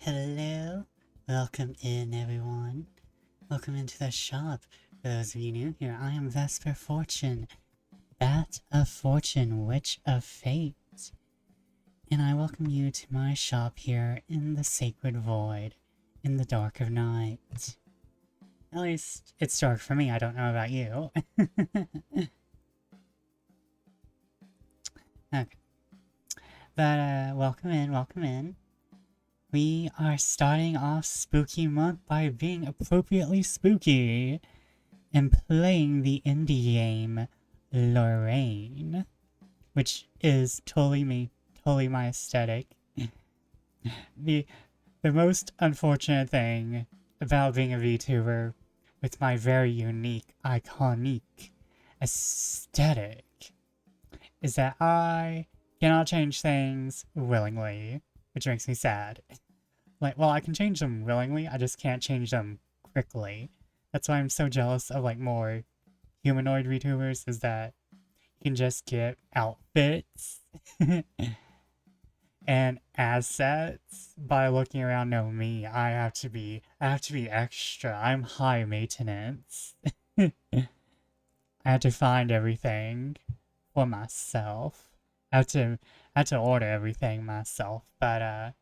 Hello, welcome in everyone. Welcome into the shop. For those of you new here, I am Vesper Fortune, Bat of Fortune, Witch of Fate. And I welcome you to my shop here in the Sacred Void, in the dark of night. At least, it's dark for me, I don't know about you. Okay. But, welcome in. We are starting off Spooky Month by being appropriately spooky and playing the indie game Lorraine, which is totally me, totally my aesthetic. The most unfortunate thing about being a VTuber with my very unique, iconic aesthetic is that I cannot change things willingly, which makes me sad. Well, I can change them willingly, I just can't change them quickly. That's why I'm so jealous of, more humanoid VTubers, is that you can just get outfits and assets by looking around. No, me, I have to be extra. I'm high maintenance. I have to find everything for myself. I have to order everything myself, but,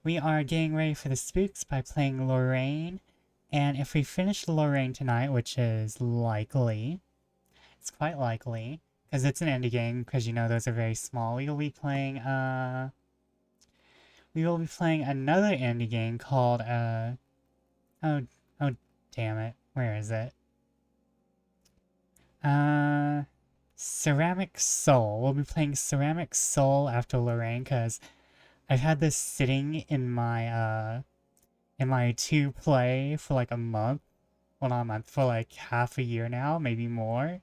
we are getting ready for the spooks by playing Lorraine, and if we finish Lorraine tonight, which is likely, it's quite likely, because it's an indie game, because you know those are very small, we will be playing another indie game called, oh damn it, where is it? Ceramic Soul. We'll be playing Ceramic Soul after Lorraine, because I've had this sitting in my to play for like a month. Well, not a month, for like half a year now, maybe more.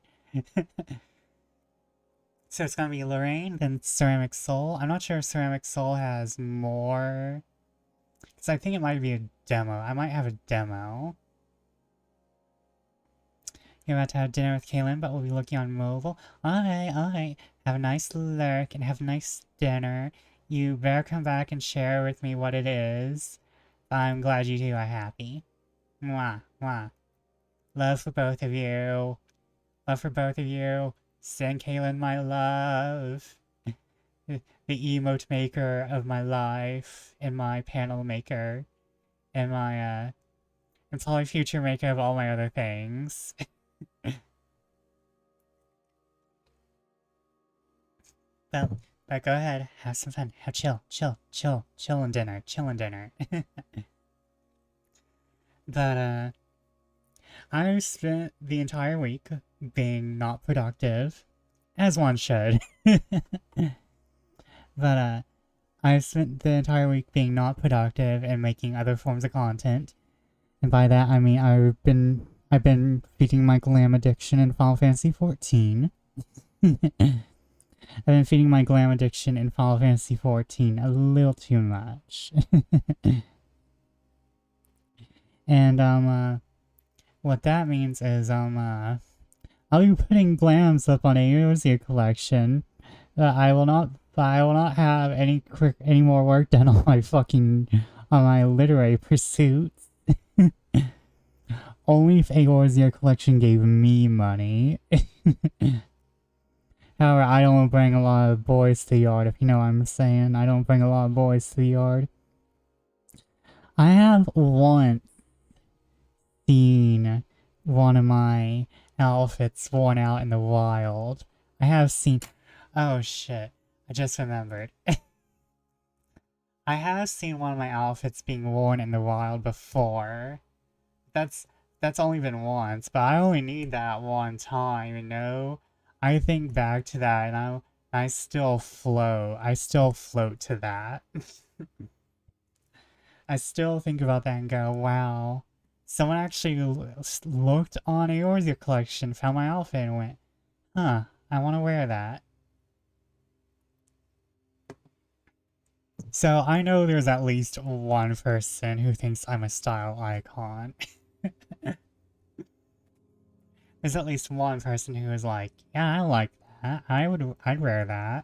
So it's gonna be Lorraine, then Ceramic Soul. I'm not sure if Ceramic Soul has more, because I think it might be a demo. I might have a demo. You're about to have dinner with Kaylin, but we'll be looking on mobile. Alright. Have a nice lurk and have a nice dinner. You better come back and share with me what it is. I'm glad you two are happy. Mwah, mwah. Love for both of you. Love for both of you. Send Kaylin my love. The emote maker of my life. And my panel maker. And my, and probably future maker of all my other things. But go ahead, have some fun, have chill and dinner. But, I spent the entire week being not productive, as one should. But, I spent the entire week being not productive and making other forms of content. And by that, I mean I've been feeding my glam addiction in Final Fantasy XIV. I've been feeding my glam addiction in Final Fantasy XIV a little too much. And, what that means is, I'll be putting glams up on a collection. I will not have any more work done on on my literary pursuits. Only if Eorzea collection gave me money. However, I don't bring a lot of boys to the yard, if you know what I'm saying. I don't bring a lot of boys to the yard. I have once seen one of my outfits worn out in the wild. I have seen... Oh shit, I just remembered. I have seen one of my outfits being worn in the wild before. That's only been once, but I only need that one time, you know? I think back to that, and I still float. I still float to that. I still think about that and go, wow. Someone actually looked on Eorzea collection, found my outfit, and went, huh, I want to wear that. So I know there's at least one person who thinks I'm a style icon. There's at least one person who is like, yeah, I like that. I'd wear that.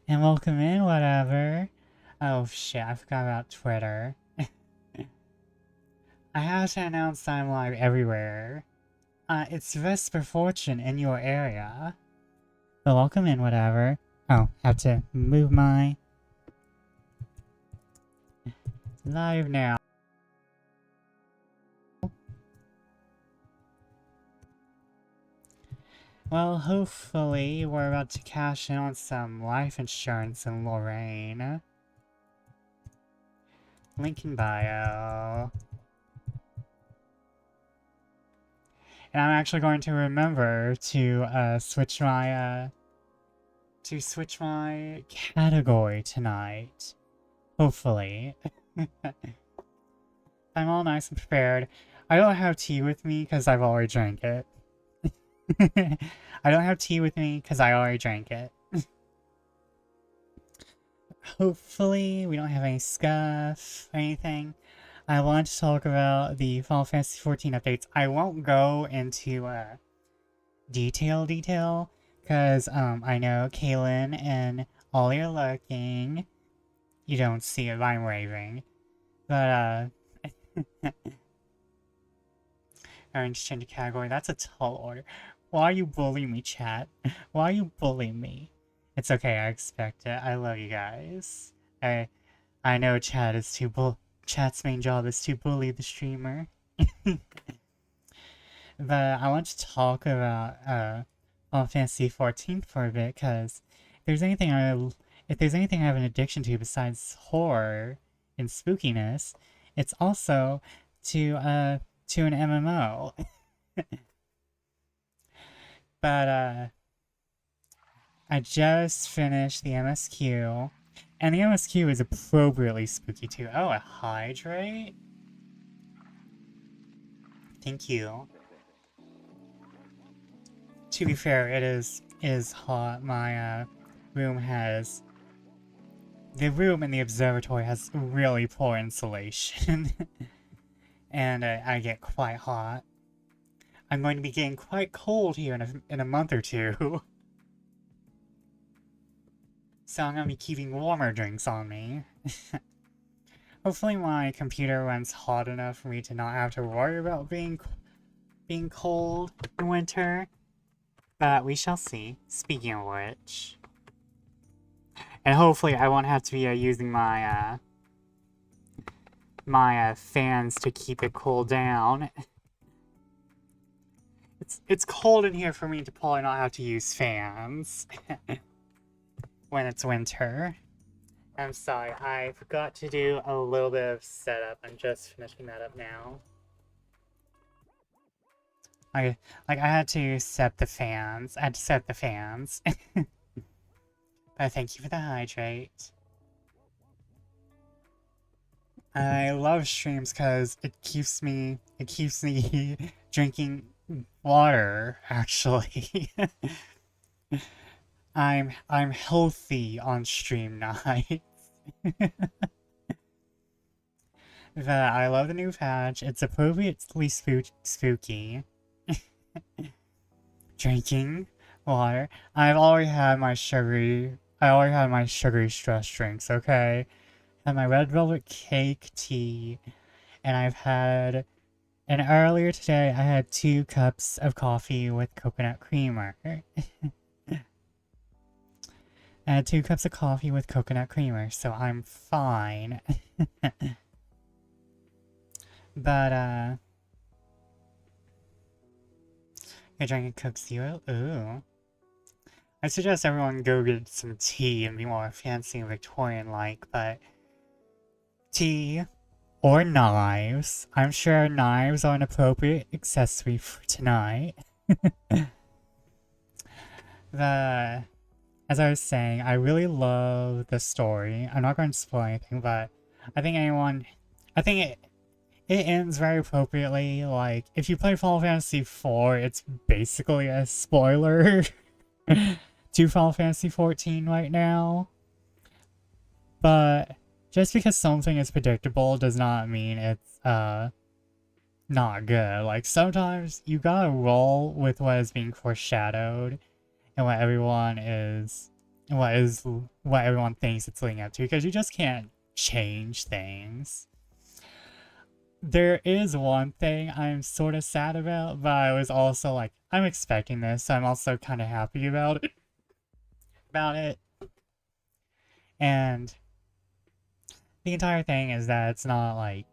And welcome in, whatever. Oh shit, I forgot about Twitter. I have to announce that I'm live everywhere. It's Vesper Fortune in your area. So welcome in, whatever. Oh, have to move my... Live now. Well, hopefully we're about to cash in on some life insurance in Lorraine. Link in bio. And I'm actually going to remember to switch my category tonight. Hopefully. I'm all nice and prepared. I don't have tea with me because I've already drank it. I don't have tea with me because I already drank it. Hopefully we don't have any scuff or anything. I want to talk about the Final Fantasy XIV updates. I won't go into detail because I know Kaylin and Ollie are looking. You don't see it, I'm waving. But orange change category, that's a tall order. Why are you bullying me, chat? Why are you bullying me? It's okay, I expect it. I love you guys. I know chat's main job is to bully the streamer. But I want to talk about Final Fantasy XIV for a bit, because if there's anything I have an addiction to besides horror and spookiness, it's also to an MMO. But I just finished the MSQ, and the MSQ is appropriately spooky too. Oh, a hydrate? Thank you. To be fair, it is hot. My room has... The room in the observatory has really poor insulation. And I get quite hot. I'm going to be getting quite cold here in a month or two. So I'm going to be keeping warmer drinks on me. Hopefully my computer runs hot enough for me to not have to worry about being cold in winter. But we shall see. Speaking of which. And hopefully I won't have to be using my fans to keep it cool down. It's cold in here for me to probably not have to use fans when it's winter. I'm sorry, I forgot to do a little bit of setup. I'm just finishing that up now. I had to set the fans. I had to set the fans. But thank you for the hydrate. I love streams because it keeps me drinking water, actually. I'm healthy on stream nights. But I love the new patch. It's appropriately spooky. Drinking water. I already had my sugary stress drinks, okay? I had my red velvet cake tea, and earlier today I had 2 cups of coffee with coconut creamer. I had 2 cups of coffee with coconut creamer, so I'm fine. But, you're drinking Coke Zero? Ooh. I suggest everyone go get some tea and be more fancy and Victorian-like, but... Tea or knives. I'm sure knives are an appropriate accessory for tonight. As I was saying, I really love the story. I'm not going to spoil anything, but I think it ends very appropriately. Like, if you play Final Fantasy IV, it's basically a spoiler to Final Fantasy XIV right now. But just because something is predictable does not mean it's not good. Like, sometimes you gotta roll with what is being foreshadowed and what everyone is what everyone thinks it's leading up to, because you just can't change things. There is one thing I'm sort of sad about, but I was also like, I'm expecting this, so I'm also kind of happy about it. And the entire thing is that it's not like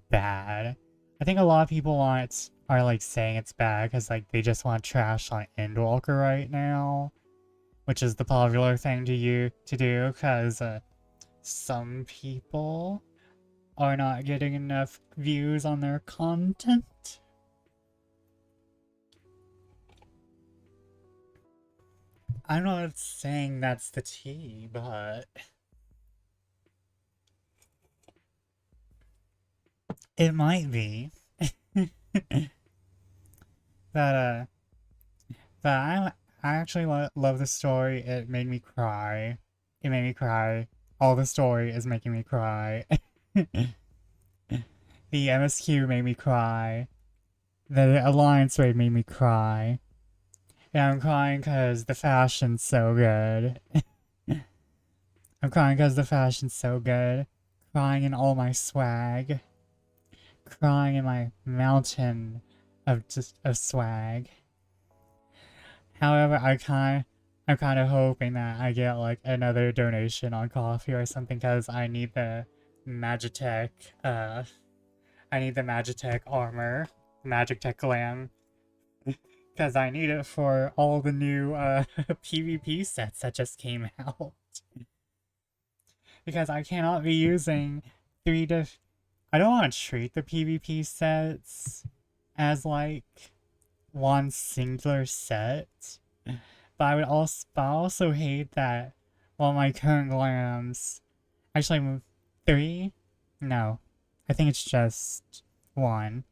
bad. I think a lot of people are like saying it's bad because like they just want to trash on Endwalker right now, which is the popular thing to do because some people are not getting enough views on their content. I'm not saying that's the tea, but it might be. But I actually love the story. It made me cry. It made me cry. All the story is making me cry. The MSQ made me cry. The Alliance raid made me cry. And I'm crying because the fashion's so good. I'm crying because the fashion's so good. Crying in all my swag. Crying in my mountain of swag. However, I'm kind of hoping that I get like another donation on coffee or something because I need the Magitech armor, Magitech glam, because I need it for all the new PvP sets that just came out. Because I cannot be using I don't want to treat the PvP sets as like one singular set, but I also hate that my current glams actually 3. No, I think it's just 1.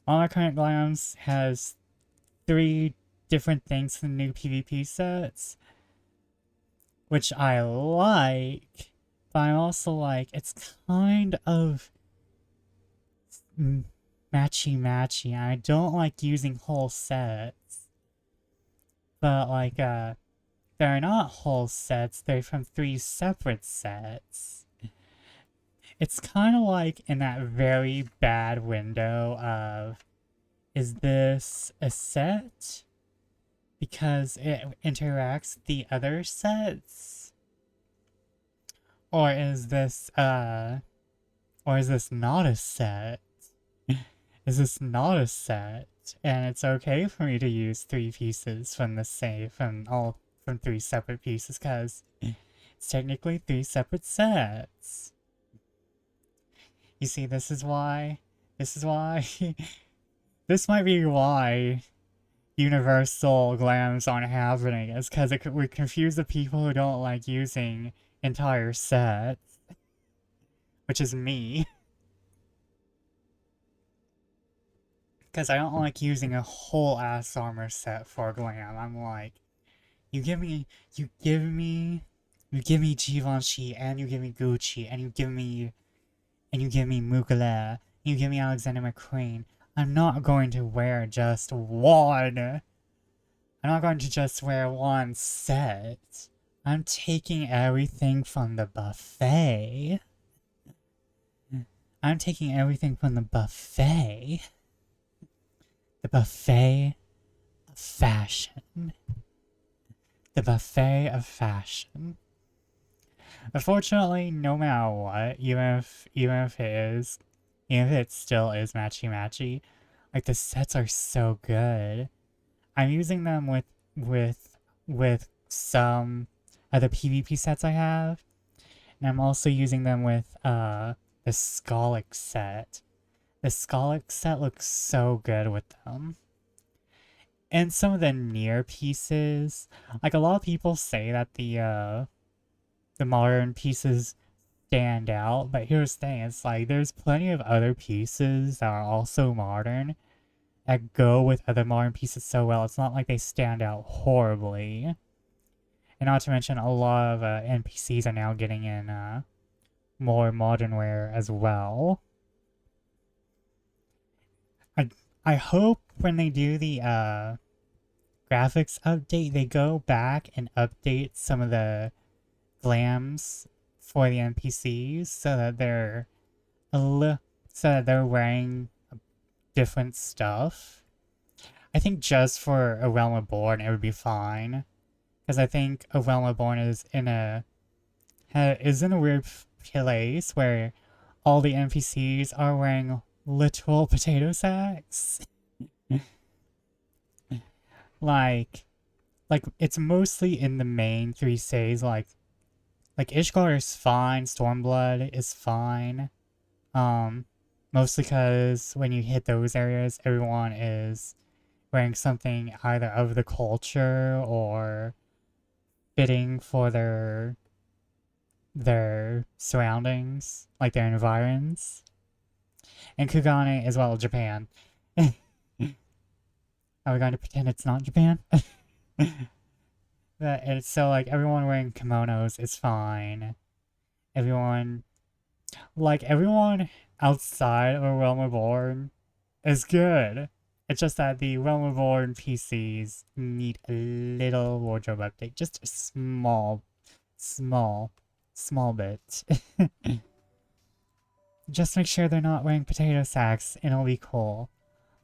All my current glams has 3 different things in the new PvP sets, which I like, but I'm also like, it's kind of matchy. I don't like using whole sets, but like they're not whole sets, they're from 3 separate sets. It's kind of like in that very bad window of, is this a set because it interacts with the other sets, or is this not a set? Is this not a set? And it's okay for me to use 3 pieces from from 3 separate pieces because it's technically 3 separate sets. You see, this is why this might be why universal glams aren't happening, is because it would confuse the people who don't like using entire sets, which is me. Because I don't like using a whole ass armor set for a glam. I'm like, you give me Givenchy, and you give me Gucci, and you give me Mugler, and you give me Alexander McQueen. I'm not going to wear just one. I'm not going to just wear one set. I'm taking everything from the buffet. I'm taking everything from the buffet. The buffet of fashion. The buffet of fashion. Unfortunately, no matter what, even if it still is matchy, like the sets are so good. I'm using them with some other PvP sets I have, and I'm also using them with the Skalic set. The Skalic set looks so good with them. And some of the near pieces, like a lot of people say that the modern pieces stand out, but here's the thing, it's like there's plenty of other pieces that are also modern that go with other modern pieces so well. It's not like they stand out horribly. And not to mention, a lot of NPCs are now getting in more modern wear as well. I hope when they do the graphics update, they go back and update some of the glams for the NPCs so that they're wearing different stuff. I think just for A Realm Reborn it would be fine, because I think A Realm Reborn is in a weird place where all the NPCs are wearing literal potato sacks. like it's mostly in the main three stays. Like Ishgard is fine, Stormblood is fine. Mostly because when you hit those areas, everyone is wearing something either of the culture or fitting for their surroundings, like their environs. And Kugane as well, Japan. Are we going to pretend it's not Japan? So like everyone wearing kimonos is fine. Everyone outside of A Realm Reborn is good. It's just that the Realm Reborn PCs need a little wardrobe update. Just a small bit. Just make sure they're not wearing potato sacks and it'll be cool.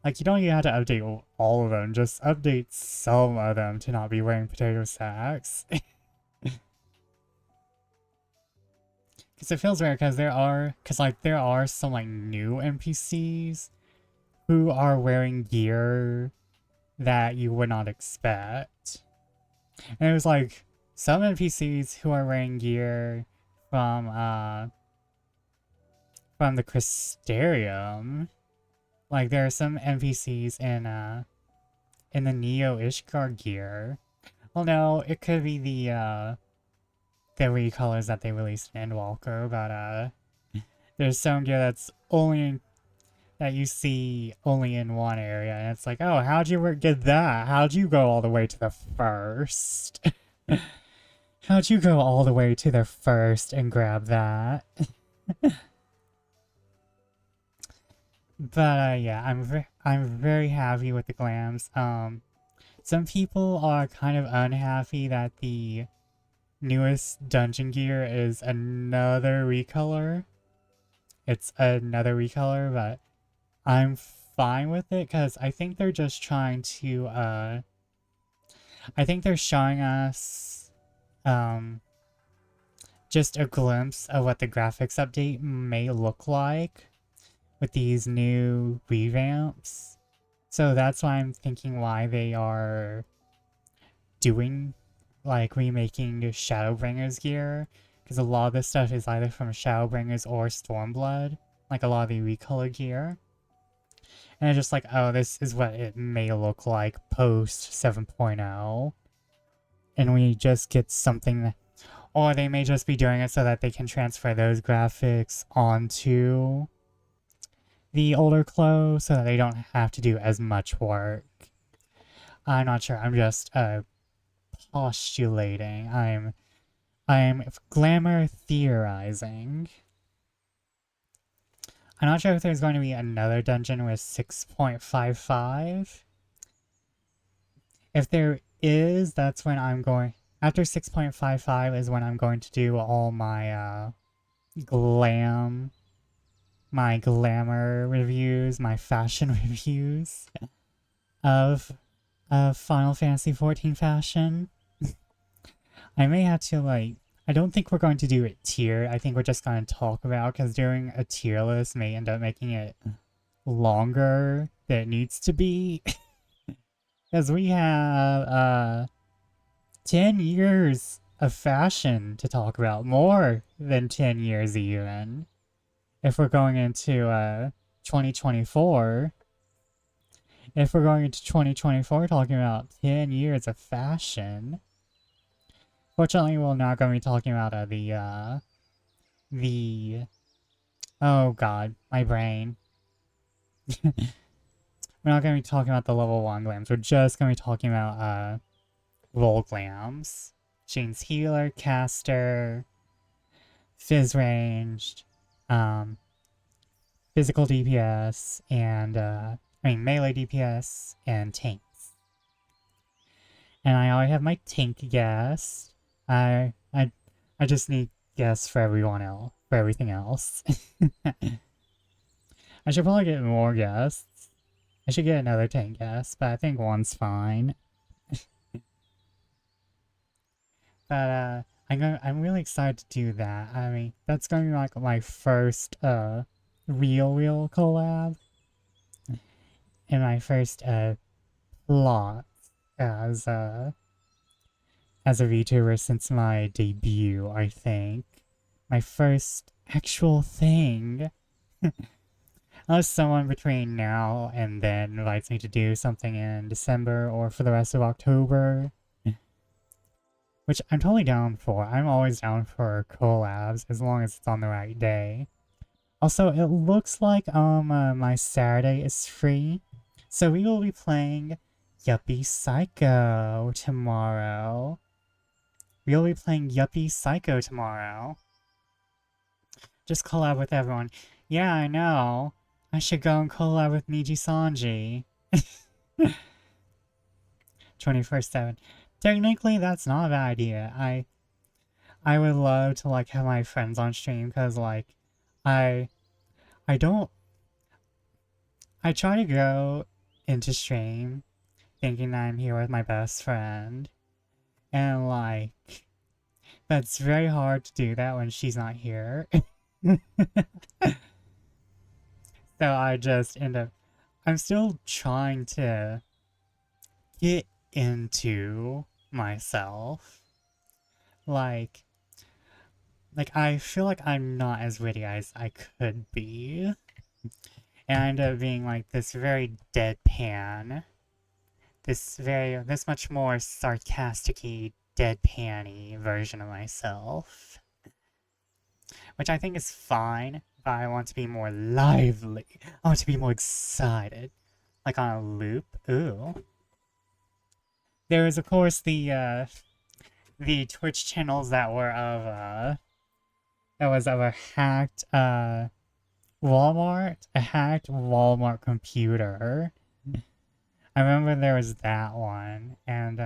Like, you don't even have to update all of them, just update some of them to not be wearing potato sacks. Because it feels weird, because there are some, like, new NPCs who are wearing gear that you would not expect. And it was, like, some NPCs who are wearing gear from the Crystarium. Like, there are some NPCs in the Neo Ishgard gear. Well, no, it could be the recolors that they released in Endwalker, but there's some gear that you see only in one area, and it's like, oh, how'd you get that? How'd you go all the way to the first? How'd you go all the way to the first and grab that? But yeah, I'm very happy with the glams. Some people are kind of unhappy that the newest dungeon gear is another recolor. It's another recolor, but I'm fine with it because I think they're just trying to I think they're showing us just a glimpse of what the graphics update may look like with these new revamps. So that's why I'm thinking why they are doing, like, remaking Shadowbringers gear. Because a lot of this stuff is either from Shadowbringers or Stormblood. Like, a lot of the recolor gear. And it's just like, oh, this is what it may look like post 7.0. And we just get something that... Or they may just be doing it so that they can transfer those graphics onto the older clothes so that they don't have to do as much work. I'm not sure. I'm just postulating. I'm glamour theorizing. I'm not sure if there's going to be another dungeon with 6.55. If there is, that's when I'm going... After 6.55 is when I'm going to do all my glamour reviews, my fashion reviews of Final Fantasy XIV fashion. I may have to, like, I don't think we're going to do it tiered. I think we're just going to talk about, because doing a tier list may end up making it longer than it needs to be. Because we have 10 years of fashion to talk about. More than 10 years even. If we're going into 2024. If we're going into 2024 talking about 10 years of fashion. Fortunately, we're not going to be talking about oh god, my brain. We're not going to be talking about the level 1 glams. We're just going to be talking about role glams. Shane's healer, caster, fizz ranged, physical DPS, and melee DPS, and tanks. And I already have my tank guest. I I I just need guests for everyone else, for everything else. I should probably get more guests. I should get another tank guest, but I think one's fine. But I'm really excited to do that. I mean, that's going to be like my first real collab and my first plot as as a VTuber since my debut, I think. My first actual thing. Unless someone between now and then invites me to do something in December or for the rest of October. Which I'm totally down for. I'm always down for collabs as long as it's on the right day. Also, it looks like my Saturday is free. So we will be playing Yuppie Psycho tomorrow. We will be playing Yuppie Psycho tomorrow. Just collab with everyone. Yeah, I know. I should go and collab with Miji Sanji. 24/7. Technically, that's not a bad idea. I would love to like have my friends on stream because like I I don't I try to go into stream thinking that I'm here with my best friend, and like that's very hard to do that when she's not here. So I just end up I'm still trying to get into myself. Like I feel like I'm not as witty as I could be. And I end up being like this very deadpan. This much more sarcastic-y, deadpan-y version of myself. Which I think is fine, but I want to be more lively. I want to be more excited. Like on a loop. Ooh. There is of course the Twitch channels that were of a hacked Walmart, a hacked Walmart computer. I remember there was that one, and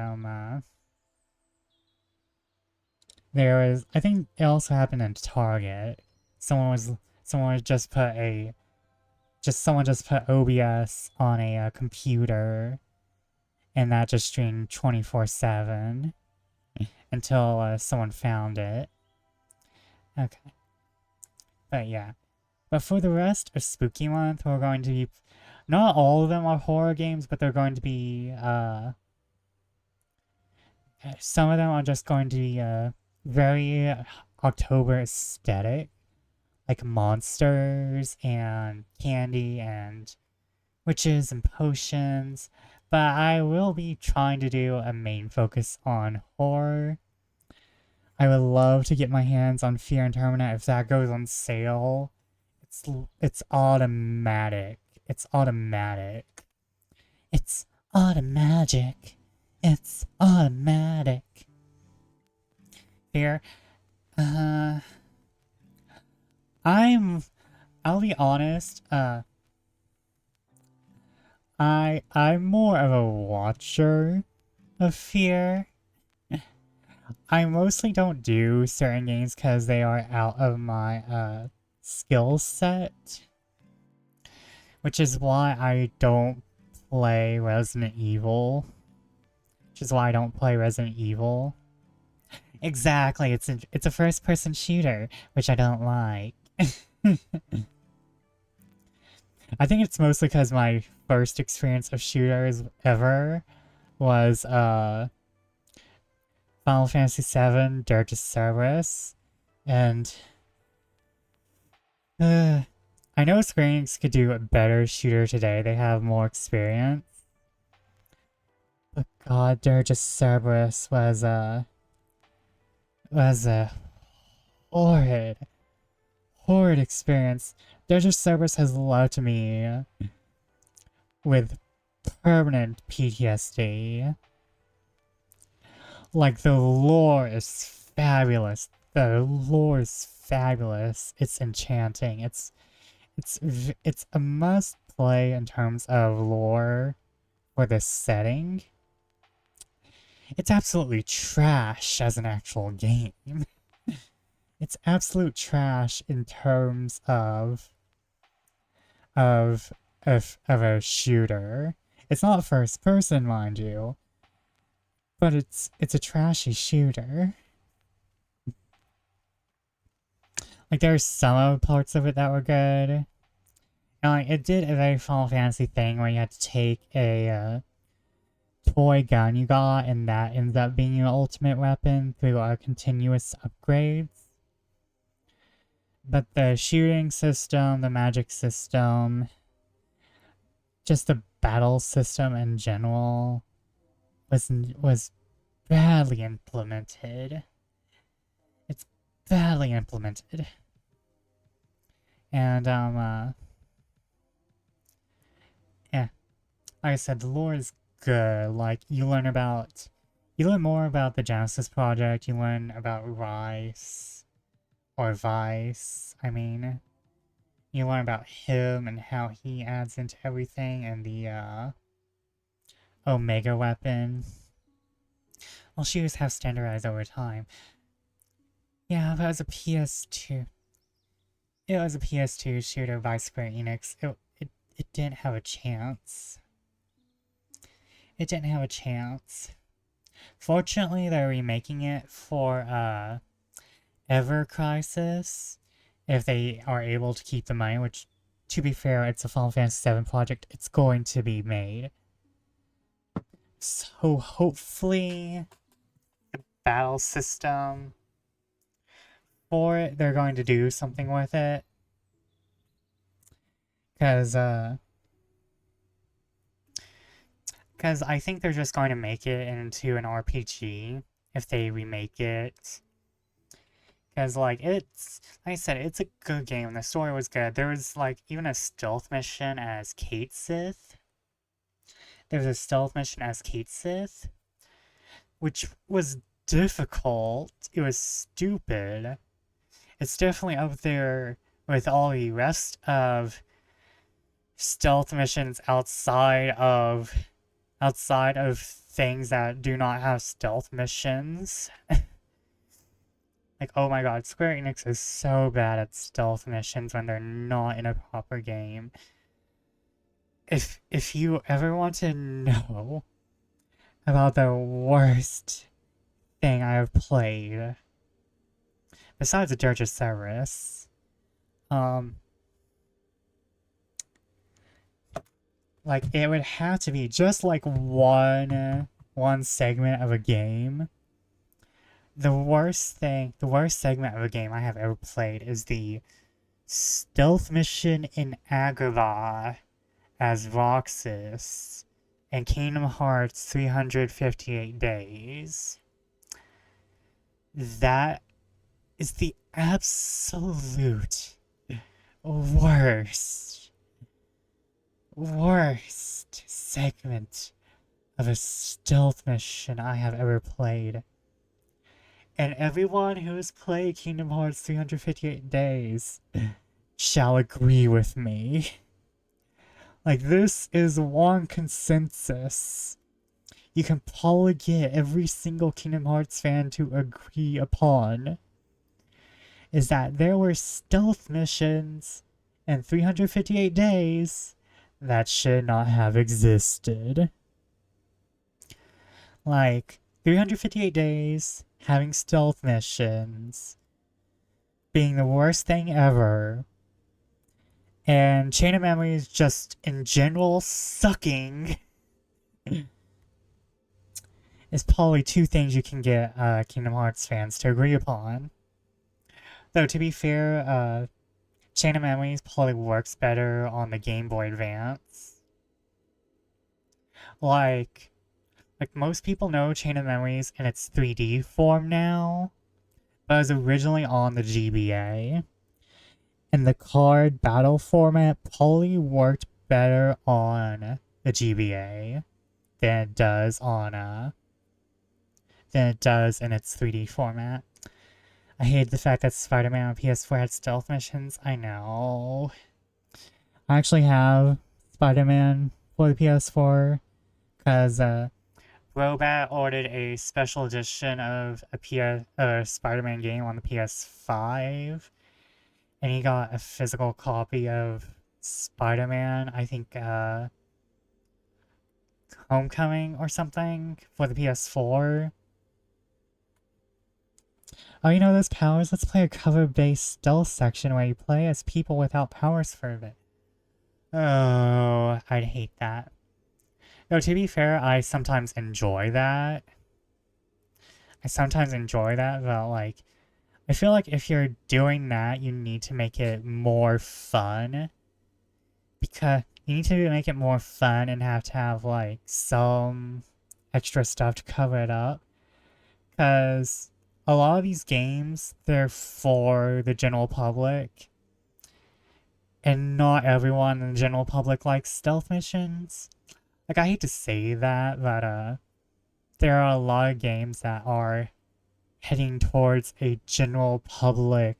there was, I think it also happened in Target. Someone just put OBS on a computer, and that just streamed 24/7 until someone found it. Okay. But yeah. But for the rest of Spooky Month, we're going to be... Not all of them are horror games, but they're going to be... some of them are just going to be very October aesthetic. Like monsters and candy and witches and potions. But I will be trying to do a main focus on horror. I would love to get my hands on Fear and Terminate if that goes on sale. It's automatic. It's automatic. It's automagic. It's automatic. Fear. I'll be honest, I'm more of a watcher of Fear. I mostly don't do certain games because they are out of my skill set, which is why I don't play Resident Evil. Which is why I don't play Resident Evil. Exactly, it's a first-person shooter, which I don't like. I think it's mostly because my first experience of shooters ever was Final Fantasy VII Dirge of Cerberus, and I know Square Enix could do a better shooter today. They have more experience. But God, Dirge of Cerberus was a horrid experience. Dirge of Cerberus has left me with permanent PTSD. Like, the lore is fabulous. The lore is fabulous. It's enchanting. It's a must play in terms of lore for this setting. It's absolutely trash as an actual game. It's absolute trash in terms of of a shooter. It's not first person, mind you, but it's a trashy shooter. Like there's some parts of it that were good. And like it did a very Final Fantasy thing where you had to take a toy gun you got, and that ends up being your ultimate weapon through continuous upgrades. But the shooting system, the magic system, just the battle system in general was badly implemented. It's badly implemented. And yeah. Like I said, the lore is good. Like you learn more about the Genesis project, you learn about Vice, I mean. You learn about him and how he adds into everything, and the Omega weapon. Well, shooters have standardized over time. Yeah, but it was a PS2. It was a PS2 shooter by Square Enix. It didn't have a chance. It didn't have a chance. Fortunately, they're remaking it for Ever Crisis, if they are able to keep the money, which, to be fair, it's a Final Fantasy VII project. It's going to be made. So hopefully the battle system for it, they're going to do something with it. Because I think they're just going to make it into an RPG if they remake it. Because, like I said, it's a good game. The story was good. There was, like, even a stealth mission as Kate Sith. There was a stealth mission as Kate Sith, which was difficult. It was stupid. It's definitely up there with all the rest of stealth missions outside of things that do not have stealth missions. Like, oh my god, Square Enix is so bad at stealth missions when they're not in a proper game. If you ever want to know about the worst thing I have played, besides the Dirge of Cerberus, like, it would have to be just like one segment of a game. The worst segment of a game I have ever played is the stealth mission in Agrabah as Roxas in Kingdom Hearts 358 Days. That is the absolute worst segment of a stealth mission I have ever played. And everyone who has played Kingdom Hearts 358 Days shall agree with me. Like, this is one consensus you can probably get every single Kingdom Hearts fan to agree upon, is that there were stealth missions in 358 Days that should not have existed. Like, 358 Days having stealth missions being the worst thing ever, and Chain of Memories just in general sucking is probably two things you can get Kingdom Hearts fans to agree upon. Though, to be fair, Chain of Memories probably works better on the Game Boy Advance. Like most people know Chain of Memories in its 3D form now, but it was originally on the GBA. And the card battle format probably worked better on the GBA than it does in its 3D format. I hate the fact that Spider-Man on PS4 had stealth missions. I know. I actually have Spider-Man for the PS4 because Robot ordered a special edition of a Spider-Man game on the PS5, and he got a physical copy of Spider-Man, I think, Homecoming or something, for the PS4. Oh, you know those powers? Let's play a cover-based stealth section where you play as people without powers for a bit. Oh, I'd hate that. No, to be fair, I sometimes enjoy that. But, like, I feel like if you're doing that, you need to make it more fun. Because you need to make it more fun and have to have, like, some extra stuff to cover it up. Because a lot of these games, they're for the general public. And not everyone in the general public likes stealth missions. Like, I hate to say that, but, there are a lot of games that are heading towards a general public,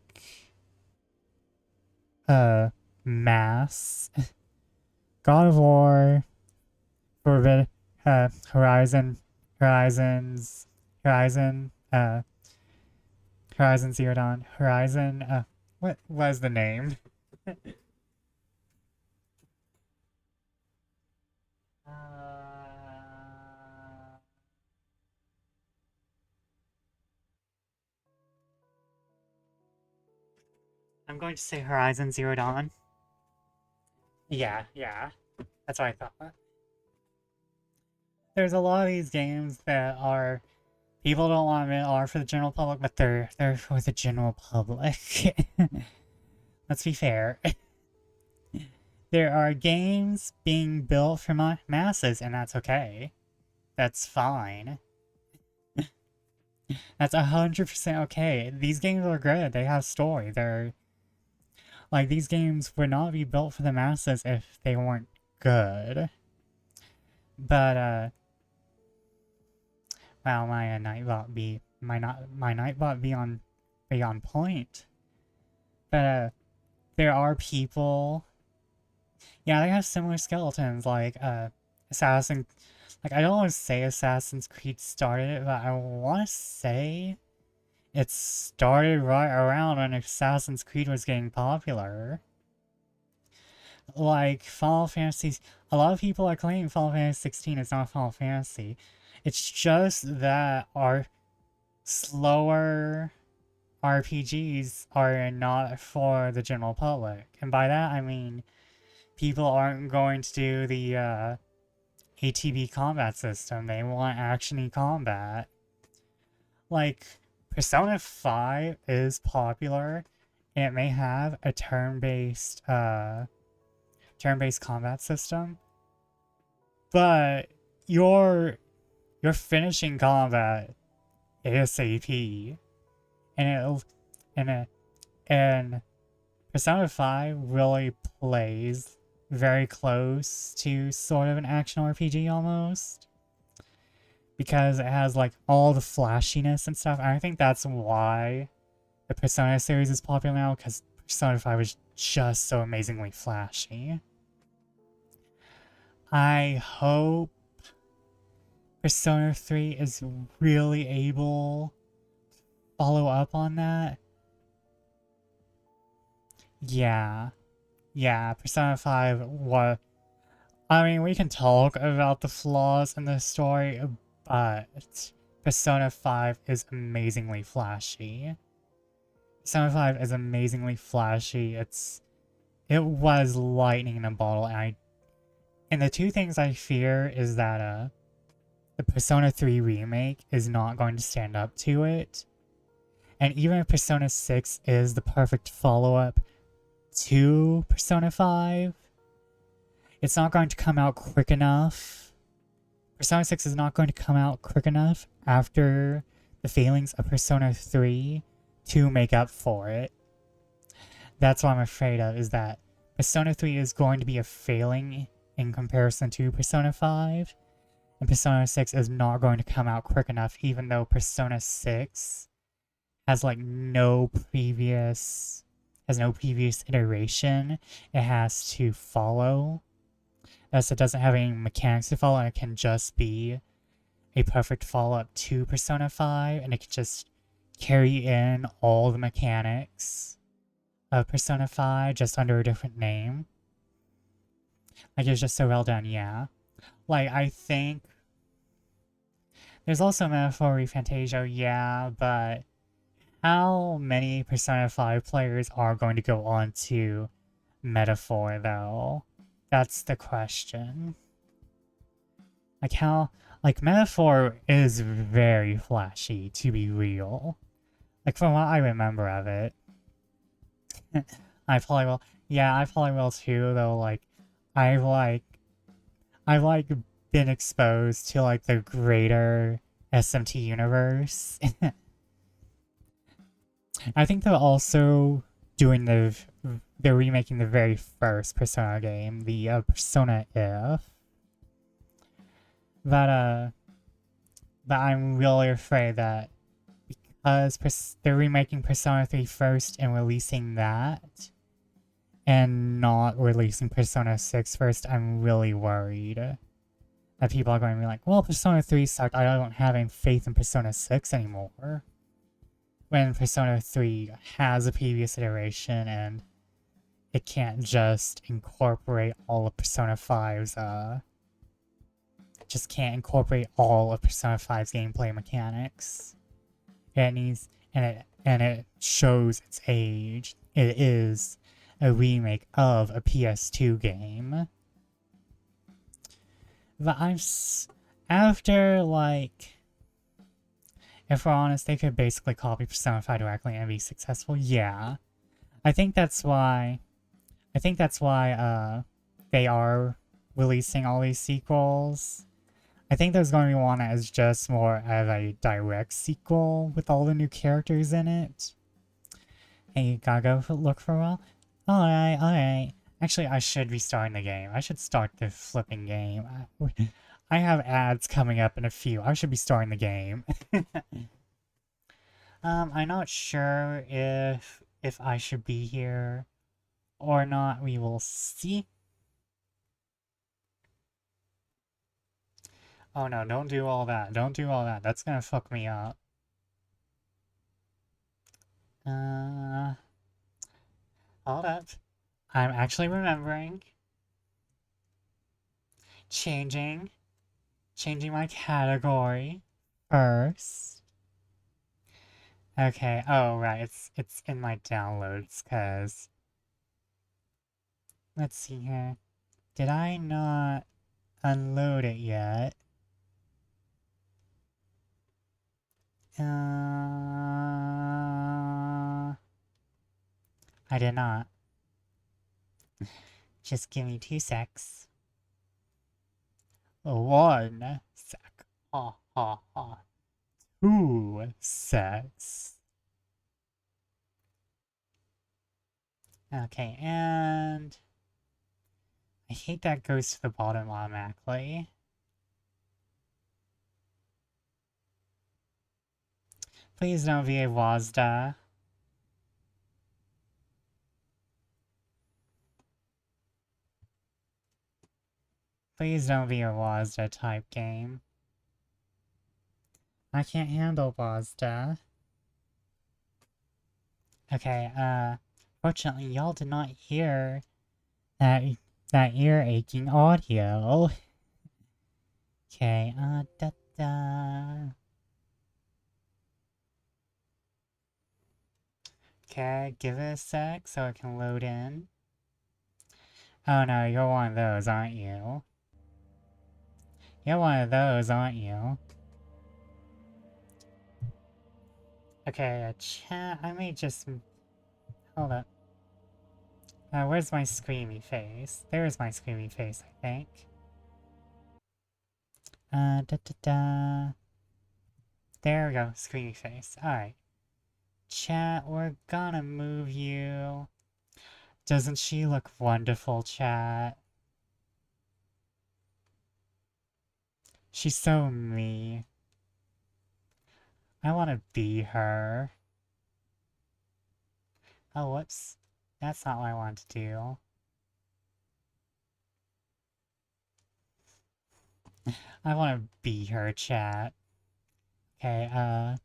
mass. God of War, Horizon, Horizon Zero Dawn, what was the name? I'm going to say Horizon Zero Dawn. Yeah, that's what I thought. There's a lot of these games that are people don't want to are for the general public, but they're for the general public. Let's be fair. There are games being built for masses, and that's okay. That's fine. That's 100% okay. These games are good. They have story. They're like, these games would not be built for the masses if they weren't good. But wow, my Nightbot be on point. But there are people. Yeah, they have similar skeletons, like Assassin. Like, I don't want to say Assassin's Creed started it, but I want to say it started right around when Assassin's Creed was getting popular. Like, Final Fantasy, a lot of people are claiming Final Fantasy 16 is not Final Fantasy. It's just that our slower RPGs are not for the general public. And by that, I mean, people aren't going to do the ATB combat system. They want actiony combat. Like, Persona 5 is popular, and it may have a turn-based combat system, but you're finishing combat ASAP, and Persona 5 really plays very close to sort of an action RPG almost, because it has like all the flashiness and stuff. And I think that's why the Persona series is popular now, because Persona 5 is just so amazingly flashy. I hope Persona 3 is really able to follow up on that. Yeah, Persona 5 was... I mean, we can talk about the flaws in the story, but Persona 5 is amazingly flashy. Persona 5 is amazingly flashy. It was lightning in a bottle, and the two things I fear is that the Persona 3 remake is not going to stand up to it. And even if Persona 6 is the perfect follow-up to Persona 5, it's not going to come out quick enough. Persona 6 is not going to come out quick enough after the failings of Persona 3 to make up for it. That's what I'm afraid of, is that Persona 3 is going to be a failing in comparison to Persona 5, and Persona 6 is not going to come out quick enough, even though Persona 6 has like no previous iteration it has to follow. Thus, it doesn't have any mechanics to follow, and it can just be a perfect follow-up to Persona 5, and it could just carry in all the mechanics of Persona 5 just under a different name. Like, it's just so well done, yeah. Like, I think there's also Metaphor Fantasia, yeah, but how many Persona 5 players are going to go on to Metaphor, though? That's the question. Like, Metaphor is very flashy, to be real. Like, from what I remember of it. I probably will. Yeah, I probably will too, though, like, I've, like, I've, like, been exposed to, like, the greater SMT universe. I think they're also doing they're remaking the very first Persona game, the Persona If. But I'm really afraid that because they're remaking Persona 3 first and releasing that, and not releasing Persona 6 first, I'm really worried that people are going to be like, well, Persona 3 sucked, I don't have any faith in Persona 6 anymore. When Persona 3 has a previous iteration and it can't just incorporate all of Persona 5's, just can't incorporate all of Persona 5's gameplay mechanics. It needs, and it shows its age. It is a remake of a PS2 game. But after, like, if we're honest, they could basically copy Persona 5 directly and be successful. Yeah. I think that's why they are releasing all these sequels. I think there's going to be one as just more of a direct sequel with all the new characters in it. Hey, you gotta go look for a while? Alright. Actually, I should be starting the game. I should start the flipping game. I have ads coming up in a few. I should be starting the game. I'm not sure if I should be here or not. We will see. Oh no, don't do all that. Don't do all that. That's gonna fuck me up. Hold up. I'm actually remembering. Changing my category first. Okay, oh right, it's in my downloads, cause let's see here. Did I not unload it yet? I did not. Just give me 2 secs. 1 sec. Ha ha ha. 2 secs. Okay, and I hate that goes to the bottom automatically. Please don't be a WASDA. Please don't be a WASDA type game. I can't handle WASDA. Okay, fortunately y'all did not hear that ear-aching audio. Okay, da-da. Okay, give it a sec so it can load in. Oh no, you're one of those, aren't you? You're one of those, aren't you? Okay, chat, I may just... Hold up. Where's my screamy face? There's my screamy face, I think. Da-da-da. There we go, screamy face. Alright. Chat, we're gonna move you. Doesn't she look wonderful, chat? She's so me. I wanna be her. Oh, whoops. That's not what I want to do. I want to be her, chat. Okay,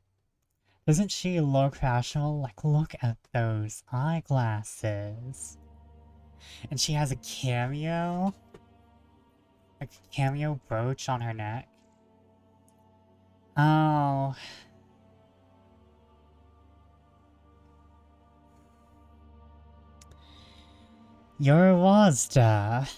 isn't she look fashionable? Like, look at those eyeglasses. And she has a cameo? A cameo brooch on her neck? Oh. You're Wazda.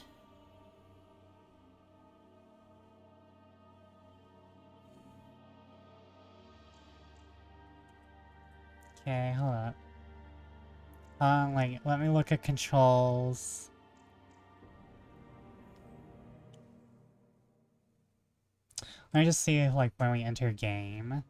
Okay, hold up. Like, let me look at controls. Let me just see if, like, when we enter game.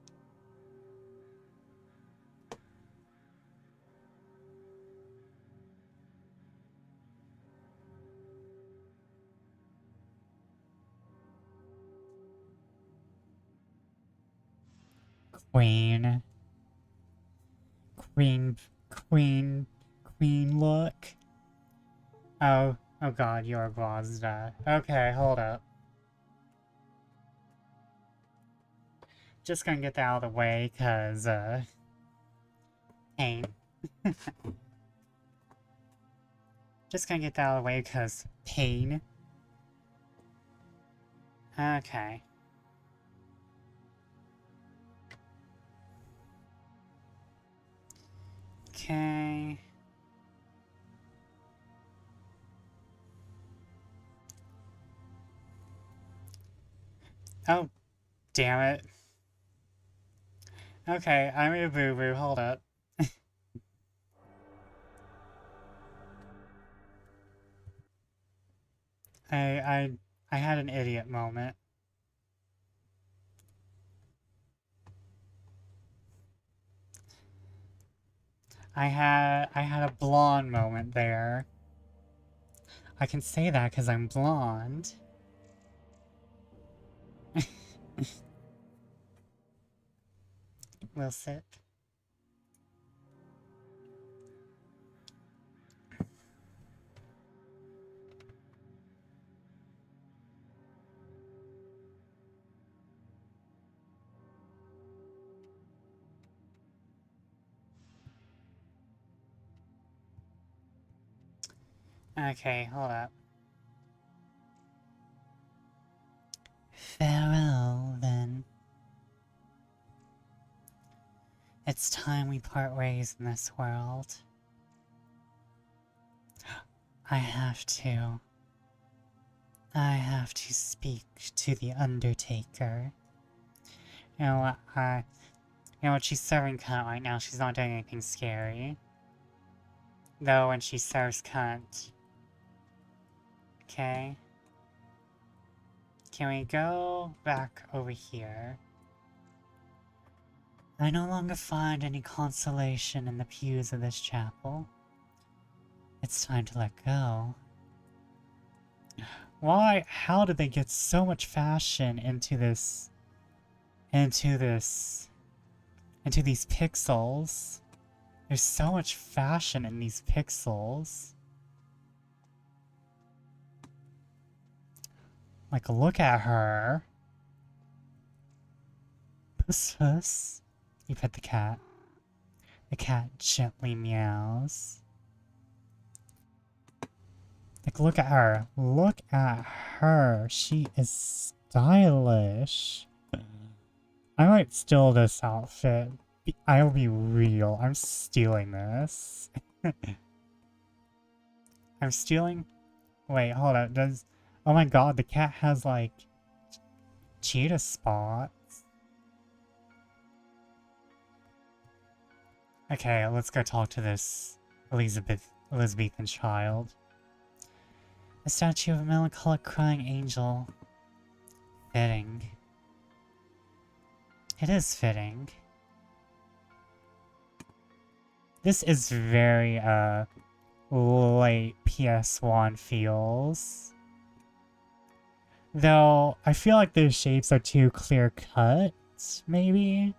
Queen. Queen look. Oh god, you're Gazda. Okay, hold up. Just gonna get that out of the way, cause, pain. Just gonna get that out of the way, cause pain. Okay. Okay. Oh, damn it. Okay, I'm a boo-boo, hold up. I had an idiot moment. I had a blonde moment there. I can say that because I'm blonde. We'll sit. Okay, hold up. Farewell, then. It's time we part ways in this world. I have to speak to the Undertaker. You know what, she's serving cunt right now, she's not doing anything scary. Though when she serves cunt. Okay. Can we go back over here? I no longer find any consolation in the pews of this chapel. It's time to let go. Why? How did they get so much fashion into these pixels? There's so much fashion in these pixels. Like, look at her. Puss puss. You pet the cat. The cat gently meows. Like, look at her. Look at her. She is stylish. I might steal this outfit. I'll be real. I'm stealing this. I'm stealing? Wait, hold up. Oh my god, the cat has, like, cheetah spots. Okay, let's go talk to this Elizabethan child. A statue of a melancholic crying angel. Fitting. It is fitting. This is very, late PS1 feels. Though, I feel like the shapes are too clear-cut, maybe?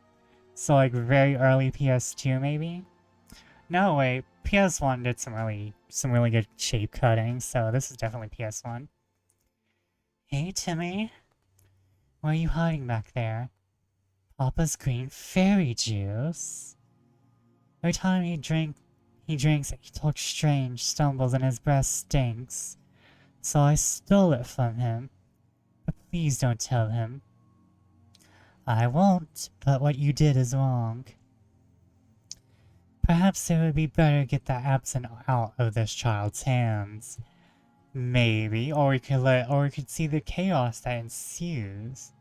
So, like, very early PS2, maybe? No, wait, PS1 did some really good shape cutting, so this is definitely PS1. Hey, Timmy. What are you hiding back there? Papa's green fairy juice? Every time he drinks it, he talks strange, stumbles, and his breath stinks. So I stole it from him. But please don't tell him. I won't, but what you did is wrong. Perhaps it would be better to get that absinthe out of this child's hands. Maybe, or we could see the chaos that ensues.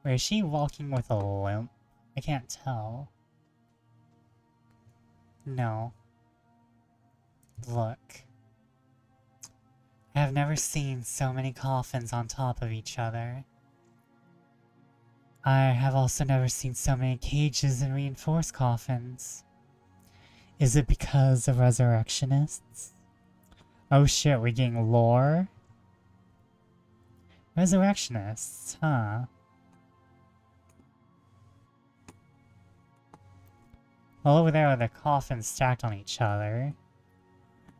Wait, is she walking with a limp? I can't tell. No. Look. I have never seen so many coffins on top of each other. I have also never seen so many cages and reinforced coffins. Is it because of resurrectionists? Oh shit, we're getting lore? Resurrectionists, huh? Well, over there are the coffins stacked on each other.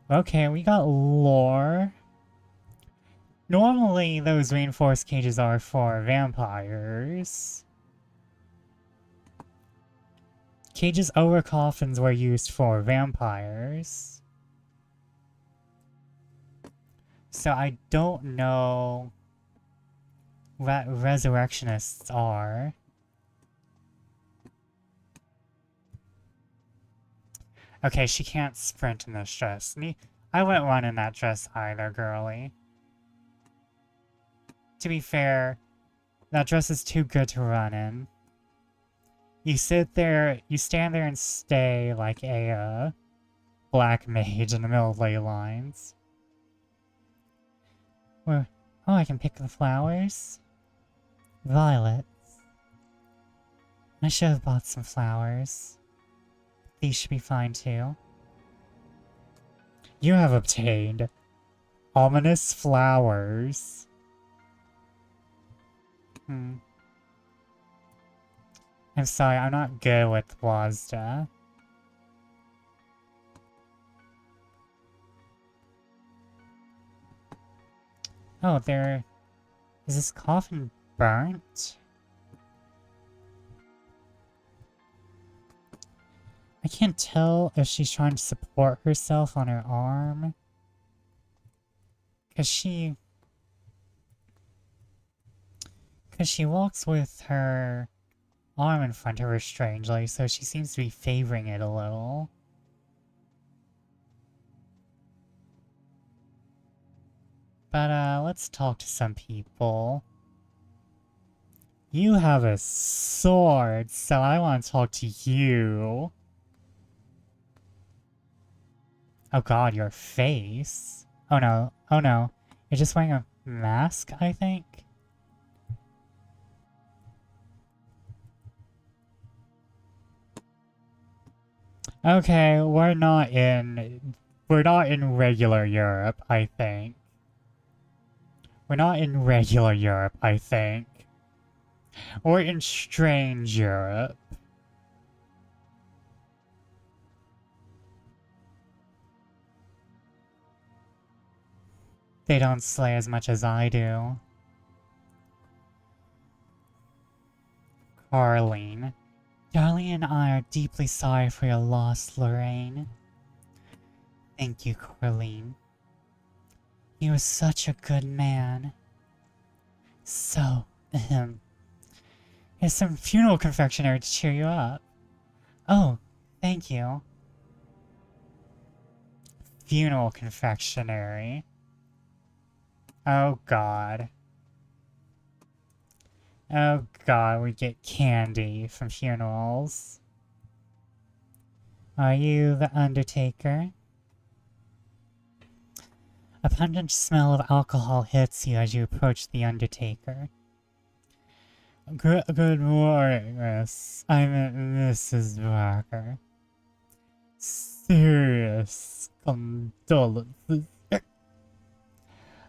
Okay, we got lore. Normally, those reinforced cages are for vampires. Cages over coffins were used for vampires. So I don't know what resurrectionists are. Okay, she can't sprint in this dress. I wouldn't run in that dress either, girly. To be fair, that dress is too good to run in. You sit there, you stand there and stay like a black mage in the middle of ley lines. Where, oh, I can pick the flowers? Violets. I should have bought some flowers. These should be fine too. You have obtained ominous flowers. I'm sorry, I'm not good with Wazda. Oh, is this coffin burnt? I can't tell if she's trying to support herself on her arm. Cause she walks with her arm in front of her strangely, so she seems to be favoring it a little. But let's talk to some people. You have a sword, so I want to talk to you. Oh god, your face. Oh no, oh no. You're just wearing a mask, I think? Okay, we're not in regular Europe, I think. We're not in regular Europe, I think. We're in strange Europe. They don't slay as much as I do. Carlene. Darling and I are deeply sorry for your loss, Lorraine. Thank you, Carlene. He was such a good man. So, here's some funeral confectionery to cheer you up. Oh, thank you. Funeral confectionery. Oh god. Oh god, we get candy from funerals. Are you the Undertaker? A pungent smell of alcohol hits you as you approach the Undertaker. Good morning, miss. I'm Mrs. Barker. Serious condolences.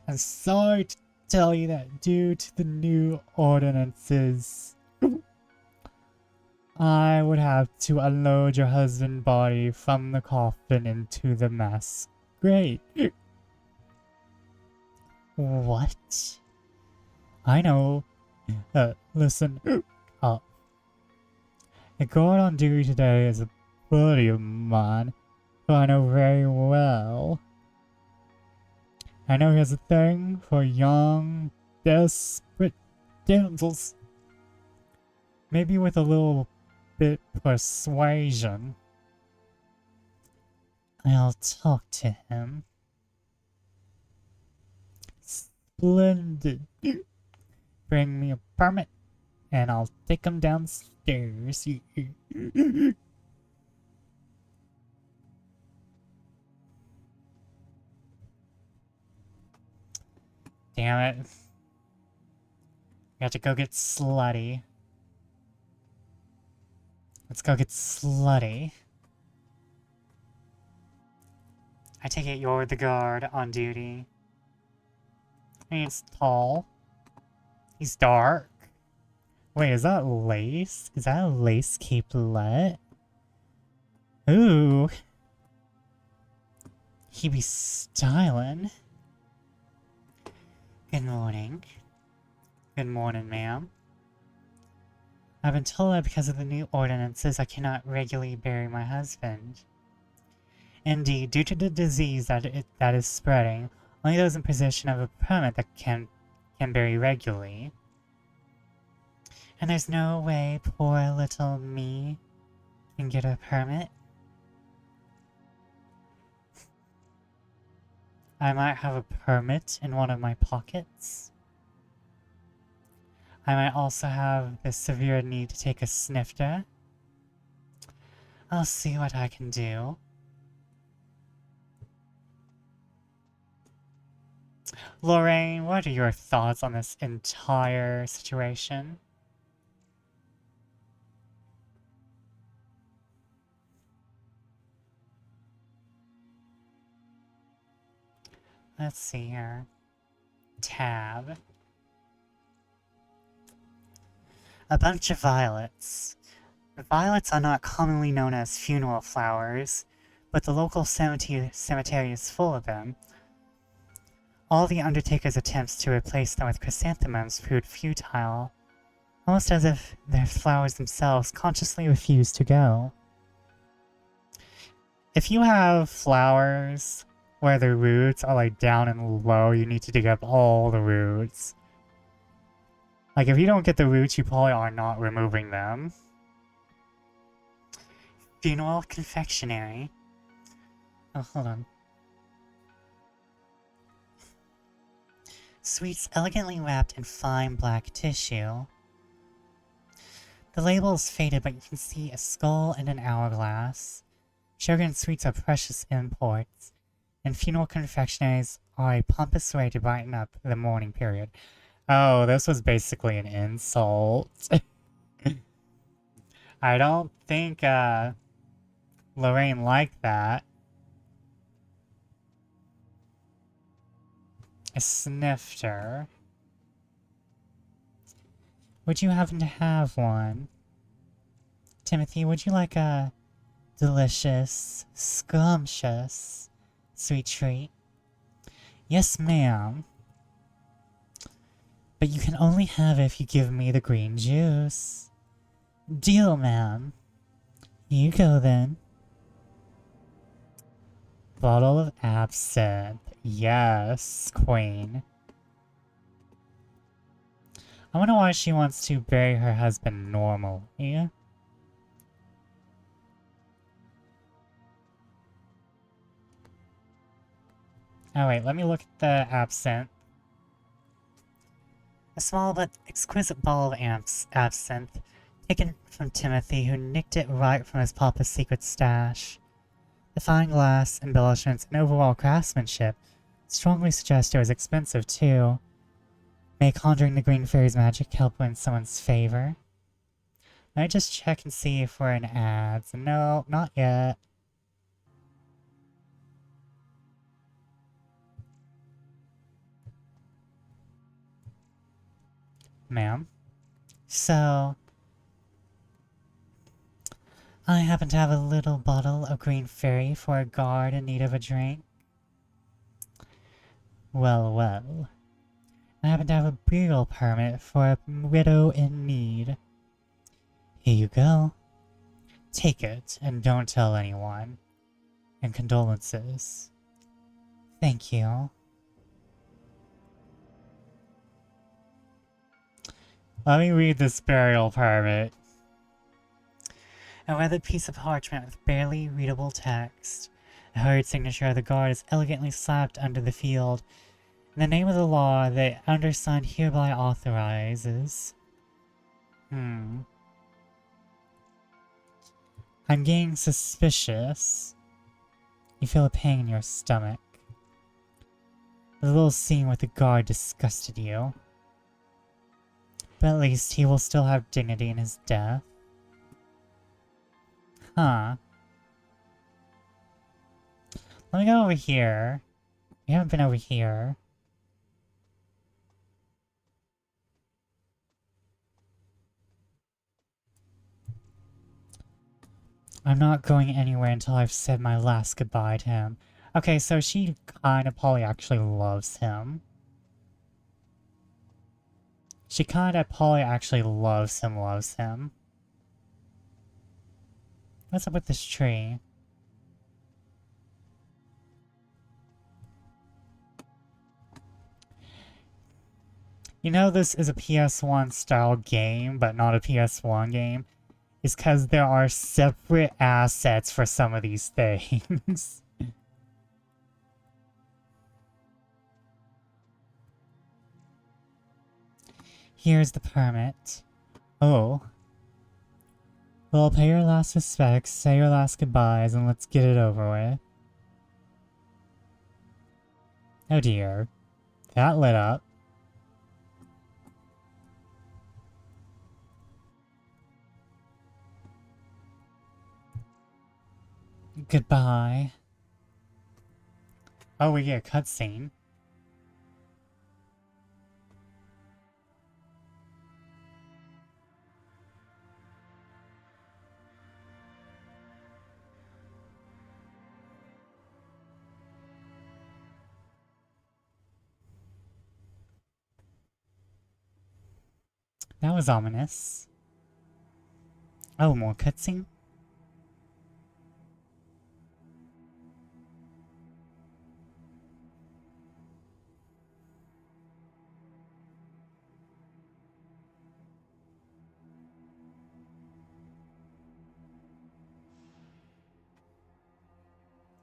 I'm sorry to tell you that due to the new ordinances, I would have to unload your husband's body from the coffin into the mass grave. What? I know. Listen. Uh, a guard on duty today is a buddy of mine who I know very well. I know he has a thing for young, desperate damsels. Maybe with a little bit persuasion, I'll talk to him. Splendid. Bring me a permit, and I'll take him downstairs. Damn it. We have to go get slutty. Let's go get slutty. I take it you're the guard on duty. He's tall. He's dark. Wait, is that lace? Is that a lace capelet? Ooh. He be stylin'. Good morning. Good morning, ma'am. I've been told that because of the new ordinances, I cannot regularly bury my husband. Indeed, due to the disease that is spreading, only those in possession of a permit that can bury regularly. And there's no way poor little me can get a permit. I might have a permit in one of my pockets. I might also have the severe need to take a snifter. I'll see what I can do. Lorraine, what are your thoughts on this entire situation? Let's see here. Tab. A bunch of violets. Violets are not commonly known as funeral flowers, but the local cemetery is full of them. All the undertaker's attempts to replace them with chrysanthemums proved futile, almost as if their flowers themselves consciously refused to go. If you have flowers where the roots are like down and low, you need to dig up all the roots. Like if you don't get the roots, you probably are not removing them. Funeral confectionery. Oh, hold on. Sweets elegantly wrapped in fine black tissue. The label is faded, but you can see a skull and an hourglass. Sugar and sweets are precious imports, and funeral confectionaries are a pompous way to brighten up the mourning period. Oh, this was basically an insult. I don't think, Lorraine liked that. A snifter. Would you happen to have one? Timothy, would you like a delicious, scrumptious sweet treat? Yes, ma'am. But you can only have it if you give me the green juice. Deal, ma'am. You go then. Bottle of absinthe. Yes, queen. I wonder why she wants to bury her husband normally. Oh wait, let me look at the absinthe. A small but exquisite bottle of absinthe, taken from Timothy, who nicked it right from his papa's secret stash. The fine glass, embellishments, and overall craftsmanship strongly suggest it was expensive too. May conjuring the green fairy's magic help win someone's favor? Let me just check and see if we're in ads. No, not yet. Ma'am? So, I happen to have a little bottle of green fairy for a guard in need of a drink. Well, well. I happen to have a burial permit for a widow in need. Here you go. Take it, and don't tell anyone. And condolences. Thank you. Let me read this burial permit. A weathered piece of parchment with barely readable text. The hurried signature of the guard is elegantly slapped under the field. In the name of the law, the undersigned hereby authorizes. I'm getting suspicious. You feel a pang in your stomach. The little scene with the guard disgusted you. But at least he will still have dignity in his death. Huh. Let me go over here. We haven't been over here. I'm not going anywhere until I've said my last goodbye to him. Okay, so she kind of probably actually loves him. She kind of probably actually loves him. What's up with this tree? You know this is a PS1 style game, but not a PS1 game. It's because there are separate assets for some of these things. Here's the permit. Oh. Well, pay your last respects, say your last goodbyes, and let's get it over with. Oh dear. That lit up. Goodbye. Oh, we get a cutscene. That was ominous. Oh, more cutscene?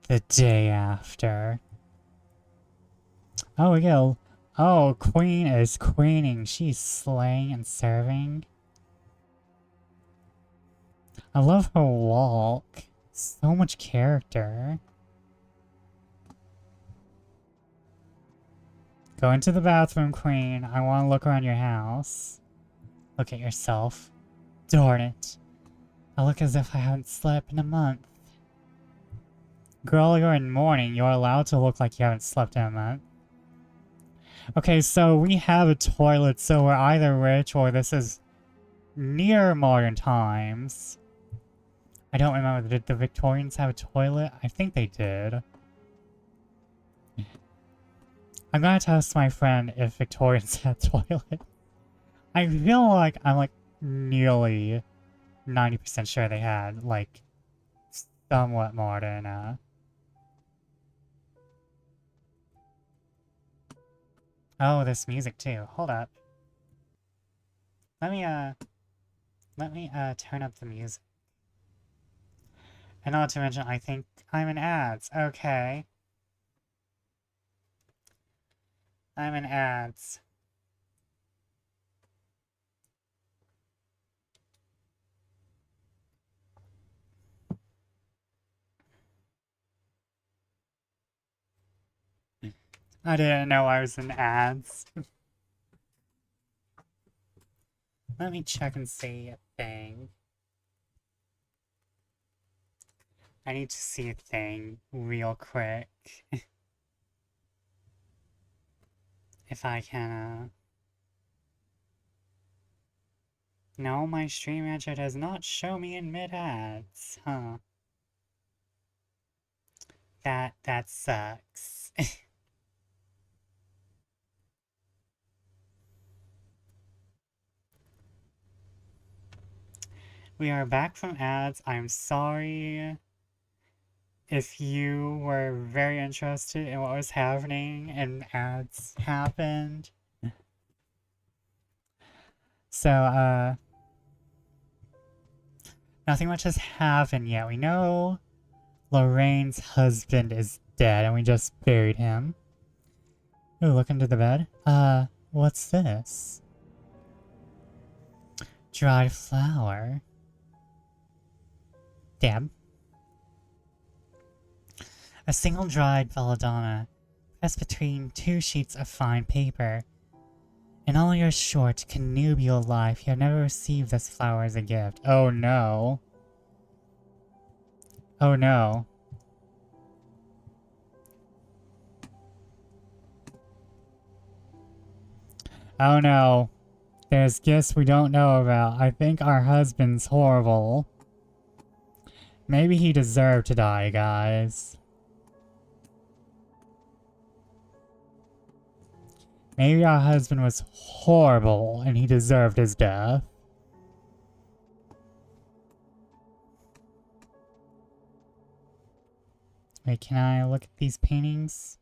The day after. Oh, we go. Oh, Queen is queening. She's slaying and serving. I love her walk. So much character. Go into the bathroom, Queen. I want to look around your house. Look at yourself. Darn it. I look as if I haven't slept in a month. Girl, you're in mourning. You're allowed to look like you haven't slept in a month. Okay, so we have a toilet, so we're either rich or this is near modern times. I don't remember. Did the Victorians have a toilet? I think they did. I'm gonna test my friend if Victorians had toilet. I feel like I'm like nearly 90% sure they had like somewhat modern. Oh, this music too. Hold up. Let me turn up the music. And not to mention, I think I'm in ads. Okay. I'm in ads. I didn't know I was in ads. Let me check and see a thing. I need to see a thing real quick. If I can, No, my stream manager does not show me in mid-ads. Huh. That sucks. We are back from ads. I'm sorry if you were very interested in what was happening and ads happened. So, nothing much has happened yet. We know Lorraine's husband is dead and we just buried him. Ooh, look under the bed. What's this? Dried flower. Damn. A single dried belladonna pressed between two sheets of fine paper. In all your short, connubial life, you have never received this flower as a gift. Oh no. Oh no. Oh no. There's gifts we don't know about. I think our husband's horrible. Maybe he deserved to die, guys. Maybe our husband was horrible and he deserved his death. Wait, can I look at these paintings?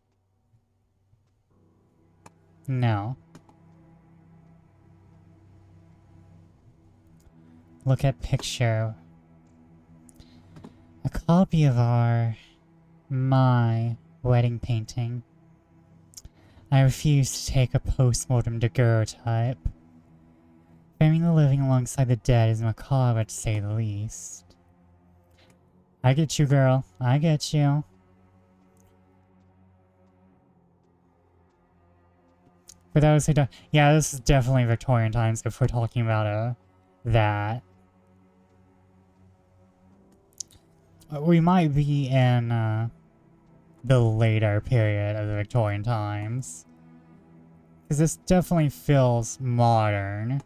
No. Look at picture. A copy of my wedding painting. I refuse to take a post-mortem daguerreotype. Framing the living alongside the dead is macabre, to say the least. I get you, girl. I get you. For those who don't... Yeah, this is definitely Victorian times if we're talking about that. We might be in the later period of the Victorian times. Because this definitely feels modern.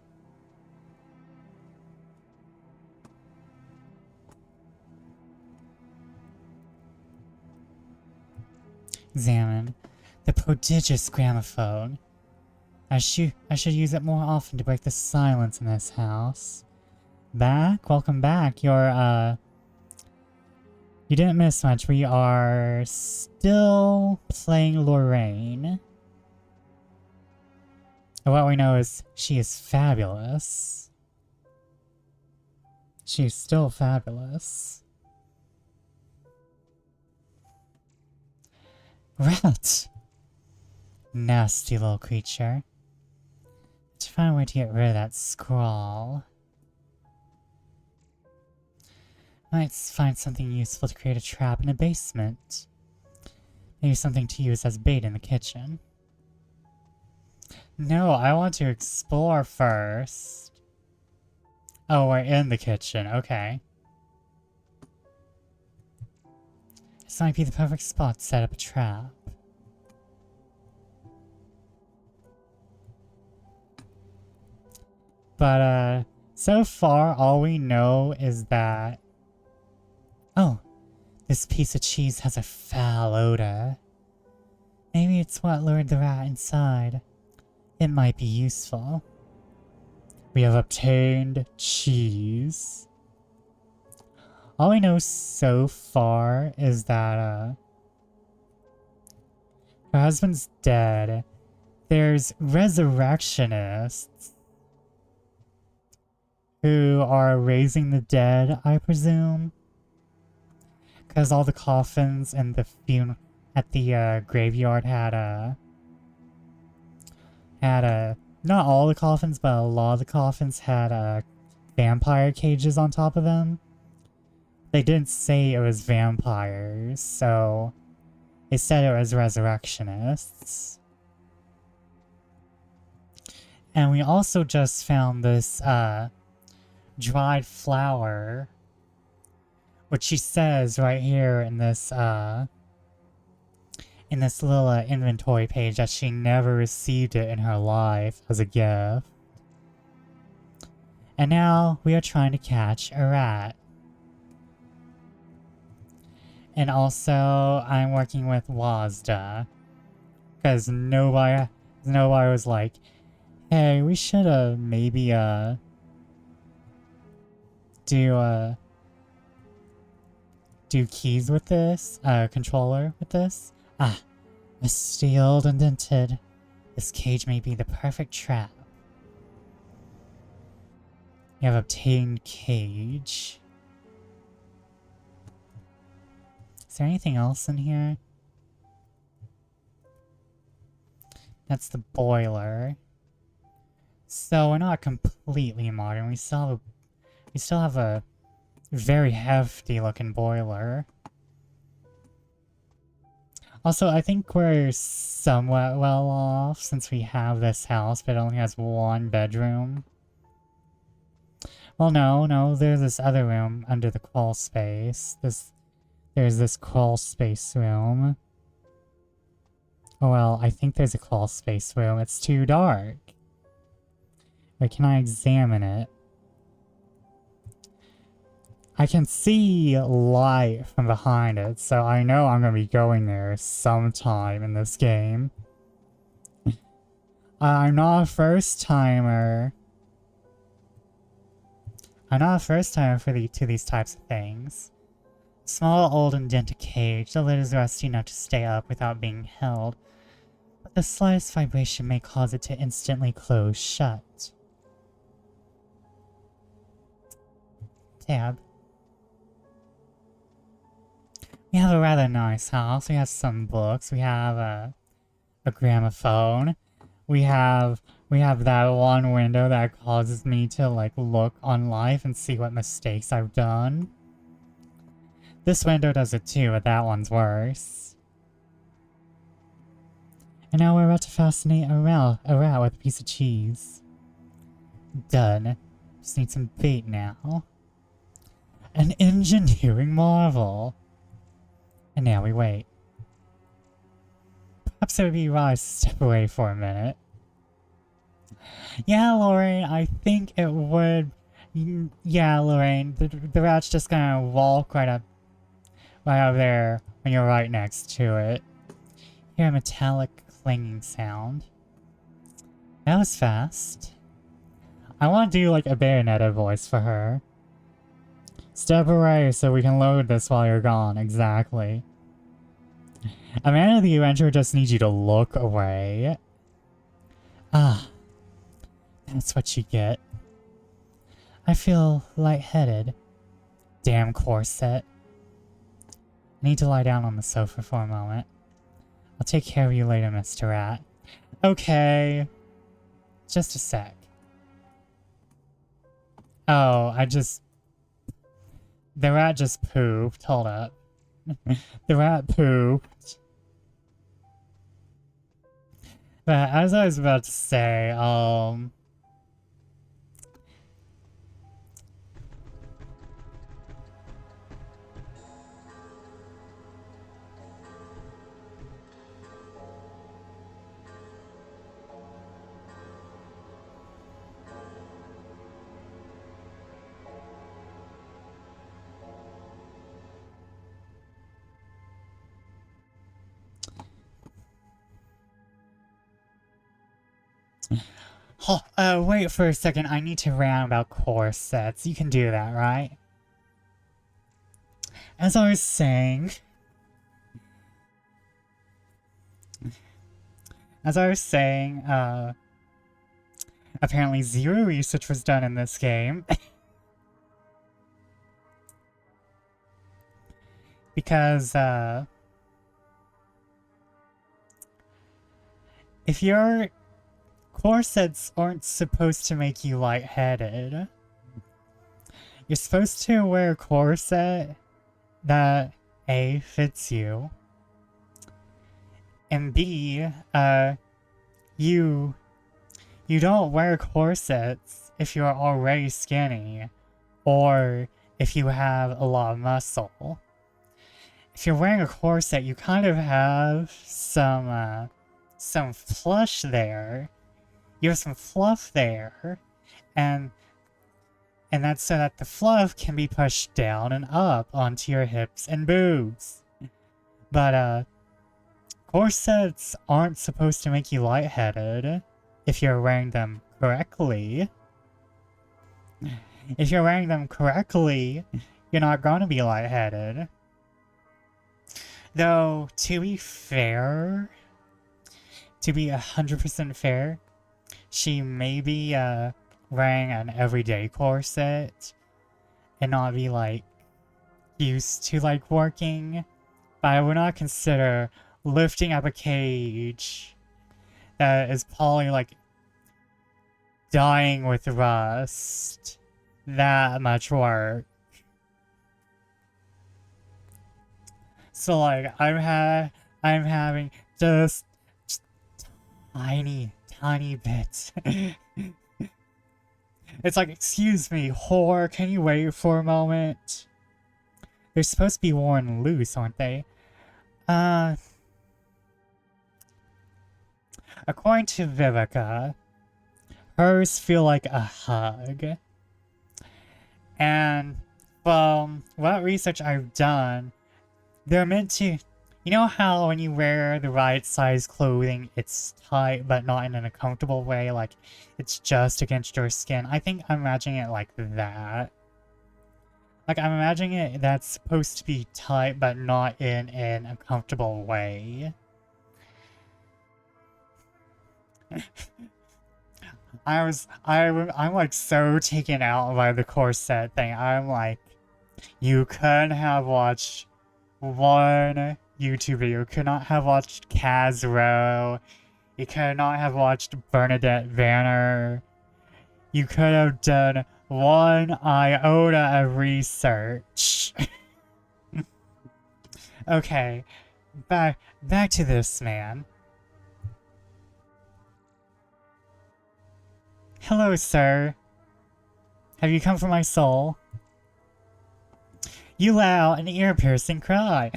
Examine the prodigious gramophone. I should use it more often to break the silence in this house. Back? Welcome back. You didn't miss much. We are still playing Lorraine. And what we know is she is fabulous. She's still fabulous. Rat! Nasty little creature. Let's find a way to get rid of that scrawl. Might find something useful to create a trap in a basement. Maybe something to use as bait in the kitchen. No, I want to explore first. Oh, we're in the kitchen. Okay. This might be the perfect spot to set up a trap. But, so far, all we know is that... Oh, this piece of cheese has a foul odor. Maybe it's what lured the rat inside. It might be useful. We have obtained cheese. All we know so far is that, her husband's dead. There's resurrectionists who are raising the dead, I presume. Because all the coffins and the at the graveyard had not all the coffins, but a lot of the coffins had vampire cages on top of them. They didn't say it was vampires, so they said it was resurrectionists. And we also just found this dried flower, which she says right here in this little inventory page that she never received it in her life as a gift. And now we are trying to catch a rat. And also, I'm working with Wazda. Because nobody was like, hey, we should maybe do keys with this, controller with this. Ah, sealed and dented. This cage may be the perfect trap. You have obtained cage. Is there anything else in here? That's the boiler. So we're not completely modern. We still have a very hefty looking boiler. Also, I think we're somewhat well off since we have this house, but it only has one bedroom. Well, no, there's this other room under the crawl space. There's this crawl space room. Oh well, I think there's a crawl space room. It's too dark. Wait, can I examine it? I can see light from behind it, so I know I'm gonna be going there sometime in this game. I'm not a first timer. I'm not a first timer to these types of things. Small, old, and dented cage. The lid is rusty enough to stay up without being held, but the slightest vibration may cause it to instantly close shut. Tab. We have a rather nice house. We have some books. We have a gramophone. We have that one window that causes me to like look on life and see what mistakes I've done. This window does it too, but that one's worse. And now we're about to fascinate a rat with a piece of cheese. Done. Just need some bait now. An engineering marvel. And now we wait. Perhaps it would be wise to step away for a minute. Yeah, Lorraine, I think it would. Yeah, Lorraine, the rat's just gonna walk right up there when you're right next to it. Hear a metallic clanging sound. That was fast. I want to do like a Bayonetta voice for her. Step away so we can load this while you're gone. Exactly. A man of the adventure just needs you to look away. Ah. That's what you get. I feel lightheaded. Damn corset. I need to lie down on the sofa for a moment. I'll take care of you later, Mr. Rat. Okay. Just a sec. Oh, the rat just pooped. Hold up. The rat pooped. But as I was about to say, wait for a second. I need to rant about corsets. You can do that, right? As I was saying... apparently 0 research was done in this game. Because, if your corsets aren't supposed to make you lightheaded, you're supposed to wear a corset that A, fits you, and B, you don't wear corsets if you're already skinny, or if you have a lot of muscle. If you're wearing a corset, you kind of have some flush there. You have some fluff there, and that's so that the fluff can be pushed down and up onto your hips and boobs. But, corsets aren't supposed to make you lightheaded if you're wearing them correctly. if you're wearing them correctly, you're not gonna be lightheaded. Though, to be fair, to be 100% fair, she may be wearing an everyday corset and not be like used to like working, but I would not consider lifting up a cage that is probably like dying with rust that much work. So like I'm having just tiny bits. It's like, excuse me, whore, can you wait for a moment? They're supposed to be worn loose, aren't they? According to Vivica, hers feel like a hug. And from what research I've done, they're meant to... You know how when you wear the right size clothing, it's tight but not in an uncomfortable way, like it's just against your skin? I think I'm imagining it like that. Like I'm imagining it that's supposed to be tight but not in an uncomfortable way. I'm like so taken out by the corset thing. I'm like, you couldn't have watched one YouTube video. You could not have watched Kaz Rowe. You could not have watched Bernadette Vanner. You could have done one iota of research. Okay, back to this man. Hello, sir. Have you come for my soul? You let out an ear-piercing cry.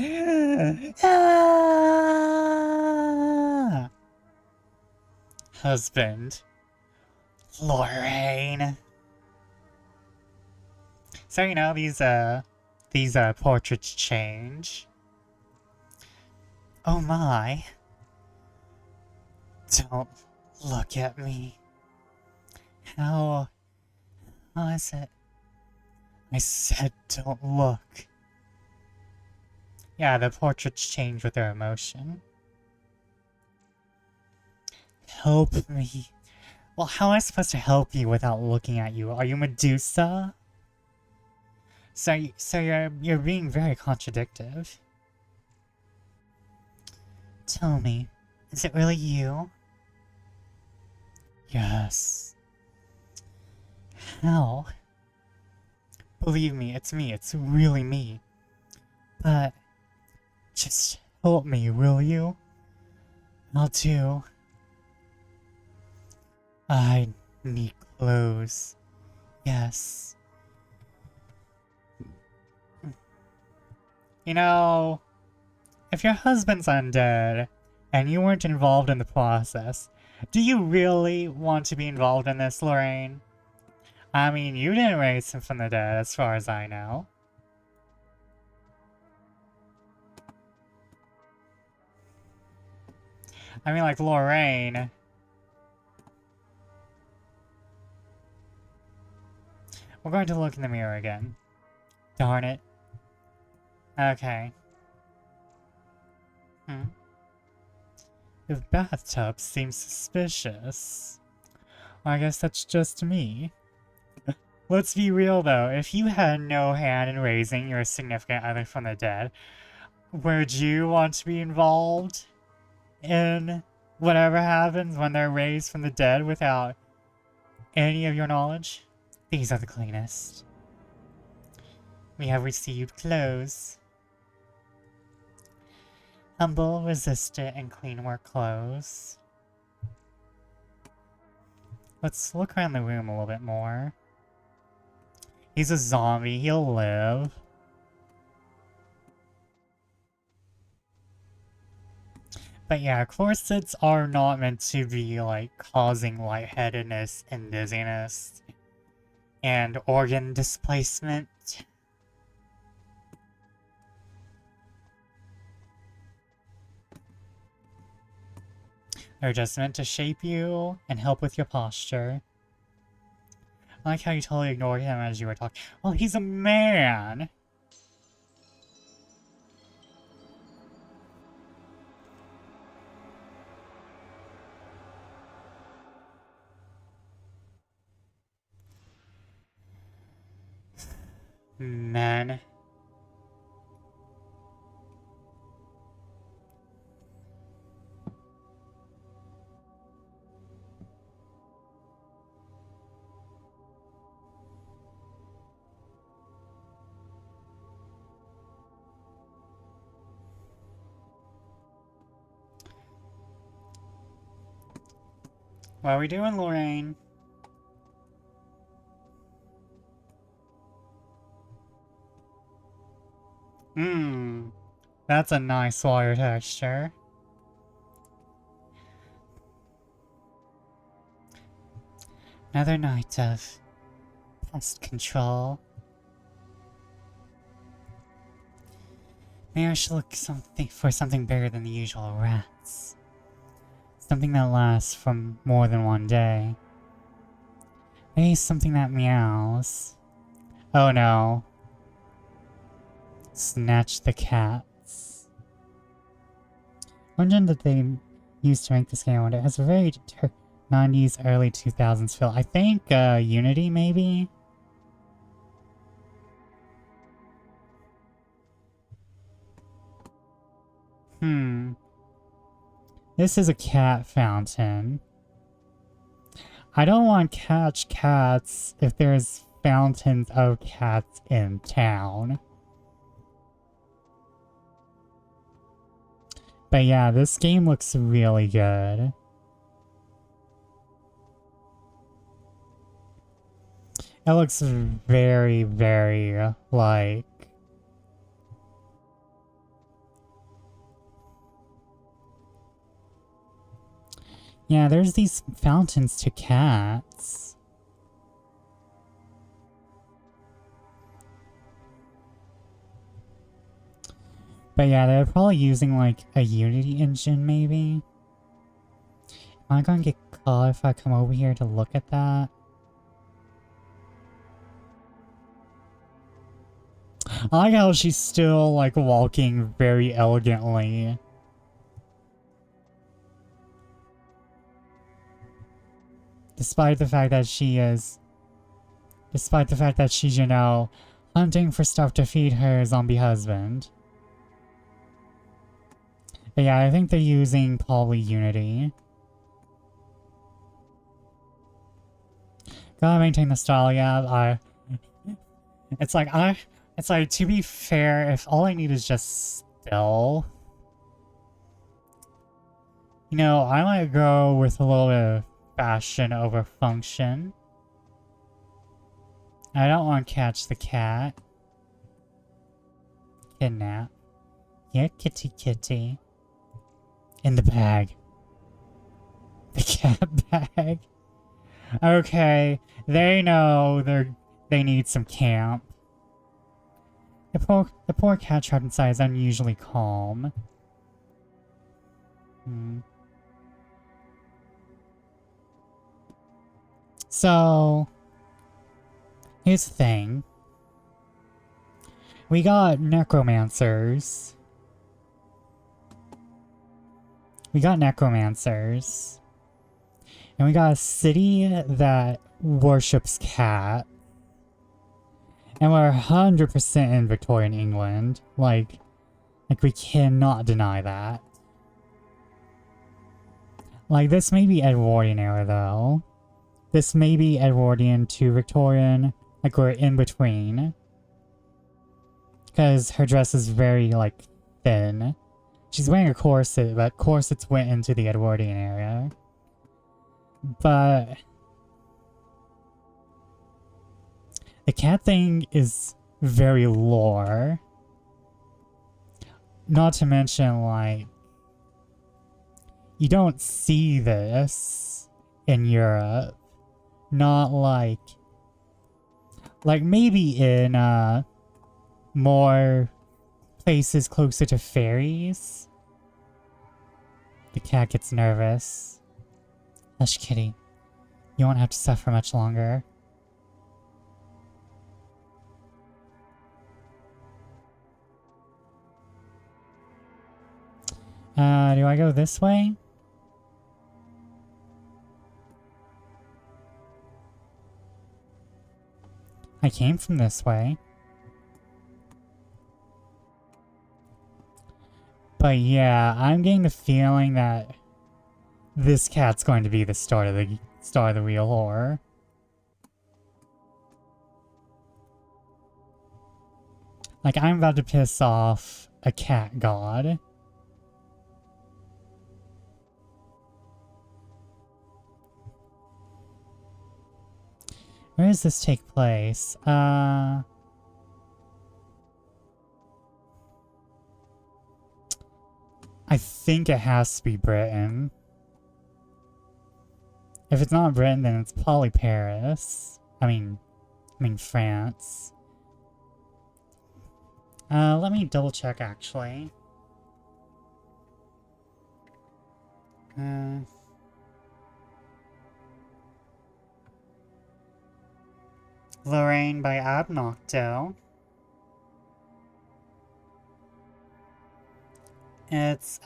Ah! Husband. Lorraine. So, you know, these portraits change. Oh my. Don't look at me. How is it? I said don't look. Yeah, the portraits change with their emotion. Help me. Well, how am I supposed to help you without looking at you? Are you Medusa? So you're being very contradictive. Tell me, is it really you? Yes. How? Believe me, it's me. It's really me. But just help me, will you? I'll do. I need clothes. Yes. You know, if your husband's undead and you weren't involved in the process, do you really want to be involved in this, Lorraine? I mean, you didn't raise him from the dead, as far as I know. I mean, like, Lorraine. We're going to look in the mirror again. Darn it. Okay. The bathtub seems suspicious. Well, I guess that's just me. Let's be real though, if you had no hand in raising your significant other from the dead, would you want to be involved in whatever happens when they're raised from the dead without any of your knowledge? These are the cleanest. We have received clothes. Humble, resistant, and clean work clothes. Let's look around the room a little bit more. He's a zombie, he'll live. But yeah, corsets are not meant to be like causing lightheadedness and dizziness and organ displacement. They're just meant to shape you and help with your posture. I like how you totally ignored him as you were talking. Well, he's a man! Men. What are we doing, Lorraine? That's a nice water texture. Another night of pest control. Maybe I should look for something bigger than the usual rats. Something that lasts for more than one day. Maybe something that meows. Oh no. Snatch the cats. One engine that they used to make this game, it has a very 90s, early 2000s feel. I think Unity, maybe? This is a cat fountain. I don't want to catch cats if there's fountains of cats in town. But yeah, this game looks really good. It looks very, very, like... Yeah, there's these fountains to cats. But yeah, they're probably using like a Unity engine maybe. Am I gonna get caught if I come over here to look at that? I like how she's still like walking very elegantly. Despite the fact that she's, you know, hunting for stuff to feed her zombie husband. But yeah, I think they're using probably Unity. Gotta maintain the style, yeah, it's like, to be fair, if all I need is just still, you know, I might go with a little bit of fashion over function. I don't want to catch the cat. Kidnap. Yeah, kitty kitty. In the bag. The cat bag. Okay, they know they need some camp. The poor cat trapped inside is unusually calm. So, here's the thing. We got necromancers. And we got a city that worships cat. And we're 100% in Victorian England. Like we cannot deny that. Like, this may be Edwardian era, though. This may be Edwardian to Victorian. Like, we're in between. Because her dress is very, like, thin. She's wearing a corset, but corsets went into the Edwardian era. But the cat thing is very lore. Not to mention, like, you don't see this in Europe. Not like maybe in more places closer to fairies. The cat gets nervous. Hush, kitty. You won't have to suffer much longer. Do I go this way? I came from this way. But yeah, I'm getting the feeling that this cat's going to be the start of the real horror. Like, I'm about to piss off a cat god. Where does this take place? I think it has to be Britain. If it's not Britain, then it's probably Paris. I mean France. Let me double check actually. Lorraine by Abnocto. It's,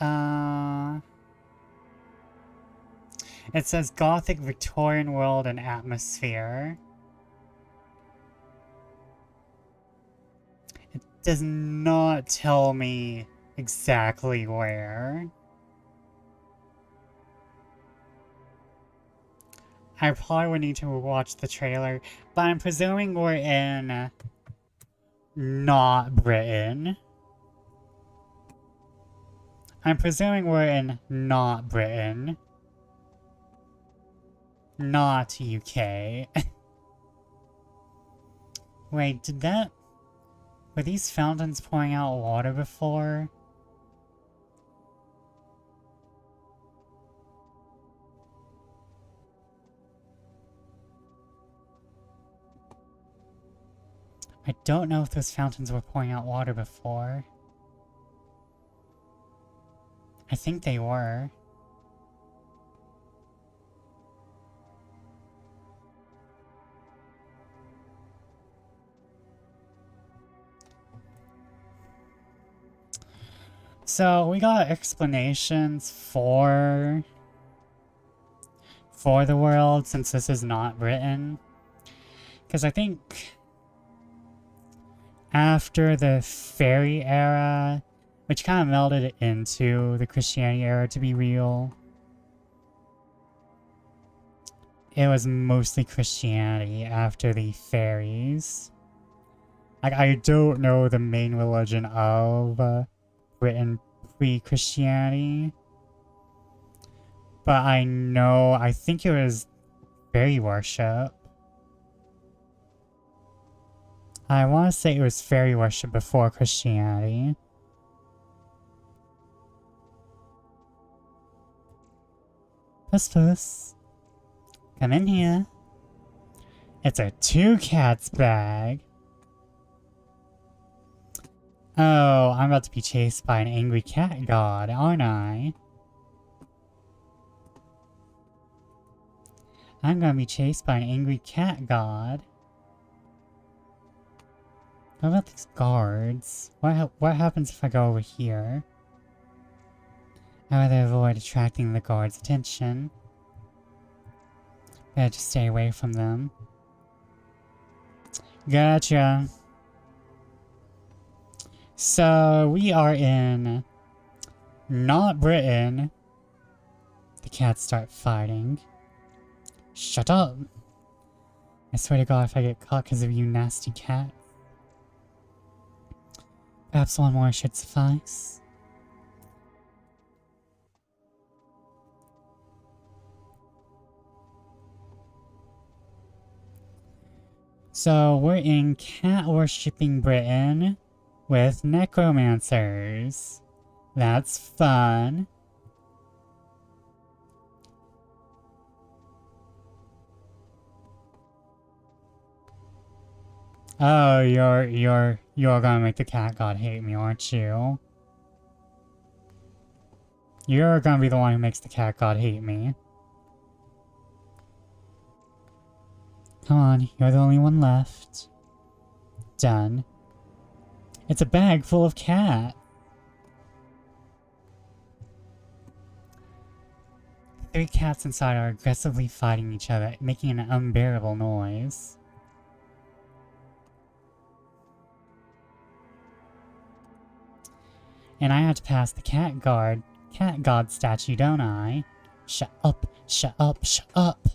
it says Gothic Victorian world and atmosphere. It does not tell me exactly where. I probably would need to watch the trailer, but I'm presuming we're in not Britain. I'm presuming we're in not Britain. Not UK. Wait, were these fountains pouring out water before? I don't know if those fountains were pouring out water before. I think they were. So we got explanations for the world since this is not Britain. Because I think after the fairy era, which kind of melded into the Christianity era to be real, it was mostly Christianity after the fairies. Like, I don't know the main religion of Britain pre-Christianity, but I think it was fairy worship. I want to say it was fairy worship before Christianity. Puss. Come in here. It's a 2 cats bag. Oh, I'm about to be chased by an angry cat god, aren't I? I'm gonna be chased by an angry cat god. What about these guards? What happens if I go over here? I'd rather avoid attracting the guards' attention. Better just stay away from them. Gotcha. So, we are in not Britain. The cats start fighting. Shut up! I swear to God, if I get caught because of you nasty cat. Perhaps one more should suffice. So, we're in cat-worshipping Britain with necromancers. That's fun. Oh, you're gonna make the cat god hate me, aren't you? You're gonna be the one who makes the cat god hate me. Come on, you're the only one left. Done. It's a bag full of cat. Three cats inside are aggressively fighting each other, making an unbearable noise. And I have to pass the cat god statue, don't I? Shut up, shut up, shut up.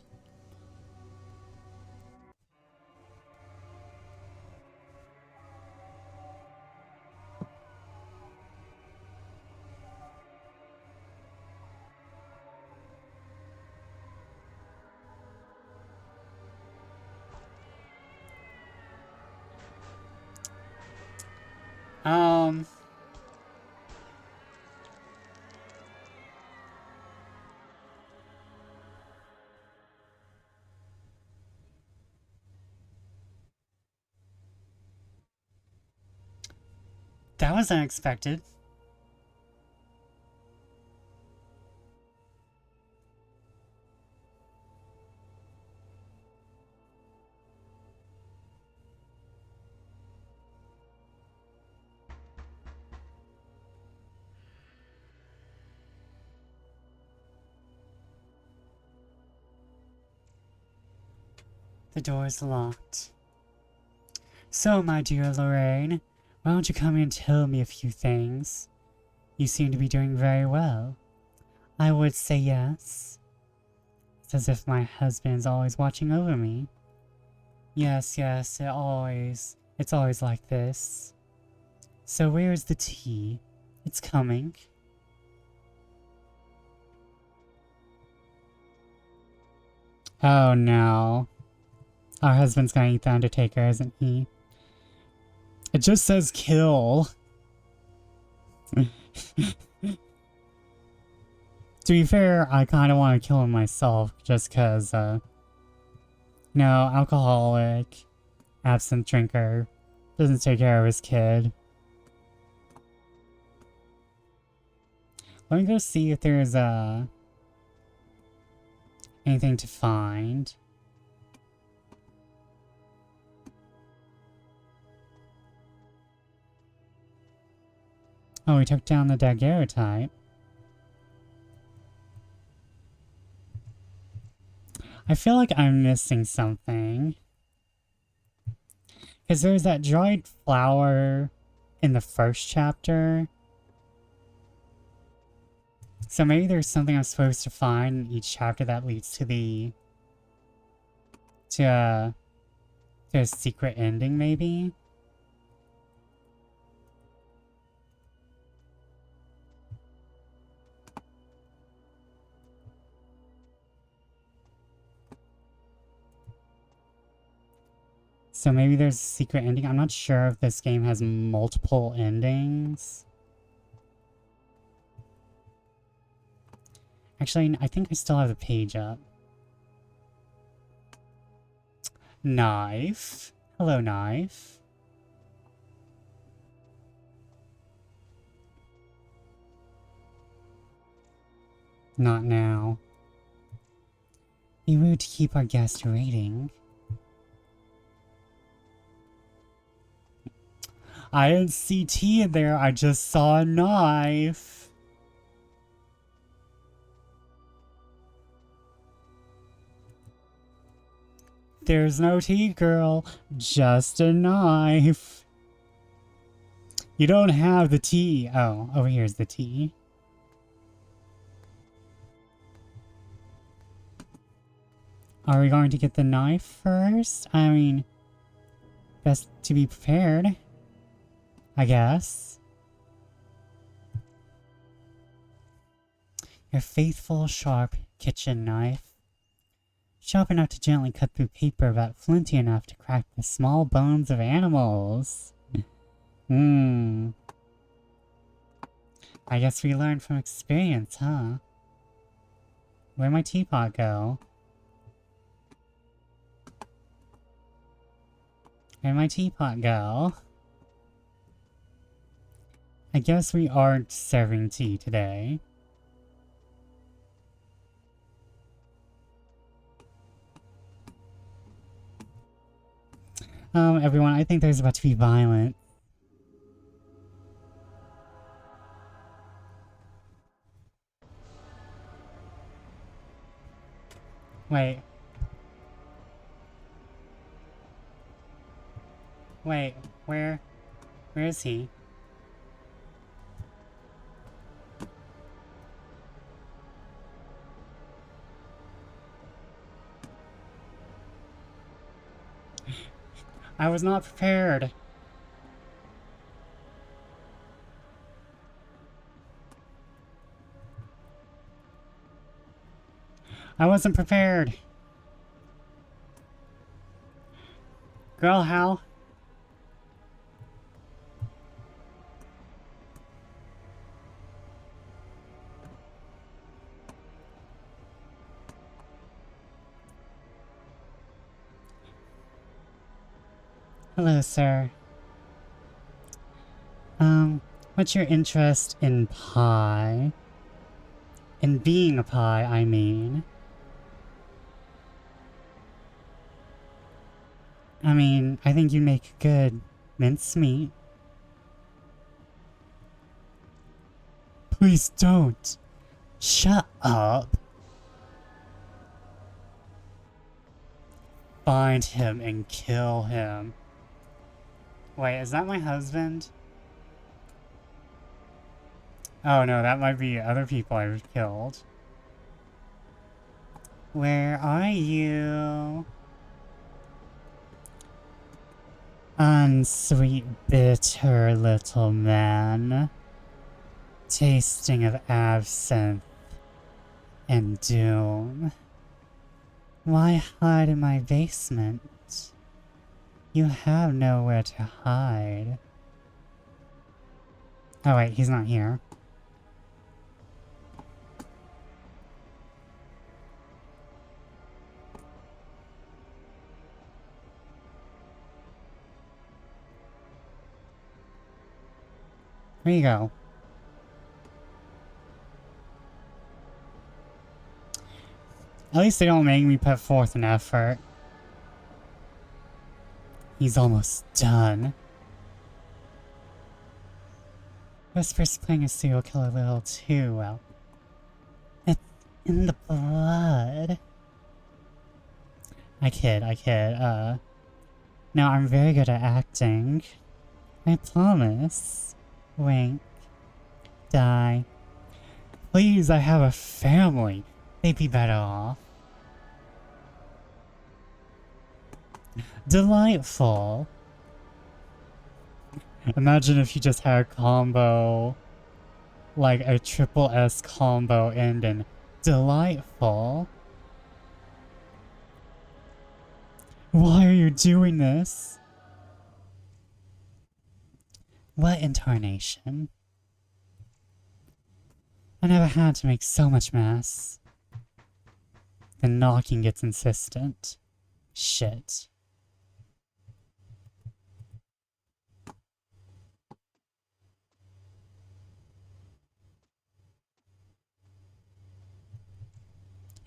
That was unexpected. The door is locked. So, my dear Lorraine, why don't you come and tell me a few things? You seem to be doing very well. I would say yes. It's as if my husband is always watching over me. Yes, it's always like this. So where's the tea? It's coming. Oh no. Our husband's gonna eat the Undertaker, isn't he? It just says kill. To be fair, I kind of want to kill him myself, just because, no, alcoholic, absent drinker, doesn't take care of his kid. Let me go see if there's, anything to find. Oh, we took down the daguerreotype. I feel like I'm missing something. Because there's that dried flower in the first chapter. So maybe there's something I'm supposed to find in each chapter that leads to the... to a secret ending, maybe? So maybe there's a secret ending. I'm not sure if this game has multiple endings. Actually, I think I still have the page up. Knife. Hello, knife. Not now. Be rude to keep our guest waiting. I didn't see tea in there, I just saw a knife. There's no tea, girl, just a knife. You don't have the tea. Oh, over here's the tea. Are we going to get the knife first? I mean, best to be prepared, I guess. Your faithful, sharp kitchen knife. Sharp enough to gently cut through paper, but flinty enough to crack the small bones of animals. I guess we learned from experience, huh? Where'd my teapot go? Where'd my teapot go? I guess we aren't serving tea today. Everyone, I think there's about to be violence. Wait. Wait, where is he? I was not prepared. I wasn't prepared. Girl, how? Hello, sir. What's your interest in pie? In being a pie, I mean. I think you make good mincemeat. Please don't. Shut up. Find him and kill him. Wait, is that my husband? Oh no, that might be other people I've killed. Where are you? Unsweet, bitter little man. Tasting of absinthe and doom. Why hide in my basement? You have nowhere to hide. Oh wait, he's not here. Where you go? At least they don't make me put forth an effort. He's almost done. Whisper's playing a serial killer a little too well. It's in the blood. I kid. No, I'm very good at acting. I promise. Wink. Die. Please, I have a family. They'd be better off. Delightful. Imagine if you just had a combo, like a triple S combo ending. Delightful. Why are you doing this? What incarnation? I never had to make so much mess. The knocking gets insistent. Shit.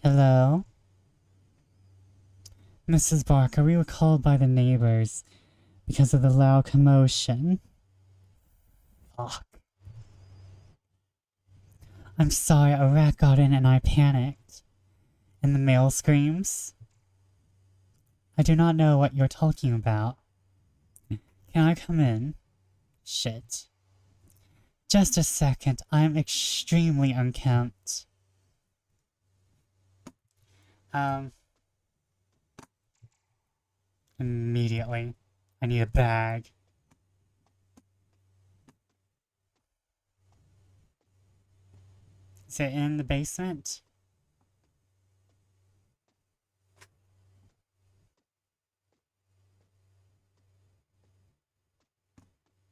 Hello? Mrs. Barker, we were called by the neighbors because of the loud commotion. Fuck. I'm sorry, a rat got in and I panicked. And the male screams? I do not know what you're talking about. Can I come in? Shit. Just a second, I'm extremely unkempt. Immediately. I need a bag. Is it in the basement?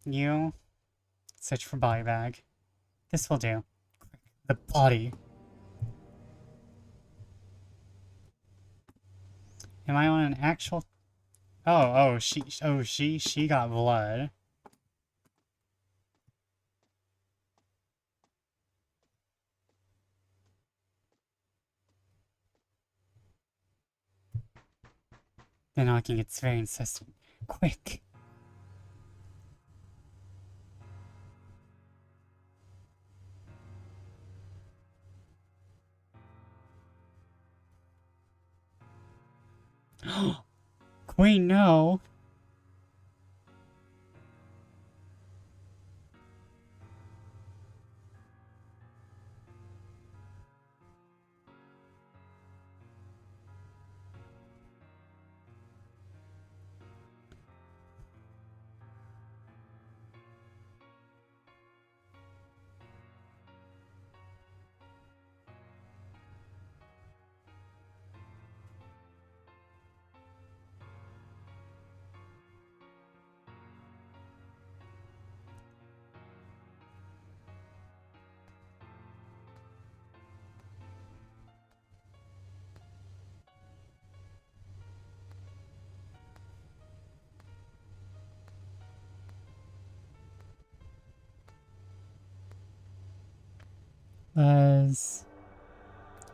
You search for body bag. This will do. The body. Am I on an actual... she got blood. The knocking gets very insistent. Quick! Queen, no!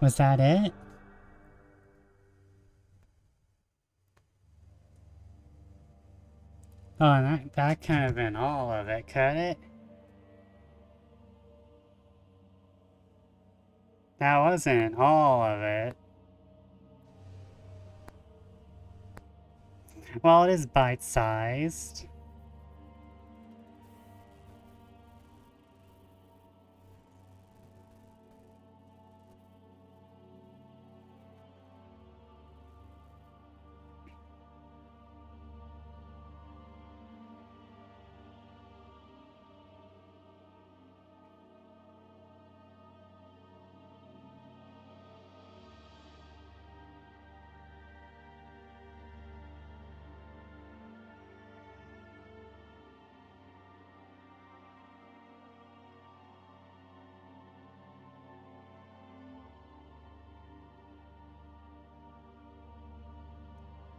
Was that it? Oh, that could have been all of it, could it? That wasn't all of it. Well, it is bite-sized.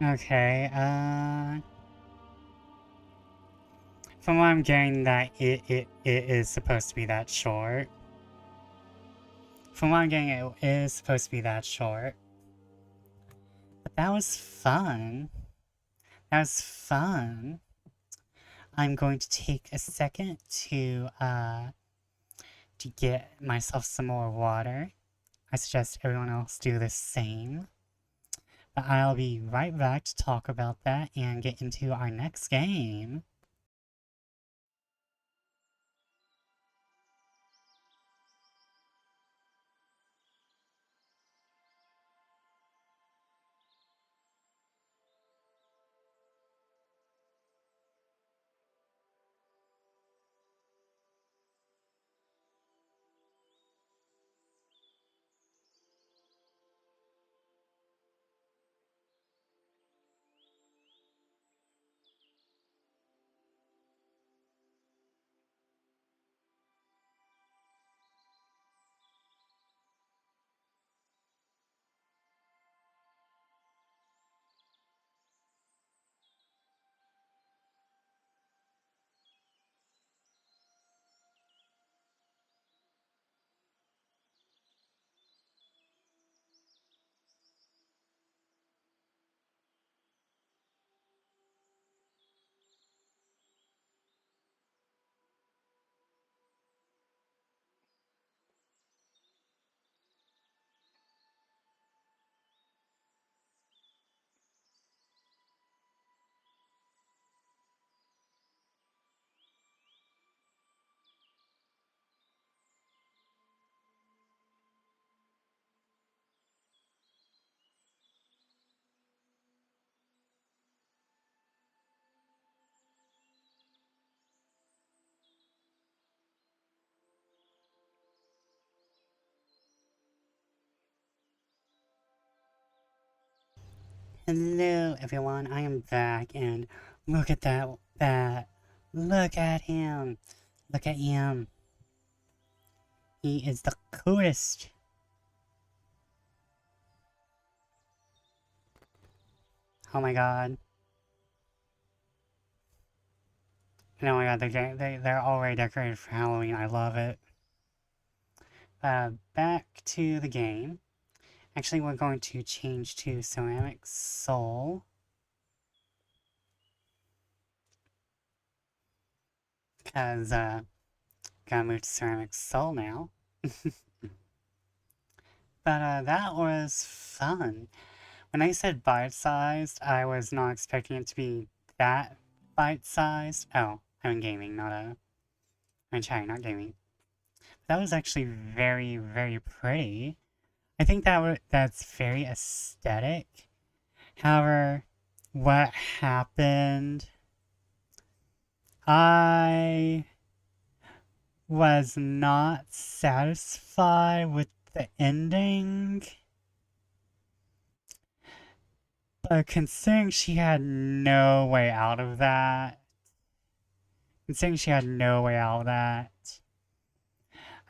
Okay, from what I'm getting, that it is supposed to be that short. From what I'm getting, it is supposed to be that short. But that was fun. That was fun. I'm going to take a second to get myself some more water. I suggest everyone else do the same. But I'll be right back to talk about that and get into our next game. Hello everyone, I am back and look at that. Look at him. Look at him. He is the coolest. Oh my god. Oh my god, they're already decorated for Halloween. I love it. Back to the game. Actually, we're going to change to Ceramic Soul. Because, gotta move to Ceramic Soul now. But, that was fun. When I said bite-sized, I was not expecting it to be that bite-sized. Oh, I'm in gaming, I'm in chatting, not gaming. That was actually very, very pretty. I think that's very aesthetic. However, what happened, I was not satisfied with the ending. But considering she had no way out of that,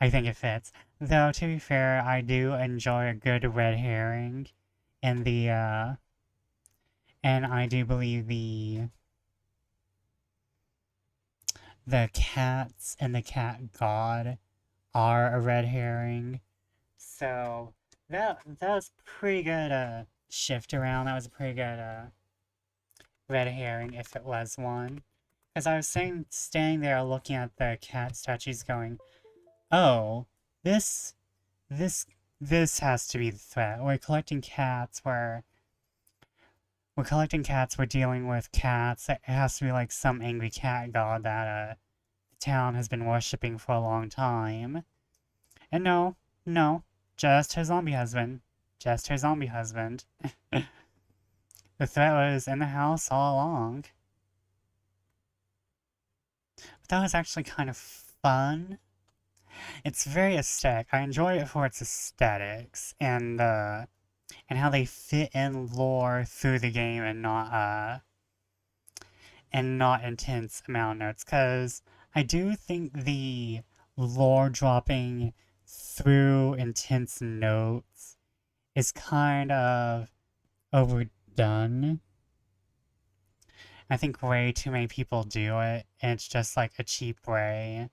I think it fits. Though, to be fair, I do enjoy a good red herring in and I do believe the cats and the cat god are a red herring. So, that was pretty good, shift around. That was a pretty good, red herring, if it was one. Because I was standing there looking at the cat statues going, oh, this, this, this has to be the threat. We're collecting cats, we're dealing with cats. It has to be like some angry cat god that, the town has been worshipping for a long time. And no, just her zombie husband. Just her zombie husband. The threat was in the house all along. But that was actually kind of fun. It's very aesthetic. I enjoy it for its aesthetics and how they fit in lore through the game and not intense amount of notes. Cause I do think the lore dropping through intense notes is kind of overdone. I think way too many people do it, and it's just like a cheap way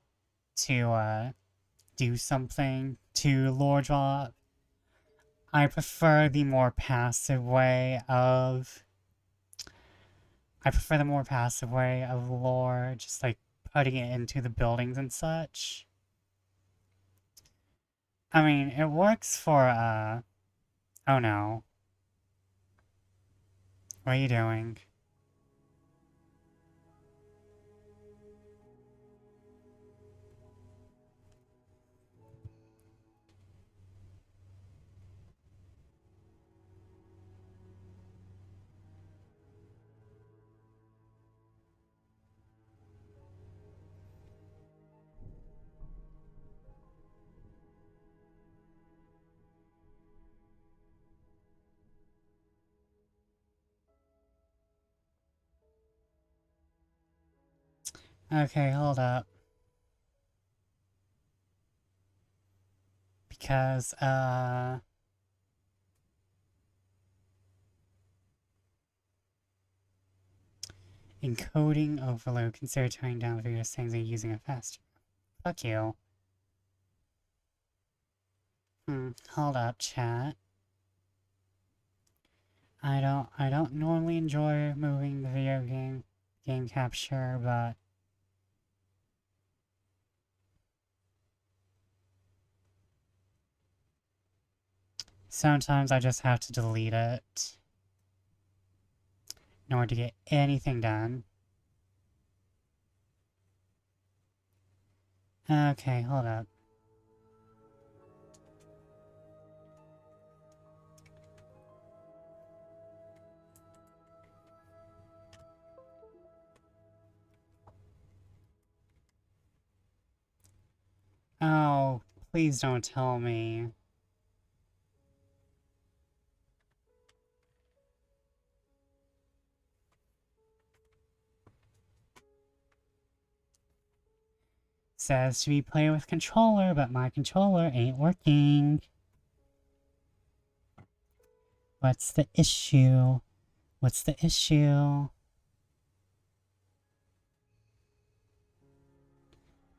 to do something to lore drop. I prefer the more passive way of lore, just like putting it into the buildings and such. I mean, it works for oh no. What are you doing? Okay, hold up. Because, encoding overload. Consider turning down video settings and using it faster. Fuck you. Hold up, chat. I don't normally enjoy moving the video game capture, but sometimes I just have to delete it in order to get anything done. Okay, hold up. Oh, please don't tell me. Says to be playing with controller, but my controller ain't working. What's the issue? What's the issue?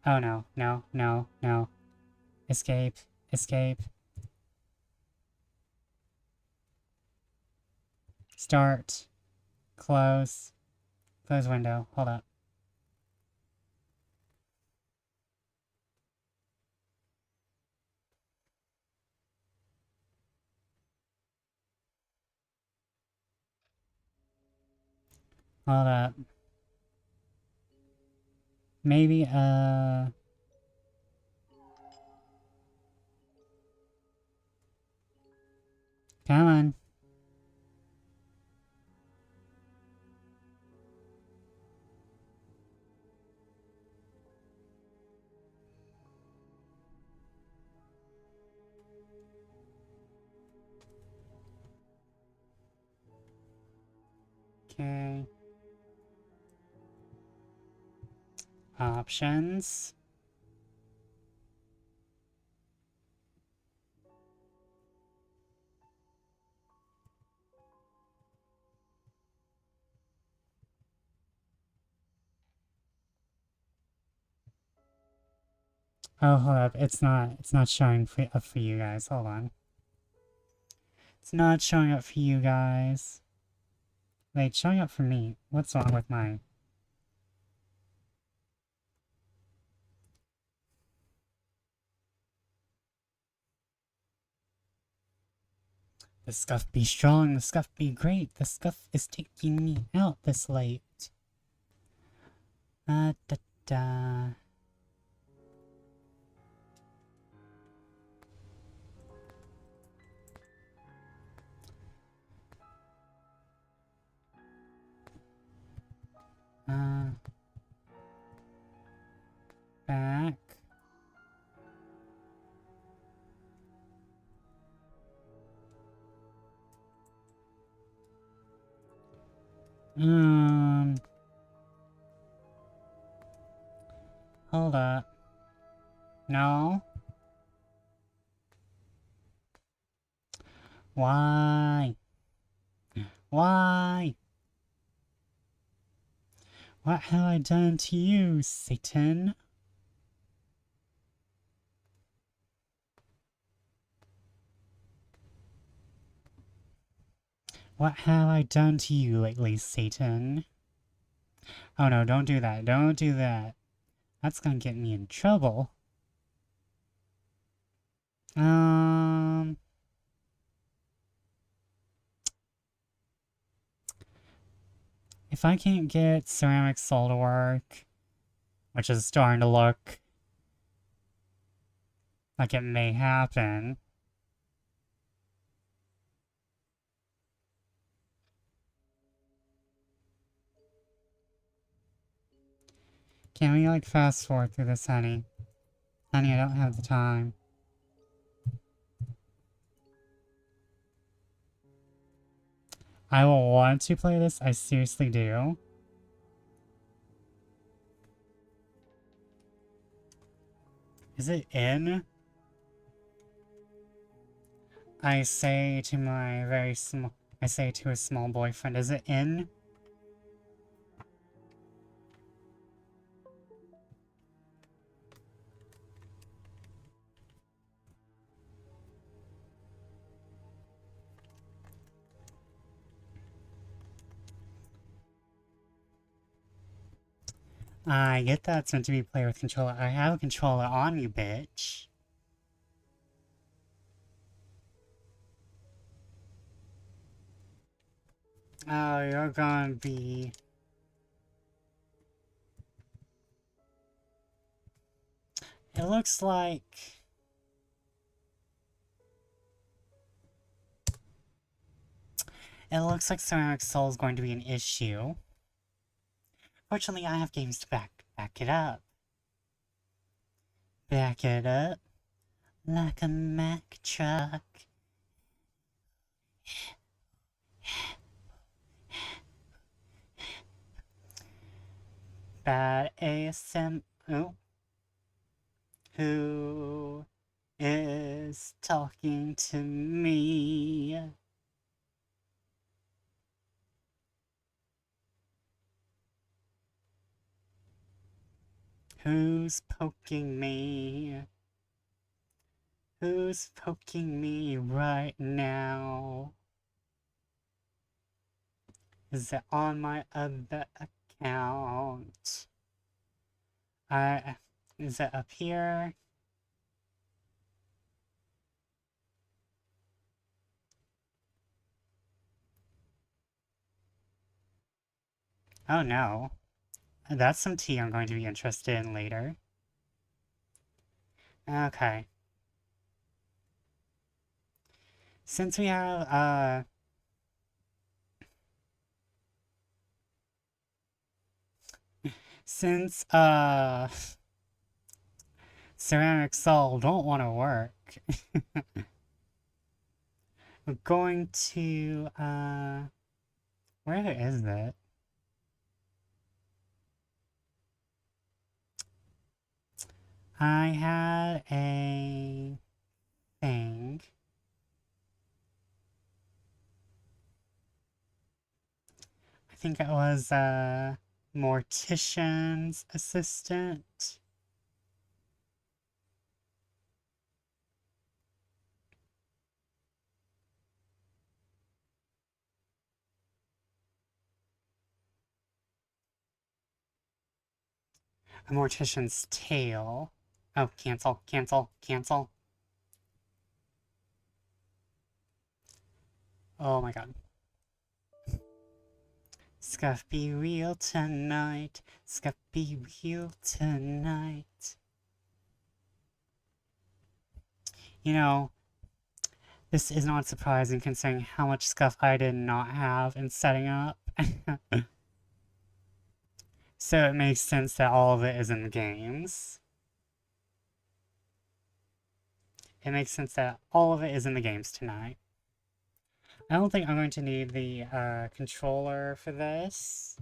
Oh no, no, no, no. Escape, escape. Start. Close. Close window. Hold up. Hold up. Maybe, come on. Okay. Options. Oh, hold up. It's not showing up for you guys. Hold on. It's not showing up for you guys. Wait, it's showing up for me. What's wrong with mine? The scuff be strong, the scuff be great, the scuff is taking me out this late. Da da. Back. Hold up. No. Why? Why? What have I done to you, Satan? What have I done to you lately, Satan? Oh no, don't do that. Don't do that. That's gonna get me in trouble. If I can't get ceramic soul to work, which is starting to look like it may happen. Can we, like, fast forward through this, honey? Honey, I don't have the time. I will want to play this, I seriously do. Is it in? I say to my very small... I say to a small boyfriend, is it in? I get that it's meant to be played with controller. I have a controller on you, bitch. Oh, you're gonna be... It looks like... It looks like Ceramic Soul is going to be an issue. Fortunately, I have games to back it up. Back it up. Like a Mack truck. Bad ASM... Oh. Who is talking to me? Who's poking me? Who's poking me right now? Is it on my other account? Is it up here? Oh no. That's some tea I'm going to be interested in later. Okay. Since we have, since, ceramic soul don't want to work, we're going to, where is it? I had a thing. I think it was, Mortician's assistant. A mortician's tale. Oh, cancel, cancel, cancel. Oh my god. Scuff be real tonight. Scuff be real tonight. You know, this is not surprising considering how much scuff I did not have in setting up. So it makes sense that all of it is in the games. It makes sense that all of it is in the games tonight. I don't think I'm going to need the controller for this.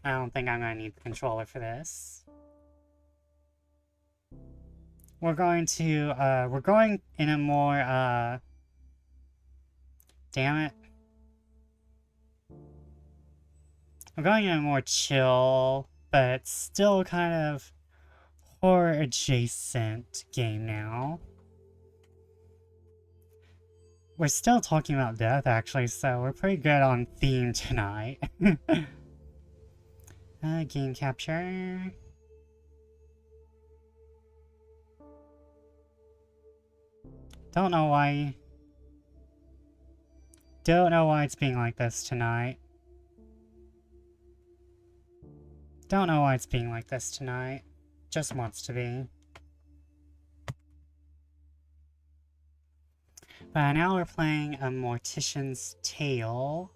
I don't think I'm going to need the controller for this. We're going in a more, damn it. We're going in a more chill, but still kind of horror adjacent game now. We're still talking about death, actually, so we're pretty good on theme tonight. Game capture. Don't know why. Don't know why it's being like this tonight. Don't know why it's being like this tonight. Just wants to be. But now we're playing a Mortician's Tale.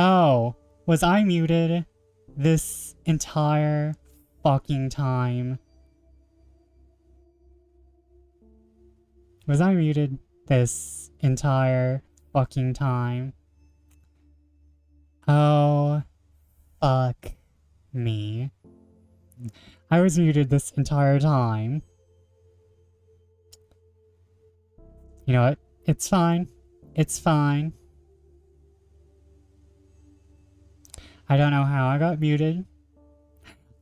Oh, was I muted this entire fucking time? Was I muted this entire fucking time? Oh, fuck me. I was muted this entire time. You know what? It's fine. It's fine. I don't know how I got muted.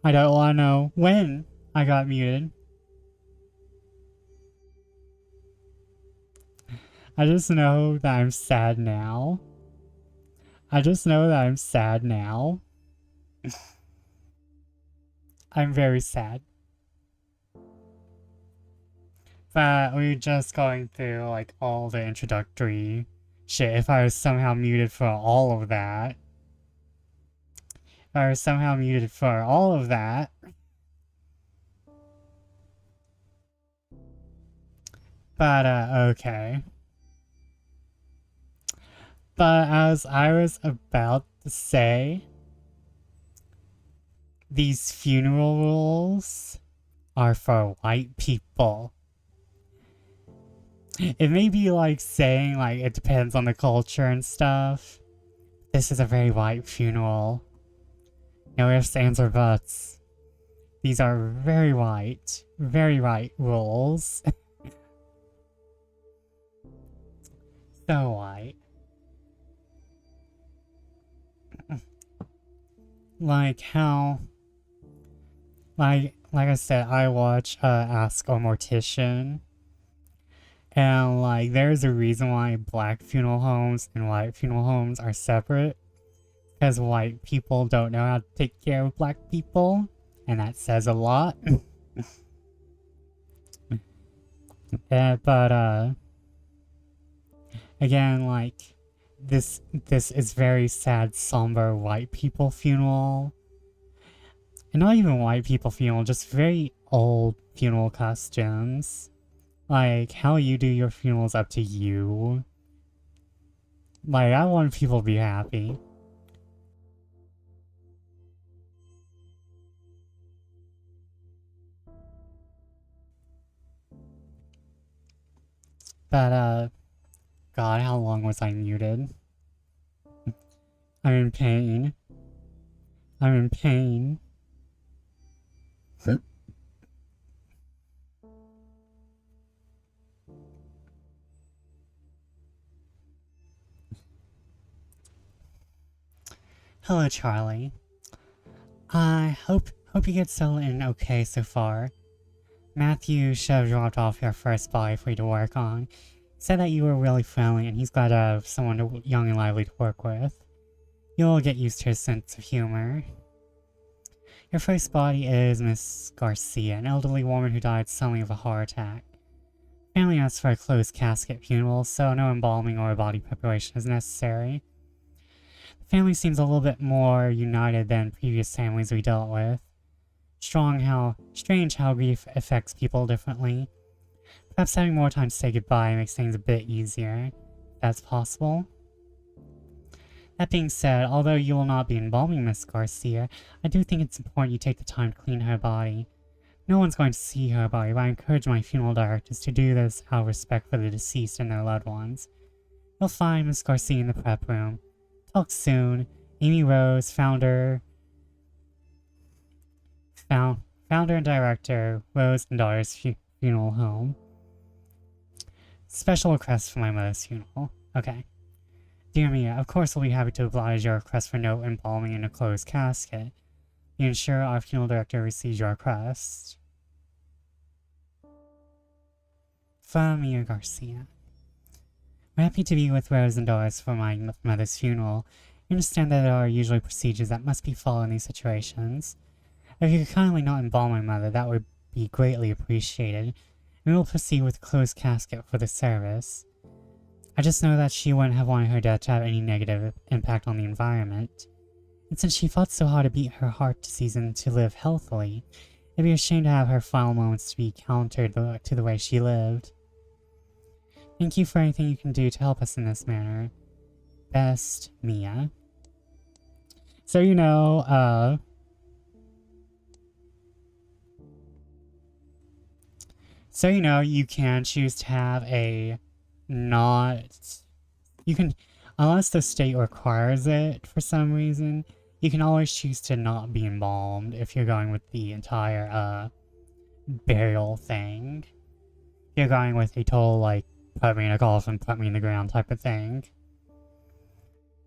I don't want to know when I got muted. I just know that I'm sad now. I just know that I'm sad now. I'm very sad. But we're just going through like all the introductory shit. If I was somehow muted for all of that. If I was somehow muted for all of that. But, okay. But as I was about to say, these funeral rules are for white people. It may be like saying like it depends on the culture and stuff. This is a very white funeral. No ifs, ands, or buts. These are very white rules. So white. Like how, like I said, I watch Ask a Mortician, and like there's a reason why black funeral homes and white funeral homes are separate, because white people don't know how to take care of black people, and that says a lot. But again, like this is very sad, somber white people funeral. And not even white people funeral, just very old funeral costumes. Like, how you do your funeral is up to you. Like, I want people to be happy. But, God, how long was I muted? I'm in pain. I'm in pain. Hello, Charlie. I hope you get settled in okay so far. Matthew should have dropped off your first body for you to work on. He said that you were really friendly and he's glad to have someone young and lively to work with. You'll get used to his sense of humor. Your first body is Miss Garcia, an elderly woman who died suddenly of a heart attack. Family asked for a closed casket funeral, so no embalming or body preparation is necessary. The family seems a little bit more united than previous families we dealt with. Strange how grief affects people differently. Perhaps having more time to say goodbye makes things a bit easier, if that's possible. That being said, although you will not be embalming Miss Garcia, I do think it's important you take the time to clean her body. No one's going to see her body, but I encourage my funeral directors to do this out of respect for the deceased and their loved ones. You'll find Miss Garcia in the prep room. Talk soon. Amy Rose, founder and director, Rose and Daughter's Funeral Home. Special request for my mother's funeral. Okay. Dear Mia, of course we'll be happy to oblige your request for no embalming in a closed casket. We ensure our funeral director receives your request. From Mia Garcia. We're happy to be with Rose and Doris for my mother's funeral. We understand that there are usually procedures that must be followed in these situations. If you could kindly not embalm my mother, that would be greatly appreciated. We will proceed with a closed casket for the service. I just know that she wouldn't have wanted her death to have any negative impact on the environment. And since she fought so hard to beat her heart disease and to live healthily, it'd be a shame to have her final moments to be countered to the way she lived. Thank you for anything you can do to help us in this manner. Best, Mia. So you know, you can choose to have a unless the state requires it for some reason, you can always choose to not be embalmed if you're going with the entire, burial thing. You're going with a total, like, put me in a coffin, put me in the ground type of thing.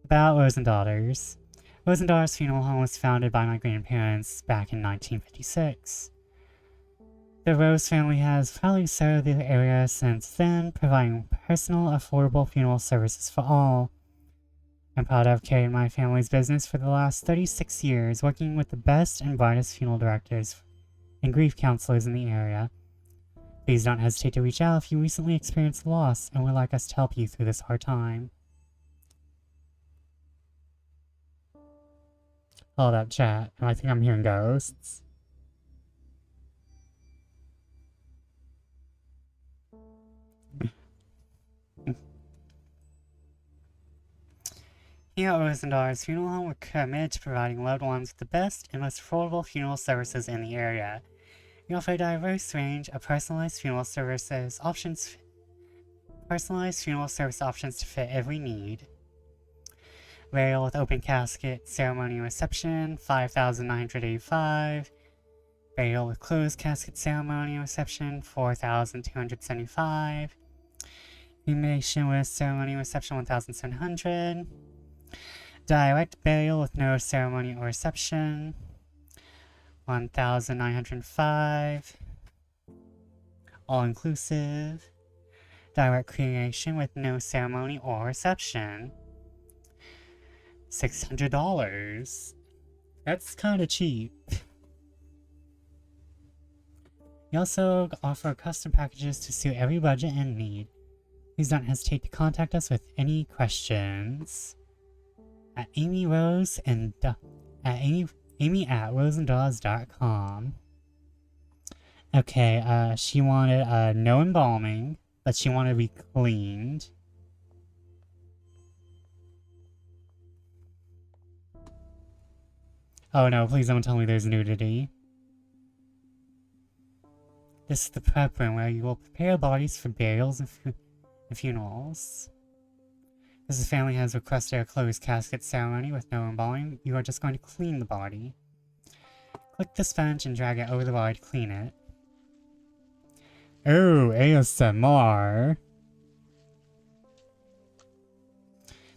About Rose and Daughters. Rose and Daughters Funeral Home was founded by my grandparents back in 1956. The Rose family has proudly served the area since then, providing personal, affordable funeral services for all. I'm proud to have carried my family's business for the last 36 years, working with the best and brightest funeral directors and grief counselors in the area. Please don't hesitate to reach out if you recently experienced loss and would like us to help you through this hard time. Hold up, chat. I think I'm hearing ghosts. Here at Rose and Daughters Funeral Home, we're committed to providing loved ones with the best and most affordable funeral services in the area. We offer a diverse range of personalized funeral service options to fit every need. Burial with open casket, ceremony and reception, $5,985. Burial with closed casket, ceremony and reception, $4,275. Cremation with ceremony and reception, $1,700. Direct burial with no ceremony or reception, $1,905. All inclusive. Direct cremation with no ceremony or reception, $600. That's kind of cheap. We also offer custom packages to suit every budget and need. Please don't hesitate to contact us with any questions at Amy at roseanddaws.com. Okay, she wanted no embalming, but she wanted to be cleaned. Oh no, please don't tell me there's nudity. This is the prep room where you will prepare bodies for burials and funerals. As the family has requested a closed casket ceremony with no embalming, you are just going to clean the body. Click the sponge and drag it over the body to clean it. Oh, ASMR.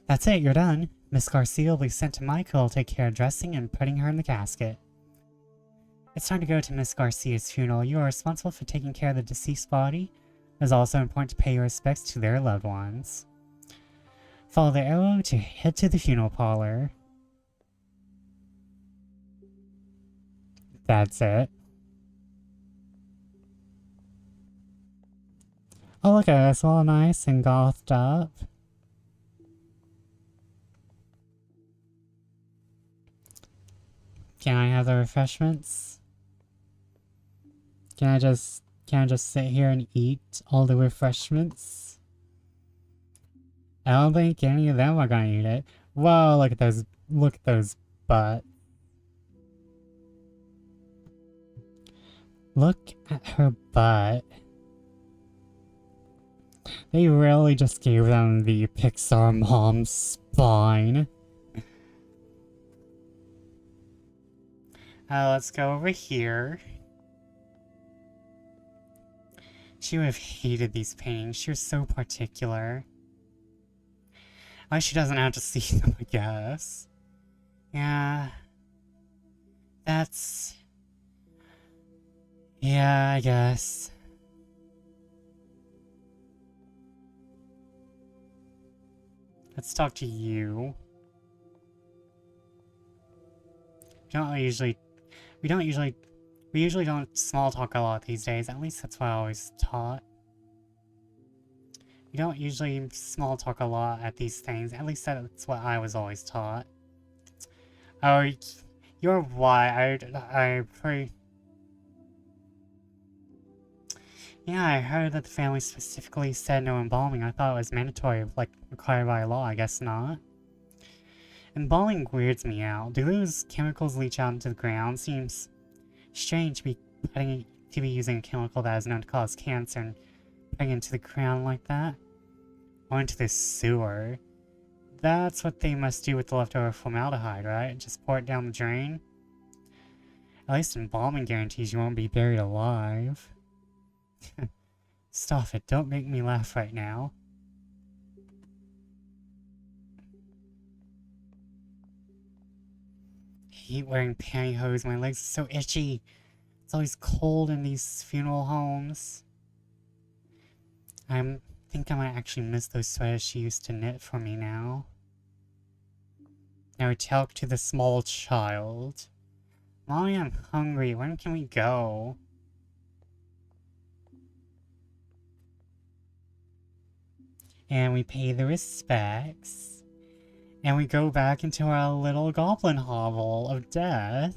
That's it, you're done. Miss Garcia will be sent to Mike, who will take care of dressing and putting her in the casket. It's time to go to Miss Garcia's funeral. You are responsible for taking care of the deceased body. It is also important to pay your respects to their loved ones. Follow the arrow to head to the funeral parlor. That's it. Oh, look at us, all nice and gothed up. Can I have the refreshments? Can I just sit here and eat all the refreshments? I don't think any of them are gonna eat it. Whoa, look at those butts. Look at her butt. They really just gave them the Pixar mom spine. Let's go over here. She would have hated these paintings. She was so particular. Why she doesn't have to see them, I guess. Yeah. That's... Yeah, I guess. Let's talk to you. We usually don't small talk a lot these days. At least that's what I always taught. We don't usually small talk a lot at these things. At least that's what I was always taught. Oh, you're why I pretty... Yeah, I heard that the family specifically said no embalming. I thought it was mandatory, like required by law. I guess not. Embalming weirds me out. Do those chemicals leach out into the ground? Seems strange to be using a chemical that is known to cause cancer and putting it into the ground like that. Or into the sewer. That's what they must do with the leftover formaldehyde, right? Just pour it down the drain? At least embalming guarantees you won't be buried alive. Stop it, don't make me laugh right now. I hate wearing pantyhose, my legs are so itchy. It's always cold in these funeral homes. I think I might actually miss those sweaters she used to knit for me now. Now we talk to the small child. Mommy, I'm hungry. When can we go? And we pay the respects. And we go back into our little goblin hovel of death.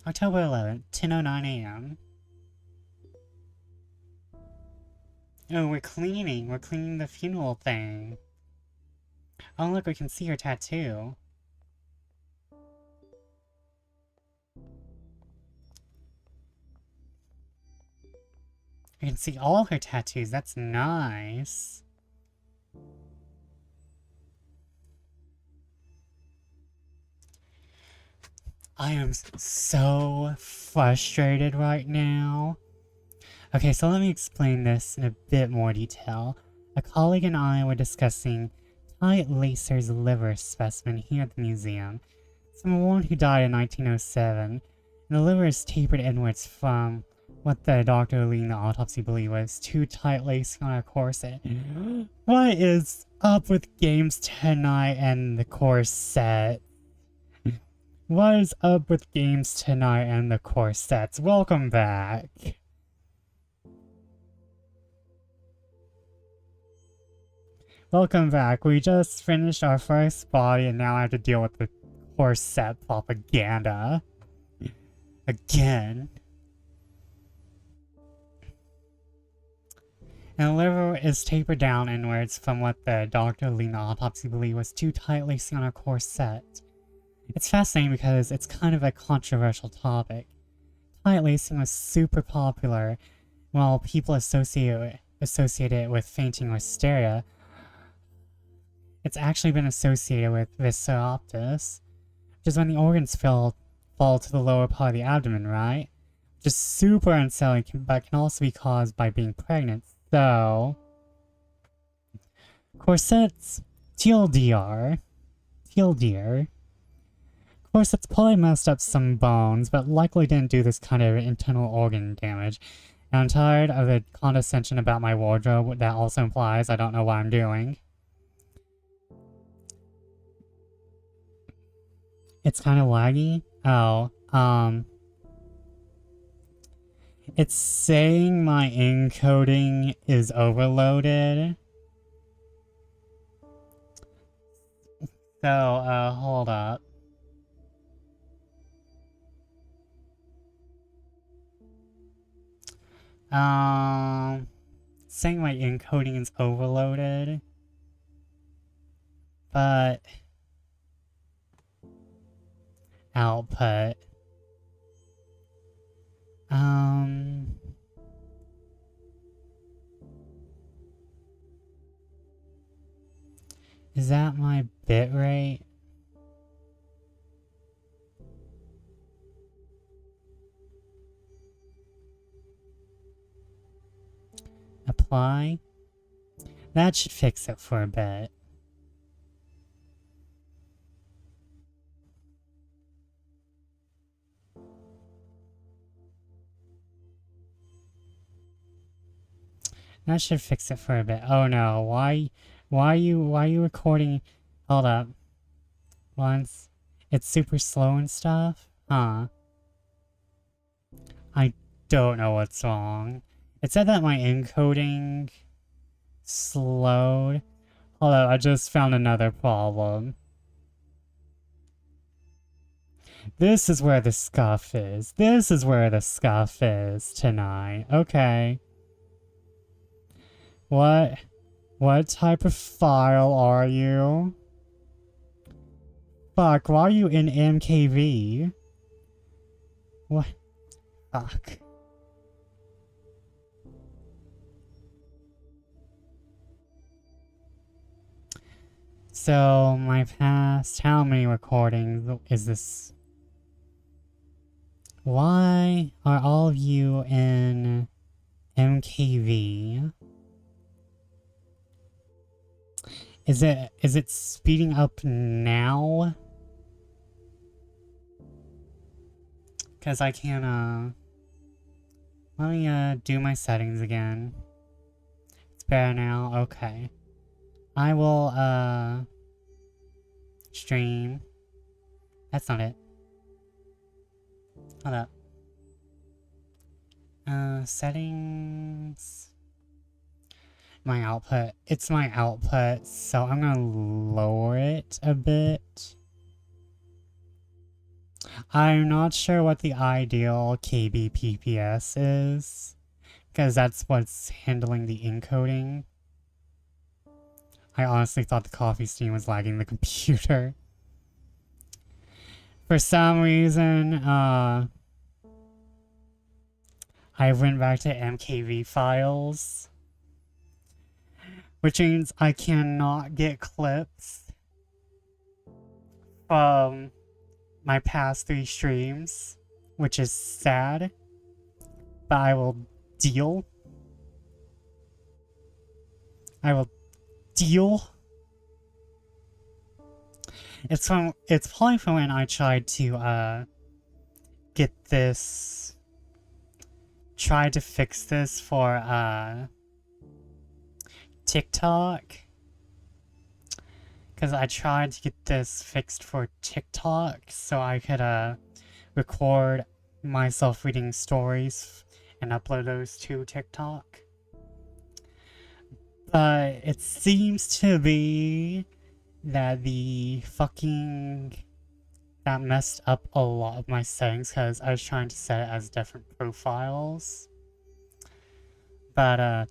October 11th, 10:09 a.m. Oh, we're cleaning. We're cleaning the funeral thing. Oh, look, we can see her tattoo. We can see all her tattoos. That's nice. I am so frustrated right now. Okay, so let me explain this in a bit more detail. A colleague and I were discussing Ty Lacer's liver specimen here at the museum. It's from a woman who died in 1907, and the liver is tapered inwards from what the doctor leading the autopsy believed was too tight lacing on a corset. What is up with games tonight and the corset? What is up with games tonight and the corsets? Welcome back. Welcome back. We just finished our first body and now I have to deal with the corset propaganda. Again. And the liver is tapered down inwards from what the doctor leading the autopsy believed was too tight lacing on a corset. It's fascinating because it's kind of a controversial topic. Tight lacing was super popular while people associate it with fainting or hysteria. It's actually been associated with visceroptis, which is when the organs fall to the lower part of the abdomen, right? Just super unsettling, but can also be caused by being pregnant. So, corsets, TLDR. Corsets probably messed up some bones, but likely didn't do this kind of internal organ damage. And I'm tired of the condescension about my wardrobe that also implies I don't know what I'm doing. It's kind of laggy. Oh, it's saying my encoding is overloaded. So, hold up. Saying my encoding is overloaded. But output. Is that my bit rate? Apply? That should fix it for a bit. That should fix it for a bit. Oh no, why are you recording? Hold up. Once it's super slow and stuff? Huh. I don't know what's wrong. It said that my encoding slowed. Hold up, I just found another problem. This is where the scuff is. This is where the scuff is tonight. Okay. What type of file are you? Fuck, why are you in MKV? What? Fuck. So, my past, how many recordings is this? Why are all of you in MKV? Is it speeding up now? Cause I can't, let me, do my settings again. It's better now, okay. I will, stream. That's not it. Hold up. Settings. My output. It's my output, so I'm gonna lower it a bit. I'm not sure what the ideal kbps is, because that's what's handling the encoding. I honestly thought the coffee steam was lagging the computer. For some reason, I went back to MKV files, which means I cannot get clips from my past 3 streams, which is sad, but I will deal. It's probably from when I tried to tried to fix this for TikTok, because I tried to get this fixed for TikTok so I could record myself reading stories and upload those to TikTok. But it seems to be that that messed up a lot of my settings, because I was trying to set it as different profiles. But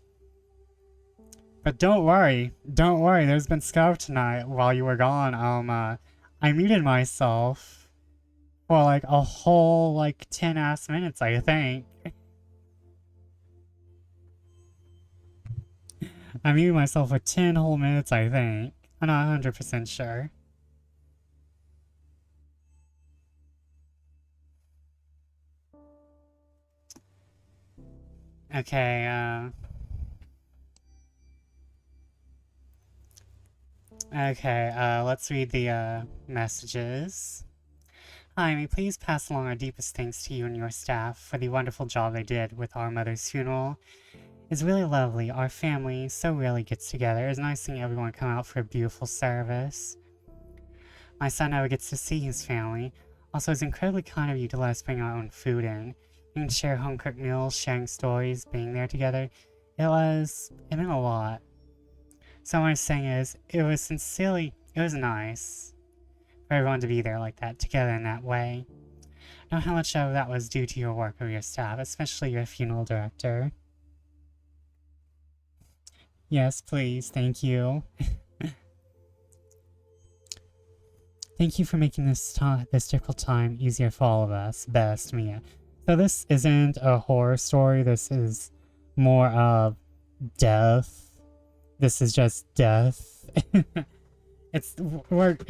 don't worry, there's been scuff tonight while you were gone. I muted myself for like a whole 10 ass minutes, I think. I muted myself for 10 whole minutes, I think. I'm not 100% sure. Okay, let's read the messages. Hi, may please pass along our deepest thanks to you and your staff for the wonderful job they did with our mother's funeral. It's really lovely. Our family so rarely gets together. It's nice seeing everyone come out for a beautiful service. My son never gets to see his family. Also, it's incredibly kind of you to let us bring our own food in. You can share home-cooked meals, sharing stories, being there together. It meant a lot. So what I'm saying is, it was nice for everyone to be there like that, together in that way. I know how much of that was due to your work or your staff, especially your funeral director. Yes, please. Thank you. Thank you for making this difficult time easier for all of us. Best, Mia. So this isn't a horror story. This is more of death. This is just death. I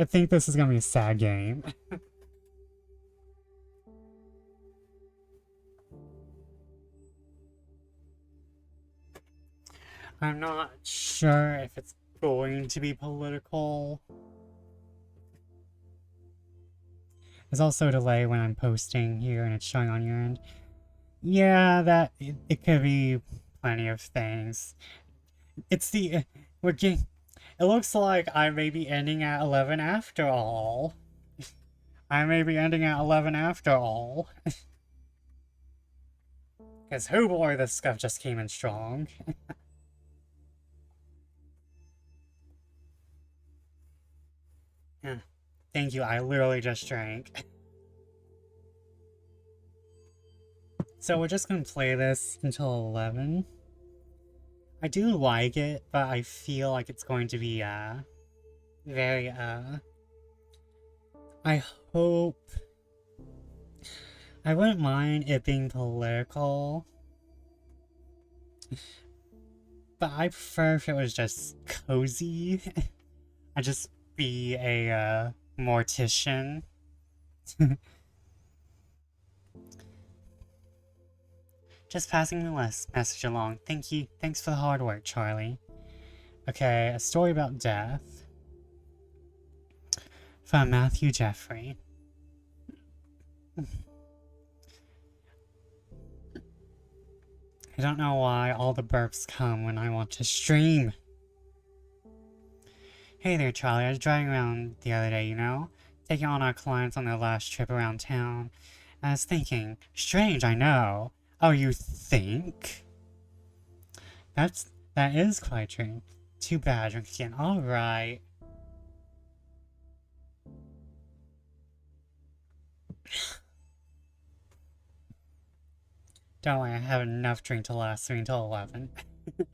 think this is gonna be a sad game. I'm not sure if it's going to be political. There's also a delay when I'm posting here and it's showing on your end. Yeah, it could be plenty of things. It's the we're getting. It looks like I may be ending at 11 after all. I may be ending at 11 after all. Because oh boy, this stuff just came in strong. Yeah. Thank you, I literally just drank. So we're just gonna play this until 11. I do like it, but I feel like it's going to be, very, I hope... I wouldn't mind it being political, but I prefer if it was just cozy. I'd just be a, mortician. Just passing the message along. Thank you. Thanks for the hard work, Charlie. Okay, a story about death. From Matthew Jeffrey. I don't know why all the burps come when I want to stream. Hey there, Charlie. I was driving around the other day, you know? Taking on our clients on their last trip around town. And I was thinking, strange, I know. Oh, you think? That is quite true. Too bad, drink again. Alright. Don't worry, I have enough drink to last me until 11.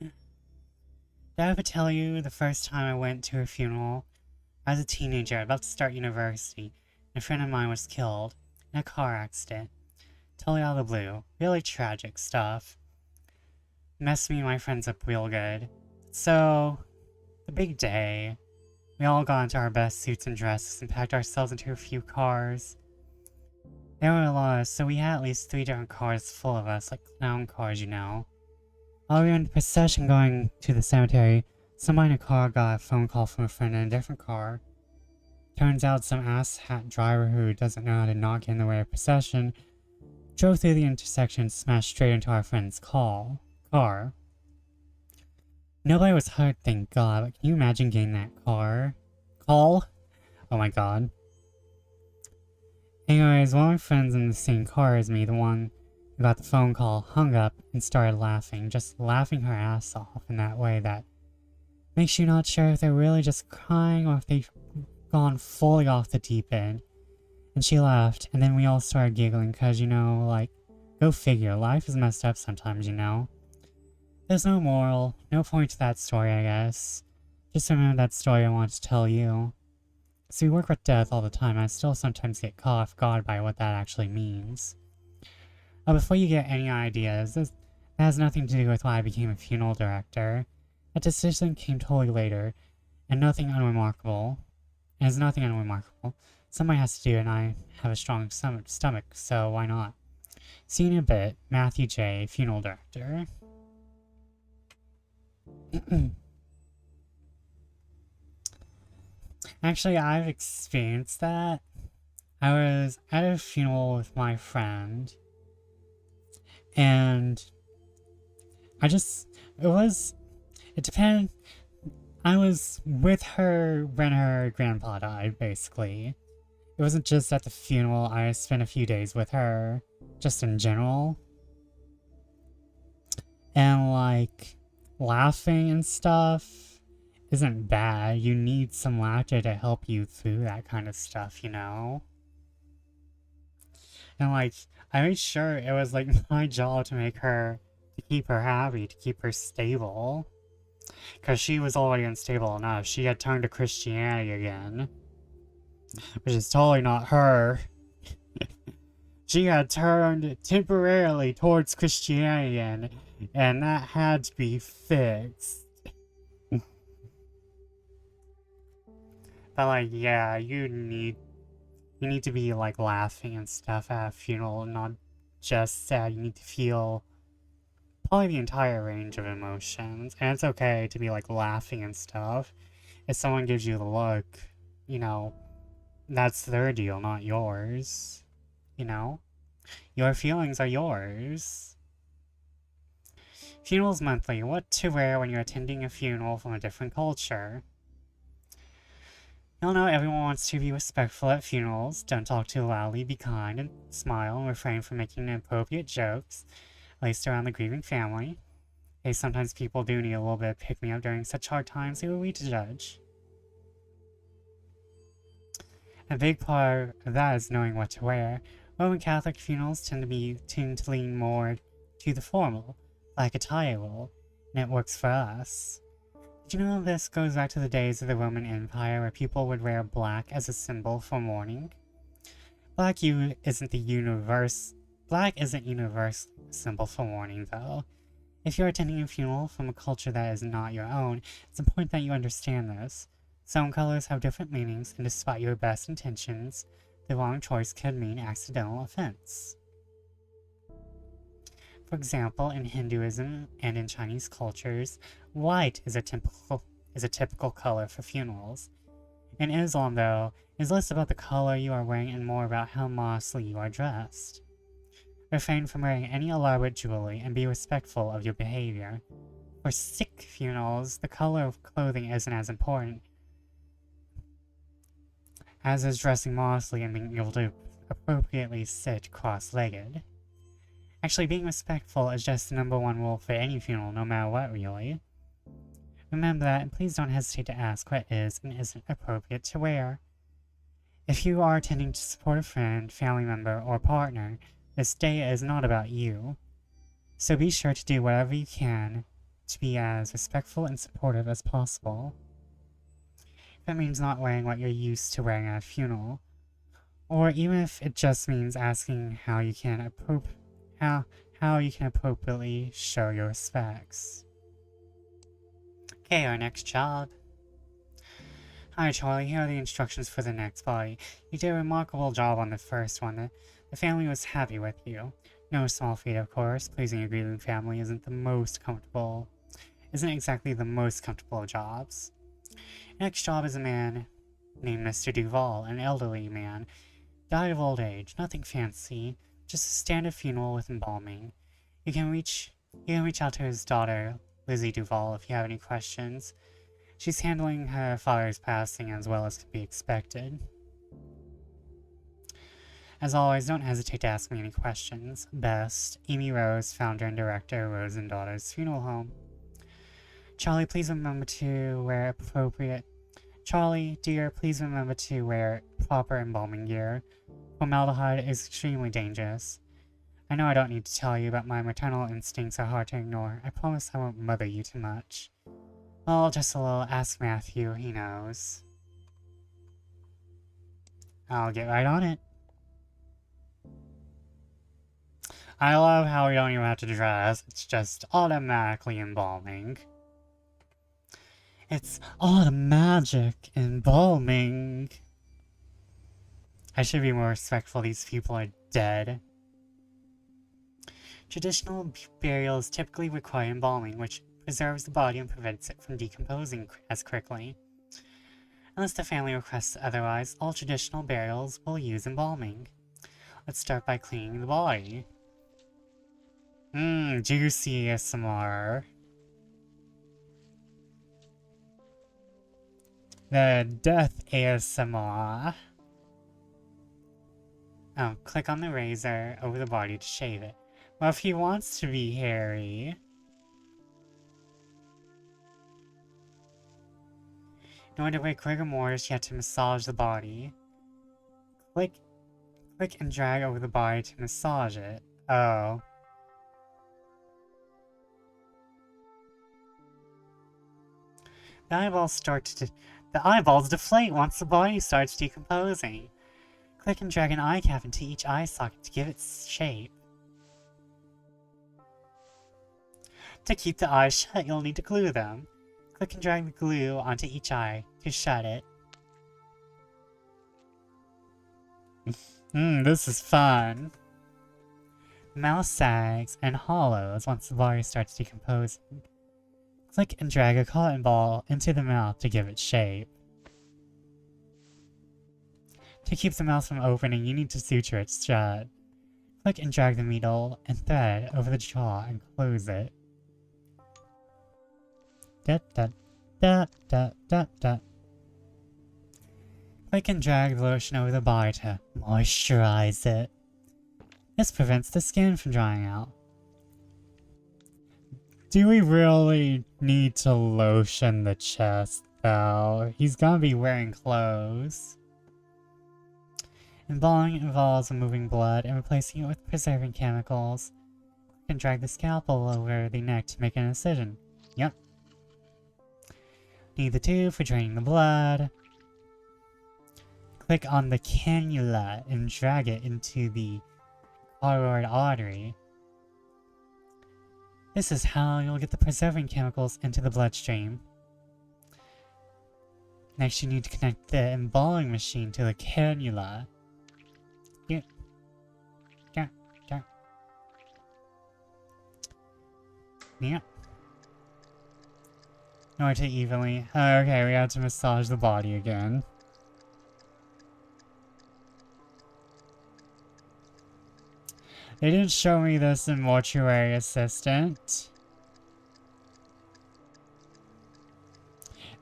Did I ever tell you the first time I went to a funeral? I was a teenager, about to start university, and a friend of mine was killed in a car accident. Totally out of the blue. Really tragic stuff. Messed me and my friends up real good. So, the big day. We all got into our best suits and dresses and packed ourselves into a few cars. There were a lot, so we had at least 3 different cars full of us, like clown cars, you know. While we were in the procession going to the cemetery, somebody in a car got a phone call from a friend in a different car. Turns out some asshat driver who doesn't know how to not get in the way of procession drove through the intersection and smashed straight into our friend's car. Nobody was hurt, thank God, but can you imagine getting that call? Oh my god. Anyways, one of my friends in the same car as me, the one who got the phone call, hung up and started laughing, just laughing her ass off in that way that makes you not sure if they're really just crying or if they've gone fully off the deep end. And she laughed, and then we all started giggling because, you know, like, go figure, life is messed up sometimes, you know? There's no moral, no point to that story, I guess. Just remember that story I wanted to tell you. So we work with death all the time, and I still sometimes get caught off guard by what that actually means. Oh, before you get any ideas, that has nothing to do with why I became a funeral director. That decision came totally later, and nothing unremarkable. It is nothing unremarkable. Somebody has to do it, and I have a strong stomach, so why not? See you in a bit. Matthew J., funeral director. Actually, I've experienced that. I was at a funeral with my friend, and it depended. I was with her when her grandpa died, basically. It wasn't just at the funeral, I spent a few days with her, just in general. And, like, laughing and stuff isn't bad. You need some laughter to help you through that kind of stuff, you know? And, like, I made sure it was, like, my job to keep her happy, to keep her stable. Because she was already unstable enough. She had turned to Christianity again. Which is totally not her. She had turned temporarily towards Christianity and that had to be fixed. But like, yeah, you need to be like laughing and stuff at a funeral, not just sad. You need to feel probably the entire range of emotions. And it's okay to be like laughing and stuff. If someone gives you the look, you know, that's their deal, not yours. You know? Your feelings are yours. Funerals Monthly. What to wear when you're attending a funeral from a different culture. You'll know everyone wants to be respectful at funerals. Don't talk too loudly, be kind, and smile, and refrain from making inappropriate jokes, at least around the grieving family. Hey, sometimes people do need a little bit of pick-me-up during such hard times. Who are we to judge? A big part of that is knowing what to wear. Roman Catholic funerals tend to lean more to the formal, like attire role, and it works for us. Did you know this goes back to the days of the Roman Empire where people would wear black as a symbol for mourning? Black isn't universal symbol for mourning though. If you're attending a funeral from a culture that is not your own, it's important that you understand this. Some colors have different meanings, and despite your best intentions, the wrong choice could mean accidental offense. For example, in Hinduism and in Chinese cultures, white is a typical color for funerals. In Islam, though, it is less about the color you are wearing and more about how modestly you are dressed. Refrain from wearing any elaborate jewelry and be respectful of your behavior. For Sikh funerals, the color of clothing isn't as important, as is dressing modestly and being able to appropriately sit cross-legged. Actually, being respectful is just the #1 rule for any funeral, no matter what, really. Remember that, and please don't hesitate to ask what is and isn't appropriate to wear. If you are attending to support a friend, family member, or partner, this day is not about you. So be sure to do whatever you can to be as respectful and supportive as possible. That means not wearing what you're used to wearing at a funeral, or even if it just means asking how you can appropriately show your respects. Okay, our next job. Hi Charlie, here are the instructions for the next body. You did a remarkable job on the first one. The family was happy with you. No small feat, of course. Pleasing a grieving family isn't exactly the most comfortable of jobs. Next job is a man named Mr. Duval, an elderly man. Died of old age, nothing fancy, just a standard funeral with embalming. You can reach out to his daughter, Lizzie Duval, if you have any questions. She's handling her father's passing as well as could be expected. As always, don't hesitate to ask me any questions. Best, Amy Rose, founder and director, Rose and Daughters Funeral Home. Charlie, please remember to wear proper embalming gear. Formaldehyde is extremely dangerous. I know I don't need to tell you, but my maternal instincts are hard to ignore. I promise I won't mother you too much. Well, just a little ask Matthew, he knows. I'll get right on it. I love how we don't even have to dress, it's just automatically embalming. It's automagic embalming. I should be more respectful, these people are dead. Traditional burials typically require embalming, which preserves the body and prevents it from decomposing as quickly. Unless the family requests otherwise, all traditional burials will use embalming. Let's start by cleaning the body. Juicy ASMR. The death ASMR. Click on the razor over the body to shave it. Well, if he wants to be hairy. In order to break rigor mortis, you have to massage the body. Click and drag over the body to massage it. Oh. The eyeballs deflate once the body starts decomposing. Click and drag an eye cap into each eye socket to give it shape. To keep the eyes shut, you'll need to glue them. Click and drag the glue onto each eye to shut it. This is fun. Mouth sags and hollows once the body starts decomposing. Click and drag a cotton ball into the mouth to give it shape. To keep the mouth from opening, you need to suture it shut. Click and drag the needle and thread over the jaw and close it. Da da da da da da. Click and drag the lotion over the body to moisturize it. This prevents the skin from drying out. Do we really need to lotion the chest, though? He's gonna be wearing clothes. Embalming involves removing blood and replacing it with preserving chemicals. Click and drag the scalpel over the neck to make an incision. Yep. Need the tube for draining the blood. Click on the cannula and drag it into the carotid artery. This is how you'll get the preserving chemicals into the bloodstream. Next, you need to connect the embalming machine to the cannula. Yeah. Nor to evenly. Okay, we have to massage the body again. They didn't show me this in Mortuary Assistant.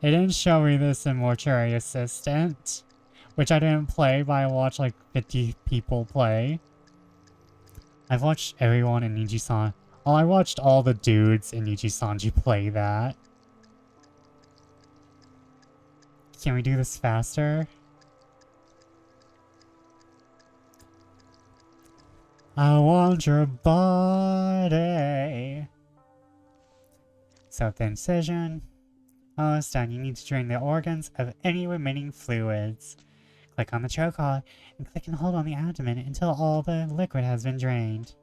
They didn't show me this in Mortuary Assistant. Which I didn't play, but I watched like 50 people play. I've watched everyone in Niji-san. Oh, I watched all the dudes in Niji-sanji play that. Can we do this faster? I want your body. So the incision. Almost done. You need to drain the organs of any remaining fluids. Click on the chokehold and click and hold on the abdomen until all the liquid has been drained.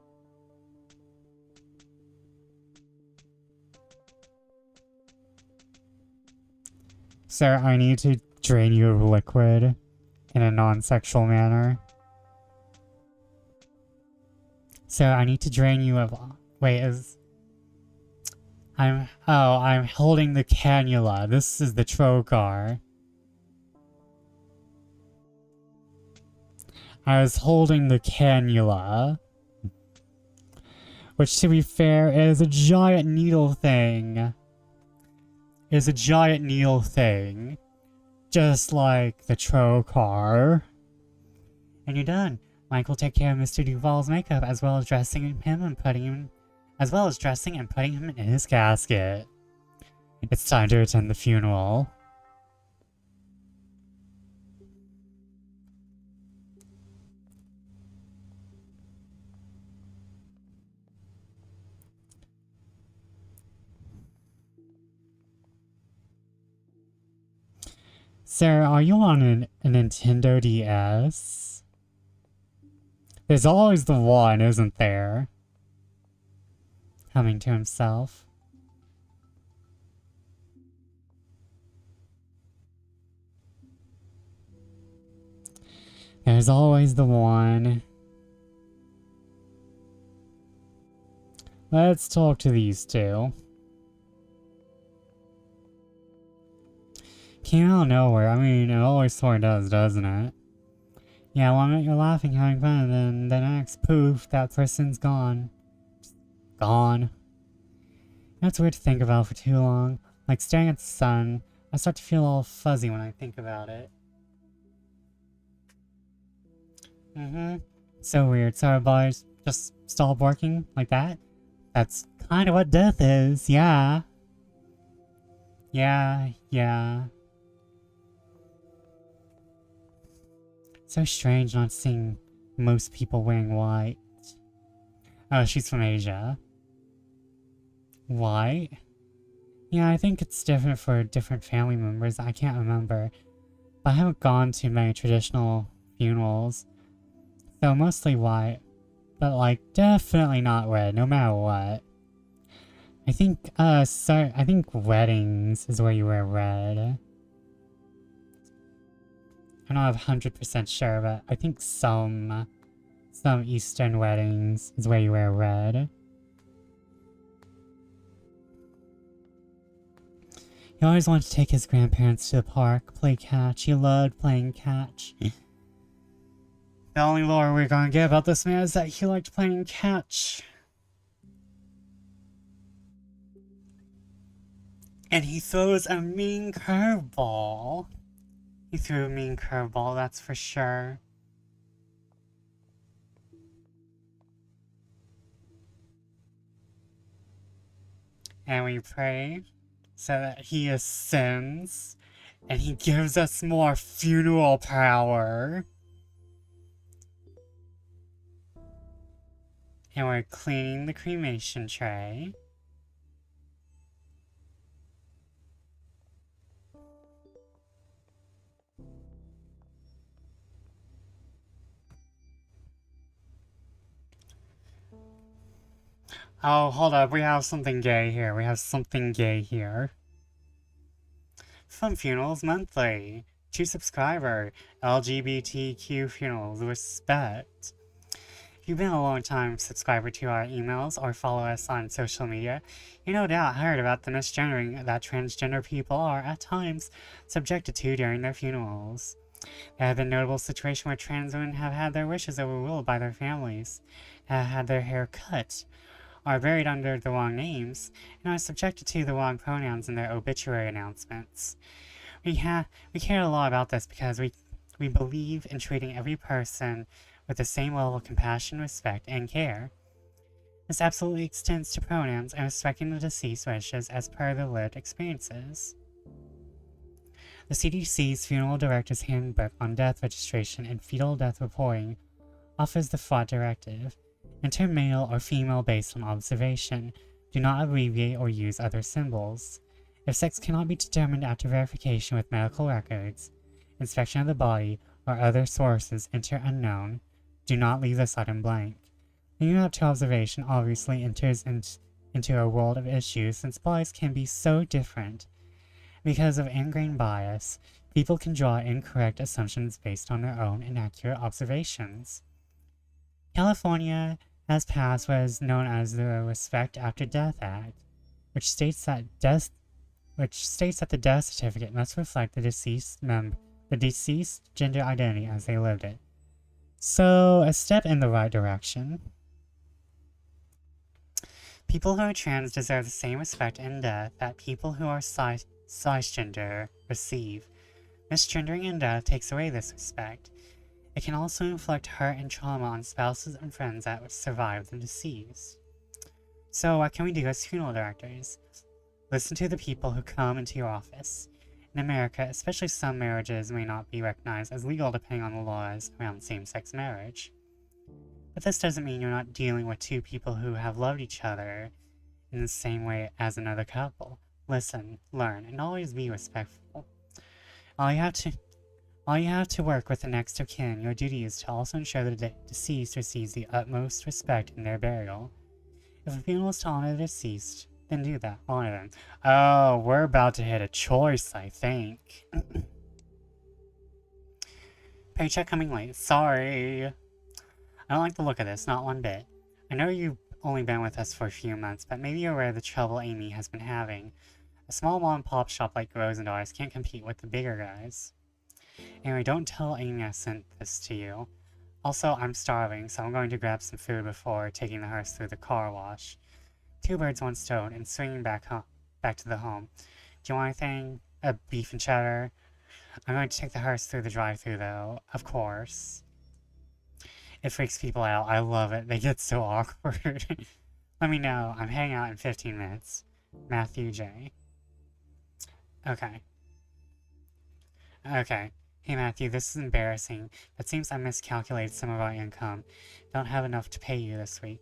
Sir, I need to drain you of liquid in a non-sexual manner. Sir, I need to drain you of... Wait, I'm holding the cannula. This is the trocar. I was holding the cannula. Which, to be fair, is a giant needle thing. Is a giant needle thing. Just like the trocar. And you're done. Mike will take care of Mr. Duval's makeup as well as dressing him and putting him in his casket. It's time to attend the funeral. Sir, are you on a Nintendo DS? There's always the one, isn't there? Coming to himself. There's always the one. Let's talk to these two. Came out of nowhere. I mean, it always sort of does, doesn't it? Yeah, one minute you're laughing, having fun, and then the next, poof, that person's gone. Gone. That's weird to think about for too long. Like staring at the sun, I start to feel all fuzzy when I think about it. So weird. So our bodies just stop working like that? That's kind of what death is, yeah. Yeah. So strange not seeing most people wearing white. Oh, she's from Asia. White? Yeah, I think it's different for different family members. I can't remember. But I haven't gone to many traditional funerals. So mostly white. But like, definitely not red, no matter what. I think, I think weddings is where you wear red. I I'm not 100% sure, but I think some Eastern weddings is where you wear red. He always wanted to take his grandparents to the park, play catch. He loved playing catch. The only lore we're gonna get about this man is that he liked playing catch. And he throws a mean curveball. He threw a mean curveball, that's for sure. And we pray so that he ascends and he gives us more funeral power. And we're cleaning the cremation tray. Oh, hold up, we have something gay here. From Funerals Monthly. To subscriber, LGBTQ Funerals Respect. If you've been a long time subscriber to our emails or follow us on social media, you no doubt heard about the misgendering that transgender people are at times subjected to during their funerals. There have been notable situations where trans women have had their wishes overruled by their families, have had their hair cut, are buried under the wrong names, and are subjected to the wrong pronouns in their obituary announcements. We care a lot about this because we believe in treating every person with the same level of compassion, respect, and care. This absolutely extends to pronouns and respecting the deceased wishes as per their lived experiences. The CDC's Funeral Director's Handbook on Death Registration and Fetal Death Reporting offers the FOD directive. Enter male or female based on observation. Do not abbreviate or use other symbols. If sex cannot be determined after verification with medical records, inspection of the body, or other sources, enter unknown. Do not leave this item blank. Leaving up to observation obviously enters into a world of issues since bodies can be so different. Because of ingrained bias, people can draw incorrect assumptions based on their own inaccurate observations. California has passed what is known as the Respect After Death Act, which states that the death certificate must reflect the deceased gender identity as they lived it. So, a step in the right direction. People who are trans deserve the same respect in death that people who are cisgender receive. Misgendering in death takes away this respect. It can also inflict hurt and trauma on spouses and friends that survive the deceased. So what can we do as funeral directors? Listen to the people who come into your office. In America, especially some marriages may not be recognized as legal depending on the laws around same-sex marriage. But this doesn't mean you're not dealing with two people who have loved each other in the same way as another couple. Listen, learn, and always be respectful. All you have to work with the next of kin. Your duty is to also ensure that the deceased receives the utmost respect in their burial. If a funeral is to honor the deceased, then do that. Honor them. Oh, we're about to hit a choice, I think. Paycheck coming late. Sorry. I don't like the look of this, not one bit. I know you've only been with us for a few months, but maybe you're aware of the trouble Amy has been having. A small mom-and-pop shop like Rosendahl's can't compete with the bigger guys. Anyway, don't tell Amy I sent this to you. Also, I'm starving, so I'm going to grab some food before taking the hearse through the car wash. Two birds, one stone, and swinging back to the home. Do you want anything? A beef and cheddar? I'm going to take the hearse through the drive-thru, though, of course. It freaks people out. I love it. They get so awkward. Let me know. I'm hanging out in 15 minutes. Matthew J. Okay. Hey Matthew, this is embarrassing. It seems I miscalculated some of our income. Don't have enough to pay you this week.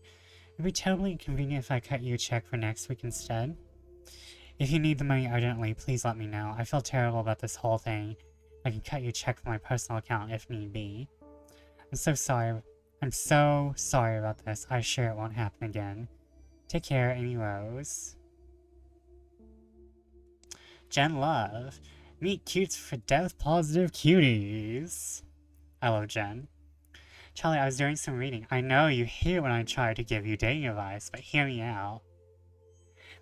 It'd be totally convenient if I cut you a check for next week instead. If you need the money urgently, please let me know. I feel terrible about this whole thing. I can cut you a check from my personal account if need be. I'm so sorry about this. I assure it won't happen again. Take care, Amy Rose. Jen Love. Meet cutes for death positive cuties. I love Jen. Charlie, I was doing some reading. I know you hate it when I try to give you dating advice, but hear me out.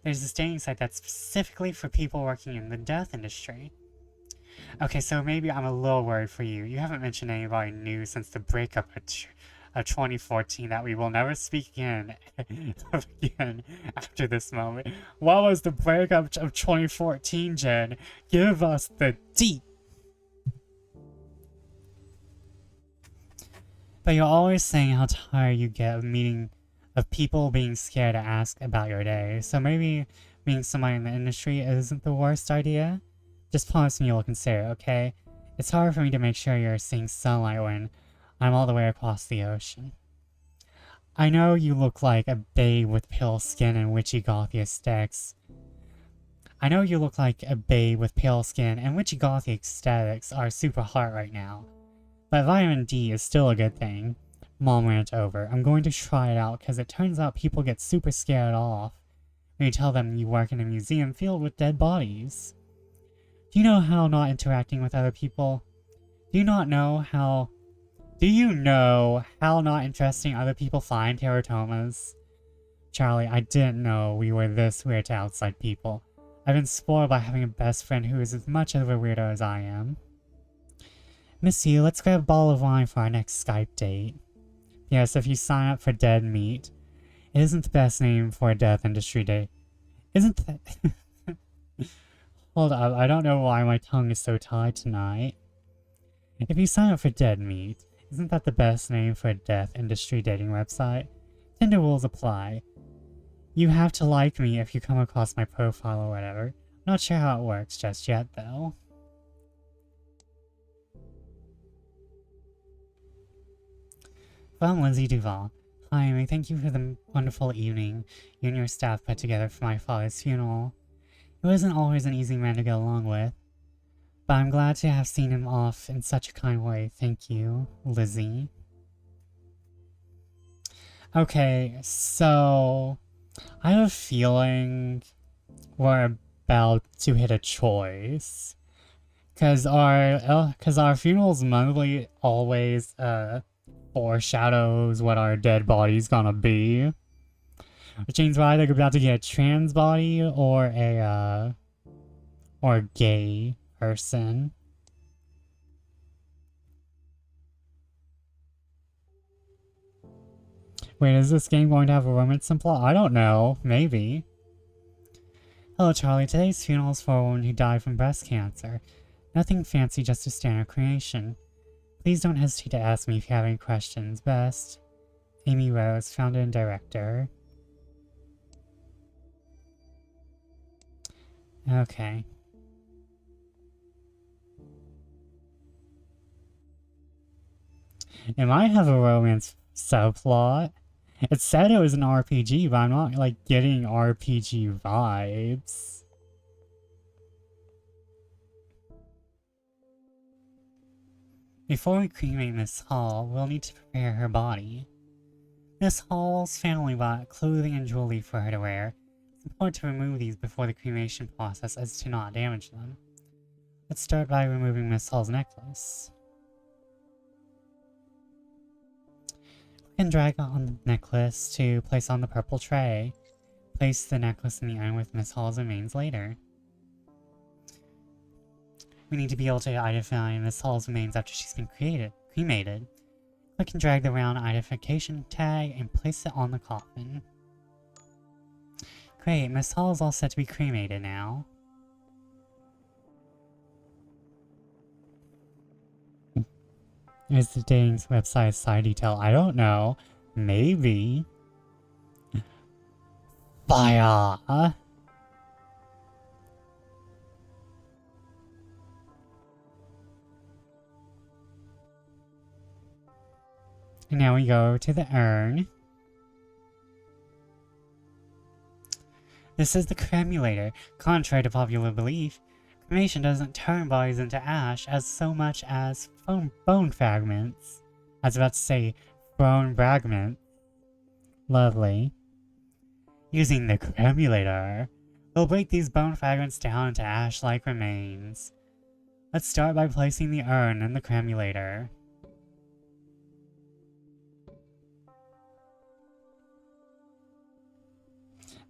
There's this dating site that's specifically for people working in the death industry. Okay, so maybe I'm a little worried for you. You haven't mentioned anybody new since the breakup of 2014 that we will never speak again after this moment. What was the breakup of 2014, Jen? Give us the tea! But you're always saying how tired you get of people being scared to ask about your day, so maybe meeting somebody in the industry isn't the worst idea? Just promise me you'll consider, okay? It's hard for me to make sure you're seeing sunlight when I'm all the way across the ocean. I know you look like a babe with pale skin and witchy gothy aesthetics. Are super hot right now. But vitamin D is still a good thing. Mom rant over. I'm going to try it out because it turns out people get super scared off when you tell them you work in a museum filled with dead bodies. Do you know how not interacting with other people? Do you know how not interesting other people find teratomas? Charlie, I didn't know we were this weird to outside people. I've been spoiled by having a best friend who is as much of a weirdo as I am. Miss you, let's grab a bottle of wine for our next Skype date. Yes, if you sign up for Dead Meat. It isn't the best name for a death industry day. Isn't that... Hold up, I don't know why my tongue is so tied tonight. If you sign up for Dead Meat, isn't that the best name for a death industry dating website? Tinder rules apply. You have to like me if you come across my profile or whatever. Not sure how it works just yet, though. Well, Lindsay Duval. Hi, Amy. Thank you for the wonderful evening you and your staff put together for my father's funeral. He wasn't always an easy man to get along with, but I'm glad to have seen him off in such a kind way. Thank you, Lizzie. Okay, so I have a feeling we're about to hit a choice. Cause our funerals monthly always foreshadows what our dead body's gonna be. Which means we're either about to get a trans body or a gay person. Wait, is this game going to have a romance plot? I don't know. Maybe. Hello, Charlie. Today's funeral is for a woman who died from breast cancer. Nothing fancy, just a standard cremation. Please don't hesitate to ask me if you have any questions. Best, Amy Rose, founder and director. Okay. It might have a romance subplot. It said it was an RPG, but I'm not, like, getting RPG vibes. Before we cremate Miss Hall, we'll need to prepare her body. Miss Hall's family bought clothing and jewelry for her to wear. It's important to remove these before the cremation process as to not damage them. Let's start by removing Miss Hall's necklace. Click and drag on the necklace to place on the purple tray. Place the necklace in the urn with Miss Hall's remains later. We need to be able to identify Miss Hall's remains after she's been cremated. Click and drag the round identification tag and place it on the coffin. Great, Miss Hall is all set to be cremated now. Is the dating website side detail? I don't know. Maybe. Fire! And now we go to the urn. This is the cremulator. Contrary to popular belief, cremation doesn't turn bodies into ash as so much as bone fragments. I was about to say bone fragments. Lovely. Using the cremulator, we'll break these bone fragments down into ash-like remains. Let's start by placing the urn in the cremulator.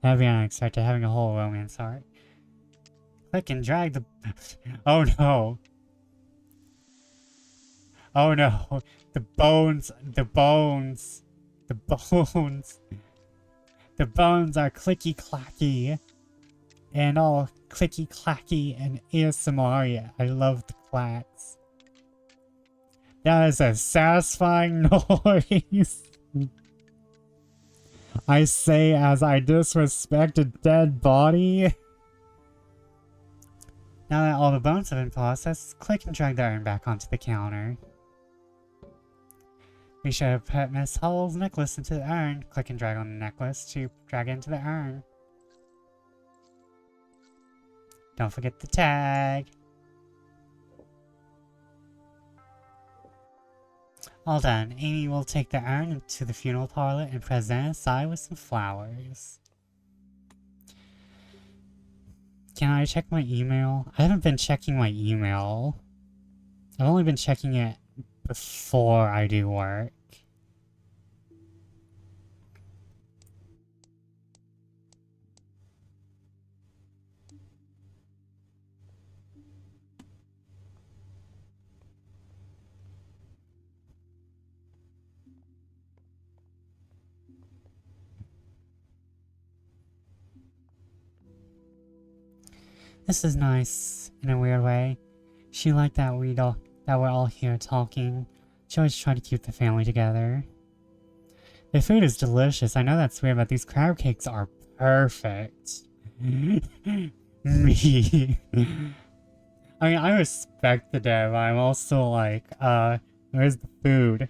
That'd be unexpected, having a whole romance arc. Click and drag the... Oh no! Oh no! The bones! The bones! The bones! The bones are clicky-clacky. And all clicky-clacky and ASMR. I love the clacks. That is a satisfying noise. I say as I disrespect a dead body. Now that all the bones have been processed, click and drag the urn back onto the counter. Be sure to put Miss Hull's necklace into the urn. Click and drag on the necklace to drag it into the urn. Don't forget the tag. All done. Amy will take the urn into the funeral parlor and present it aside with some flowers. Can I check my email? I haven't been checking my email. I've only been checking it before I do work. This is nice, in a weird way. She liked that we're all here talking. She always tried to keep the family together. The food is delicious. I know that's weird, but these crab cakes are perfect. Me. I mean, I respect the dead, but I'm also like, where's the food?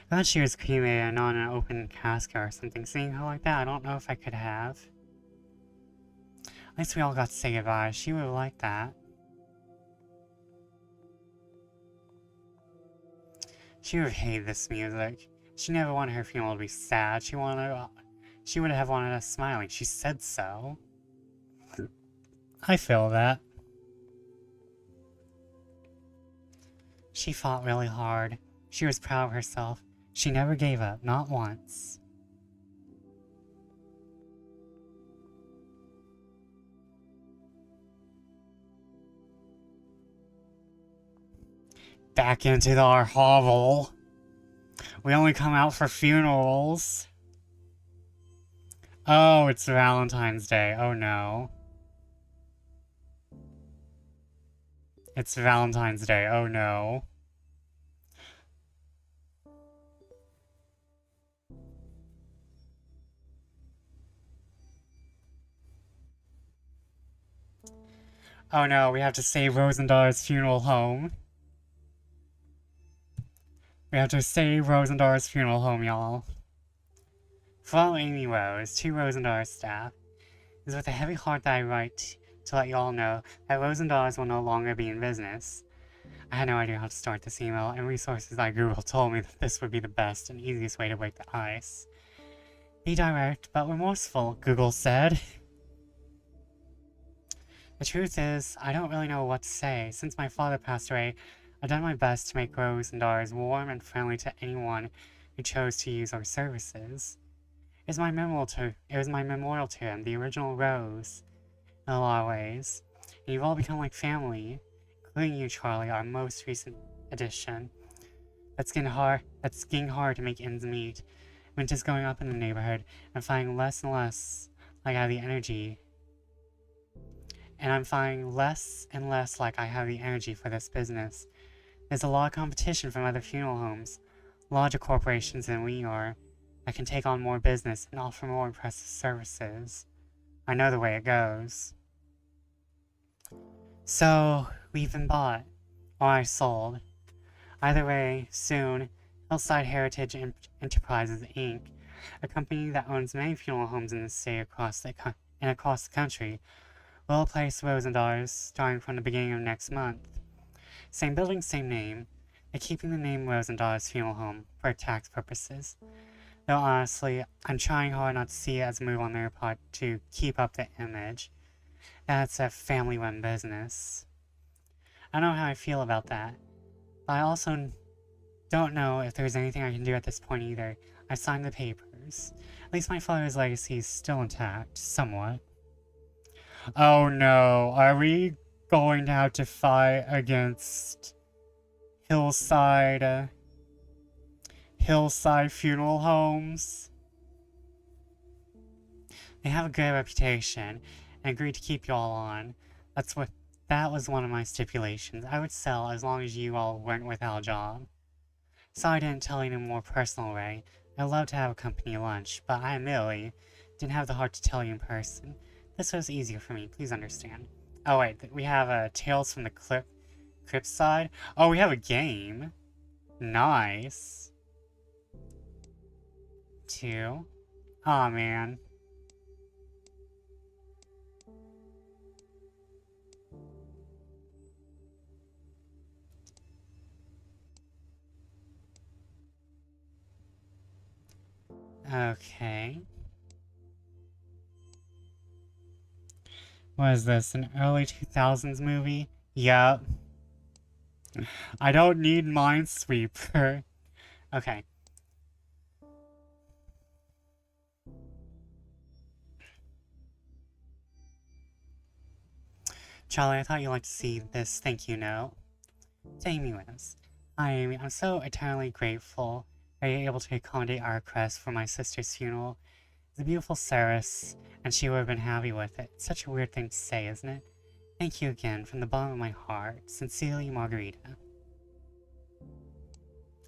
I thought she was cremated and not in an open casket or something. Seeing her like that, I don't know if I could have. At least we all got to say goodbye. She would have liked that. She would have hated this music. She never wanted her funeral to be sad. She would have wanted us smiling. She said so. I feel that. She fought really hard. She was proud of herself. She never gave up, not once. Back into our hovel. We only come out for funerals. Oh, it's Valentine's Day. Oh no. It's Valentine's Day. Oh no. Oh no, we have to save Rosendar's funeral home. We have to save Rosendar's funeral home, y'all. Follow Amy Rose, to Rosendar's staff. It is with a heavy heart that I write to let y'all know that Rosendar's will no longer be in business. I had no idea how to start this email, and resources like Google told me that this would be the best and easiest way to break the ice. Be direct, but remorseful, Google said. The truth is, I don't really know what to say. Since my father passed away, I've done my best to make Rosendars warm and friendly to anyone who chose to use our services. It was my memorial to him, the original Rose, in a lot of ways. And you've all become like family, including you, Charlie, our most recent addition. That's getting hard to make ends meet. Rent is going up in the neighborhood, and finding less and less like I have the energy. And I'm finding less and less like I have the energy for this business. There's a lot of competition from other funeral homes, larger corporations than we are, that can take on more business and offer more impressive services. I know the way it goes. So, we've been bought, or I sold. Either way, soon, Hillside Heritage Enterprises, Inc., a company that owns many funeral homes in the state across the country, will place Rosendars starting from the beginning of next month. Same building, same name. They're keeping the name Rosendars Funeral Home for tax purposes. Though honestly, I'm trying hard not to see it as a move on their part to keep up the image. That's a family-run business. I don't know how I feel about that, but I also don't know if there's anything I can do at this point either. I signed the papers. At least my father's legacy is still intact, somewhat. Oh no, are we going to have to fight against hillside funeral homes? They have a good reputation and agreed to keep you all on. That was one of my stipulations. I would sell as long as you all weren't without a job. Sorry I didn't tell you in a more personal way. I'd love to have a company lunch, but I admittedly didn't have the heart to tell you in person. This was easier for me, please understand. Oh wait, we have Tales from the Crypt side. Oh, we have a game. Nice. 2. Aw, man. Okay. What is this, an early 2000s movie? Yup. I don't need Minesweeper. Okay. Charlie, I thought you'd like to see this thank you note. To Amy Wins. Hi Amy, I'm so eternally grateful that you're able to accommodate our request for my sister's funeral. It's a beautiful service, and she would have been happy with it. It's such a weird thing to say, isn't it? Thank you again, from the bottom of my heart. Sincerely, Margarita.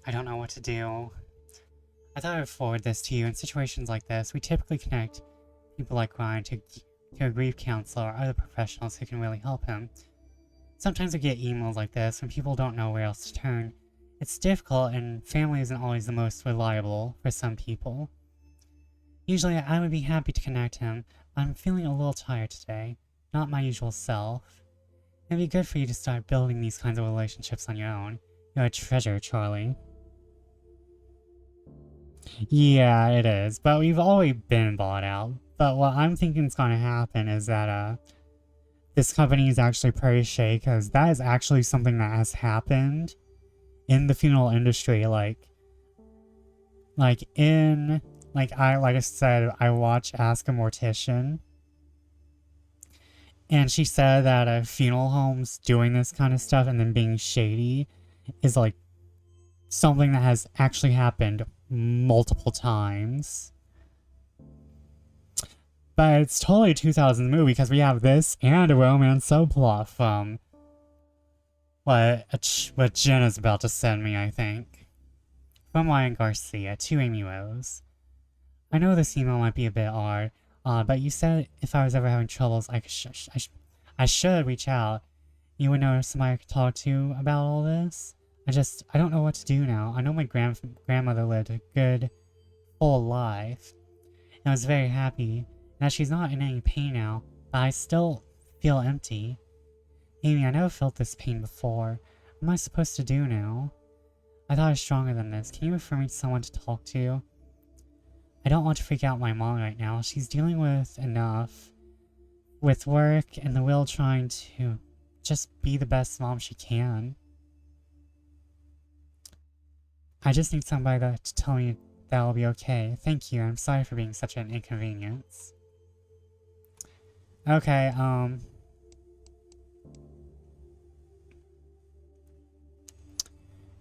I don't know what to do. I thought I would forward this to you. In situations like this, we typically connect people like Ryan to a grief counselor or other professionals who can really help him. Sometimes we get emails like this when people don't know where else to turn. It's difficult, and family isn't always the most reliable for some people. Usually I would be happy to connect him, but I'm feeling a little tired today. Not my usual self. It'd be good for you to start building these kinds of relationships on your own. You're a treasure, Charlie. Yeah, it is, but we've already been bought out. But what I'm thinking is going to happen is that, this company is actually pretty shady, because that is actually something that has happened in the funeral industry. Like I said, I watched Ask a Mortician, and she said that funeral homes doing this kind of stuff and then being shady is like something that has actually happened multiple times. But it's totally a 2000s movie because we have this and a romance subplot from what Jen is about to send me, I think. From Ryan Garcia to Amy Rose. I know this email might be a bit odd, but you said if I was ever having troubles, I should reach out. You would know somebody I could talk to about all this. I don't know what to do now. I know my grandmother lived a good, full life, and I was very happy. Now she's not in any pain now, but I still feel empty. Amy, I never felt this pain before. What am I supposed to do now? I thought I was stronger than this. Can you refer me to someone to talk to? I don't want to freak out my mom right now. She's dealing with enough. With work and the will trying to just be the best mom she can. I just need somebody to tell me that'll be okay. Thank you. I'm sorry for being such an inconvenience. Okay,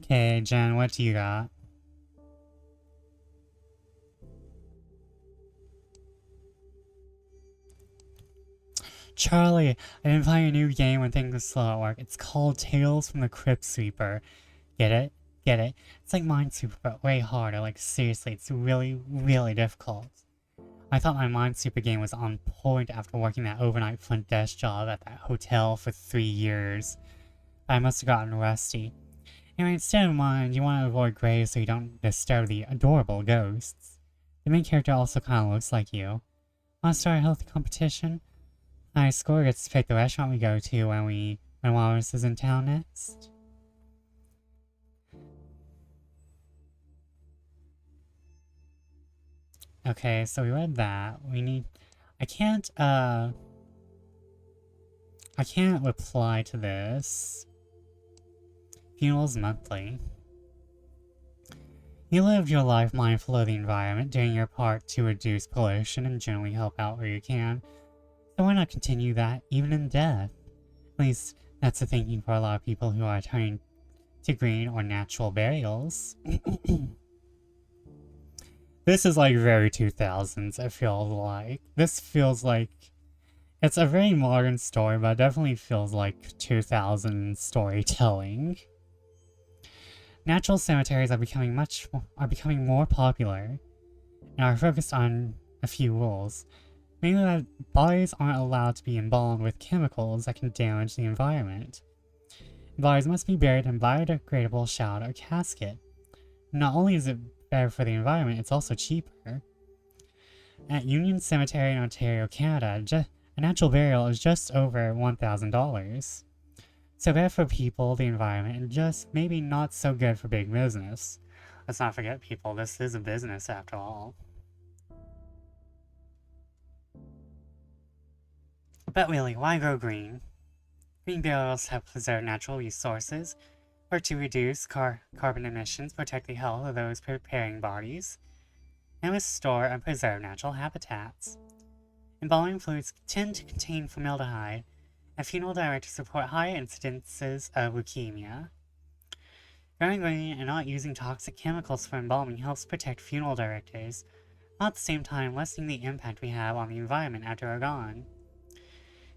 Okay, Jen, what do you got? Charlie, I've been playing a new game when things are slow at work. It's called Tales from the Crypt Sweeper. Get it? Get it? It's like Minesweeper, but way harder. Like, seriously, it's really, really difficult. I thought my Minesweeper game was on point after working that overnight front desk job at that hotel for 3 years. But I must have gotten rusty. Anyway, instead of mine, you want to avoid graves so you don't disturb the adorable ghosts. The main character also kind of looks like you. Want to start a healthy competition? My score gets to pick the restaurant we go to when one of us is in town next. Okay, so we read that. We need... I can't reply to this. Funerals monthly. You lived your life mindful of the environment, doing your part to reduce pollution and generally help out where you can. So why not continue that even in death? At least that's the thinking for a lot of people who are turning to green or natural burials. This is like very 2000s, I feel like. This feels like... It's a very modern story, but it definitely feels like 2000 storytelling. Natural cemeteries are becoming more popular and are focused on a few rules. Mainly that bodies aren't allowed to be embalmed with chemicals that can damage the environment. Bodies must be buried in a biodegradable shroud or casket. Not only is it better for the environment, it's also cheaper. At Union Cemetery in Ontario, Canada, a natural burial is just over $1,000. So bad for people, the environment, and just maybe not so good for big business. Let's not forget, people, this is a business after all. But really, why go green? Green burials help preserve natural resources, work to reduce carbon emissions, protect the health of those preparing bodies, and restore and preserve natural habitats. Embalming fluids tend to contain formaldehyde, and funeral directors report high incidences of leukemia. Going green and not using toxic chemicals for embalming helps protect funeral directors, while at the same time lessening the impact we have on the environment after we're gone.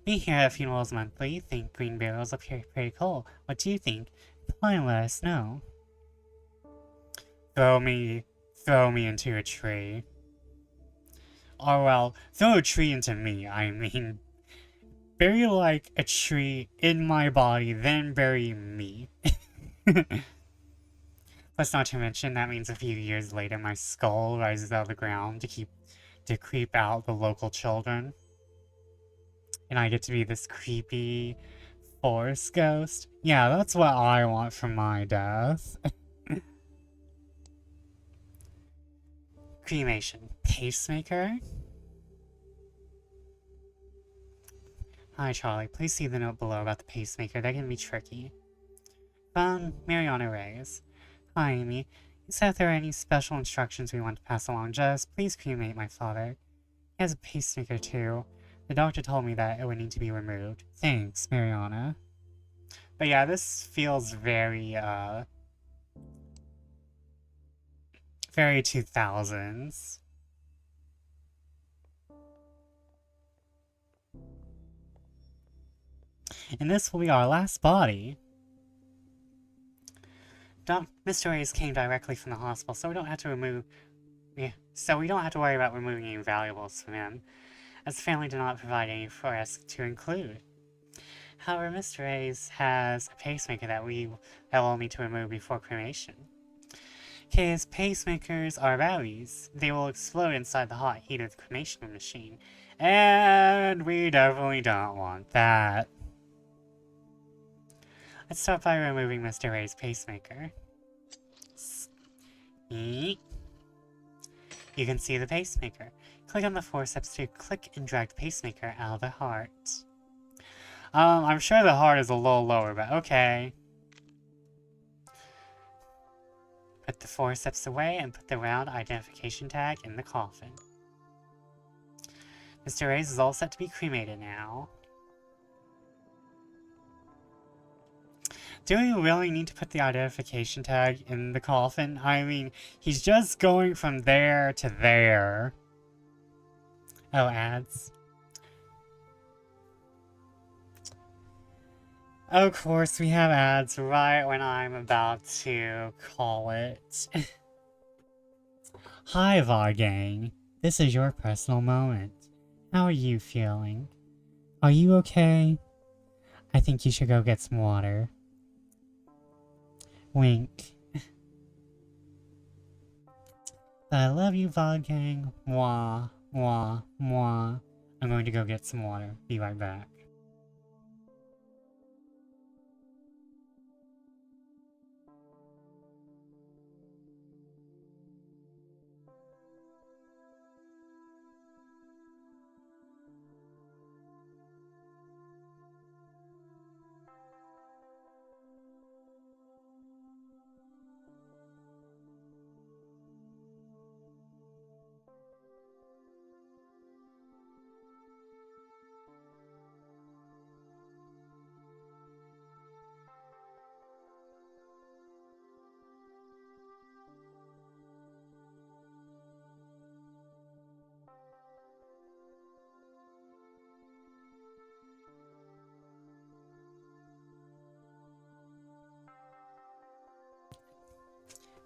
We here at Funerals Monthly think green burials are pretty cool. What do you think? Reply and let us know. Throw me into a tree. Or well, throw a tree into me, I mean. Bury like a tree in my body, then bury me. Plus, not to mention, that means a few years later my skull rises out of the ground to creep out the local children. And I get to be this creepy forest ghost. Yeah, that's what I want from my death. Cremation. Pacemaker? Hi, Charlie. Please see the note below about the pacemaker. That can be tricky. From Mariana Reyes. Hi, Amy. You said if there are any special instructions we want to pass along, just please cremate my father. He has a pacemaker too. The doctor told me that it would need to be removed. Thanks, Mariana. But yeah, this feels very 2000s. And this will be our last body. Mr. Reyes came directly from the hospital, so we don't have to worry about removing any valuables from him, as the family did not provide any for us to include. However, Mr. Reyes has a pacemaker that we'll need to remove before cremation. His pacemakers are batteries. They will explode inside the hot heat of the cremation machine, and we definitely don't want that. Let's start by removing Mr. Ray's pacemaker. You can see the pacemaker. Click on the forceps to click and drag the pacemaker out of the heart. I'm sure the heart is a little lower, but okay. Put the forceps away and put the round identification tag in the coffin. Mr. Reyes is all set to be cremated now. Do we really need to put the identification tag in the coffin? I mean, he's just going from there to there. Oh, ads. Of course, we have ads right when I'm about to call it. Hi, VOD gang. This is your personal moment. How are you feeling? Are you okay? I think you should go get some water. Wink. I love you, VOD gang. Mwah, mwah, mwah. I'm going to go get some water. Be right back.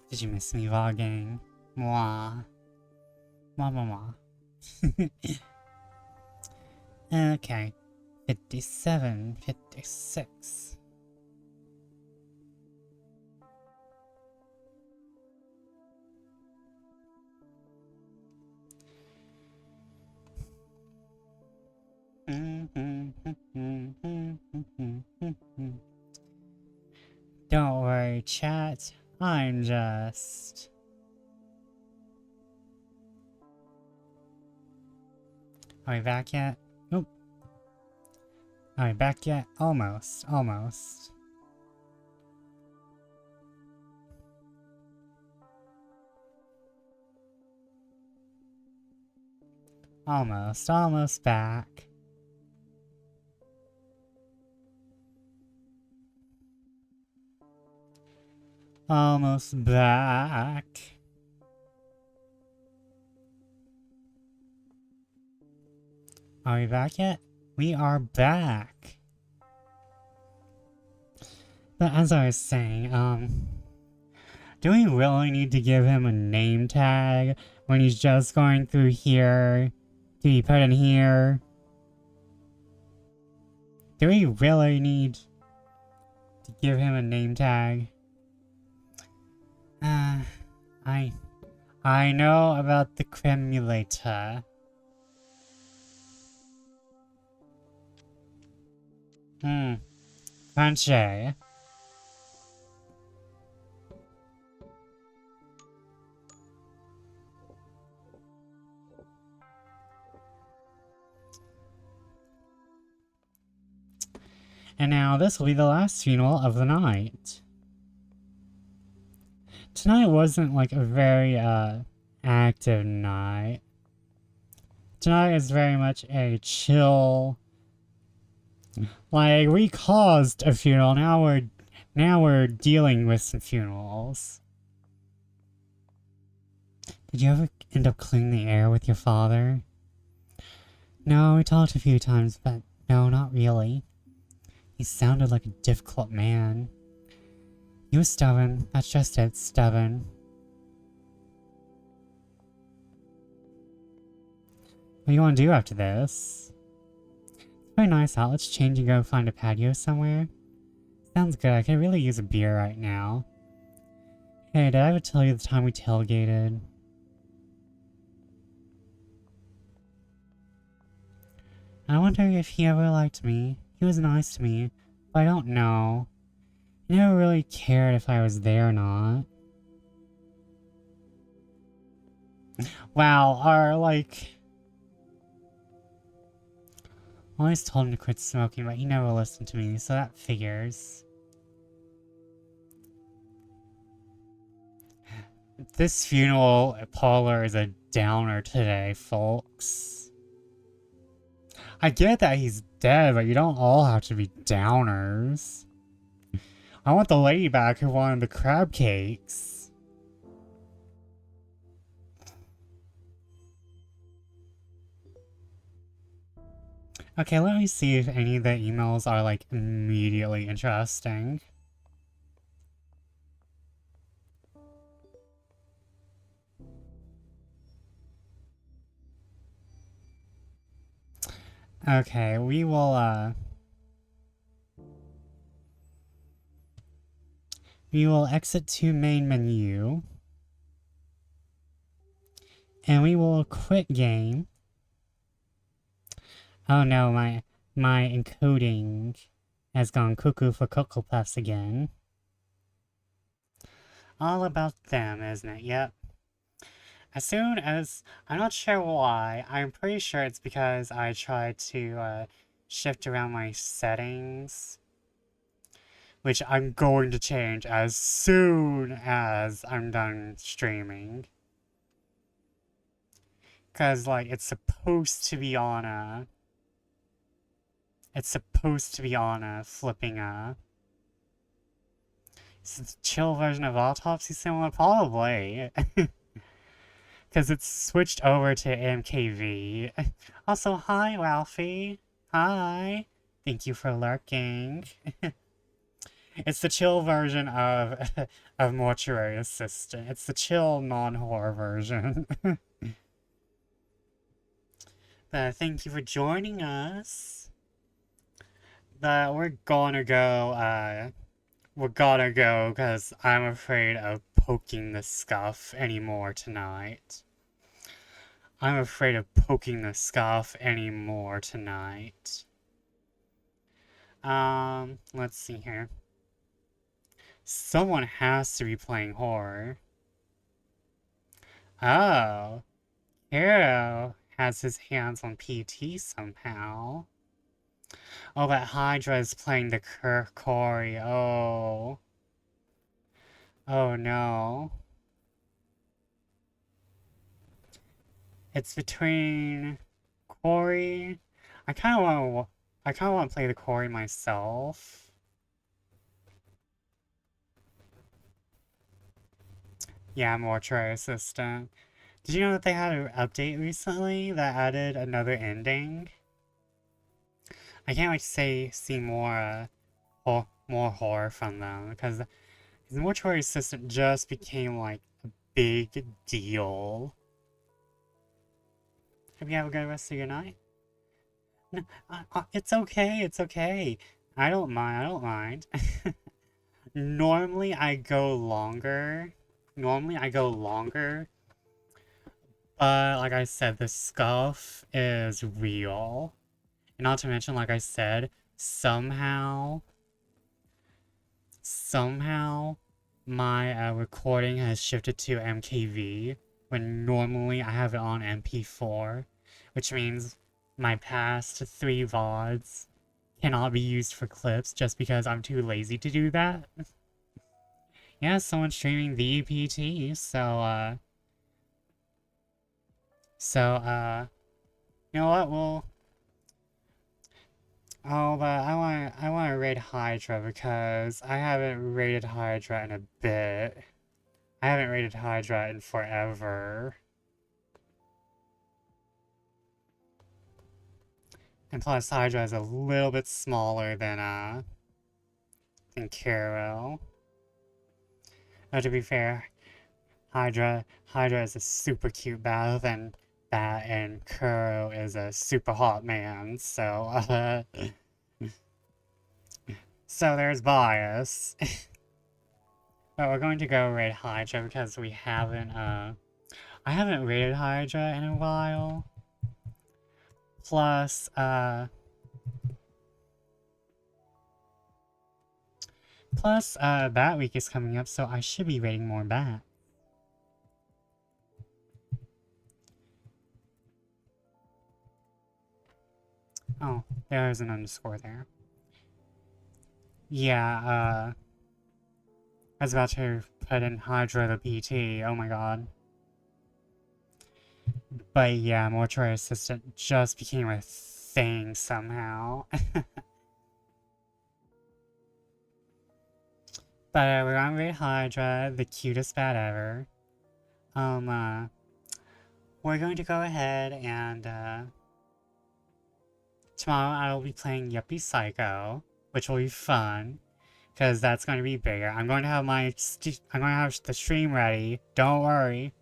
Did you miss me vlogging? Mwah. Mwah mwah mwah. Okay. 57, 56. Don't worry, chat. I'm just... Are we back yet? Nope. Are we back yet? Almost. Almost. Almost back. Almost back. Are we back yet? We are back. But as I was saying, do we really need to give him a name tag when he's just going through here to be put in here? Do we really need to give him a name tag? I know about the cremulator. Punchy. And now this will be the last funeral of the night. Tonight wasn't like a very active night. Tonight is very much a chill. Like, we caused a funeral, now we're dealing with some funerals. Did you ever end up cleaning the air with your father? No, we talked a few times, but no, not really. He sounded like a difficult man. He was stubborn, that's just it, stubborn. What do you want to do after this? It's very nice out, let's change and go find a patio somewhere. Sounds good, I could really use a beer right now. Hey, did I ever tell you the time we tailgated? I wonder if he ever liked me. He was nice to me, but I don't know. He never really cared if I was there or not. Wow, I always told him to quit smoking, but he never listened to me, so that figures. This funeral parlor is a downer today, folks. I get that he's dead, but you don't all have to be downers. I want the lady back who wanted the crab cakes. Okay, let me see if any of the emails are, like, immediately interesting. Okay, we will exit to main menu. And we will quit game. Oh no, my encoding has gone cuckoo for Cocoa Puffs again. All about them, isn't it? Yep. As soon as... I'm not sure why. I'm pretty sure it's because I tried to shift around my settings. Which I'm going to change as soon as I'm done streaming. Because, like, it's supposed to be on a... It's supposed to be on a flipping Is it the chill version of Autopsy Simulator? Probably. Because it's switched over to AMKV. Also, hi, Ralphie. Hi. Thank you for lurking. It's the chill version of of Mortuary Assistant. It's the chill non-horror version. But thank you for joining us. But we're gonna go because I'm afraid of poking the scuff anymore tonight. I'm afraid of poking the scuff anymore tonight. Let's see here. Someone has to be playing horror. Oh, Hero has his hands on PT somehow. Oh, but Hydra is playing the Corey. Oh. Oh no. It's between Corey. I kind of want to play the Corey myself. Yeah, Mortuary Assistant. Did you know that they had an update recently that added another ending? I can't wait to see more more horror from them because the Mortuary Assistant just became like a big deal. Hope you have a good rest of your night. No, it's okay, it's okay. I don't mind, I don't mind. Normally I go longer. But like I said, the scuff is real. And not to mention, like I said, somehow my recording has shifted to MKV when normally I have it on MP4, which means my past 3 VODs cannot be used for clips just because I'm too lazy to do that. Yeah, someone's streaming the PT, you know what, well, oh, but I want to raid Hydra because I haven't raided Hydra in a bit. I haven't raided Hydra in forever. And plus, Hydra is a little bit smaller than Caro. Now, to be fair, Hydra is a super cute bath, and Kuro is a super hot man, so, so there's bias. But we're going to go raid Hydra because we haven't, I haven't raided Hydra in a while. Plus, Bat Week is coming up, so I should be raiding more Bat. Oh, there's an underscore there. Yeah, I was about to put in Hydra the PT, oh my god. But yeah, Mortuary Assistant just became a thing somehow. But we're on raid Hydra, the cutest bat ever. We're going to go ahead and, tomorrow I will be playing Yuppie Psycho, which will be fun, because that's going to be bigger. I'm going to have the stream ready, don't worry.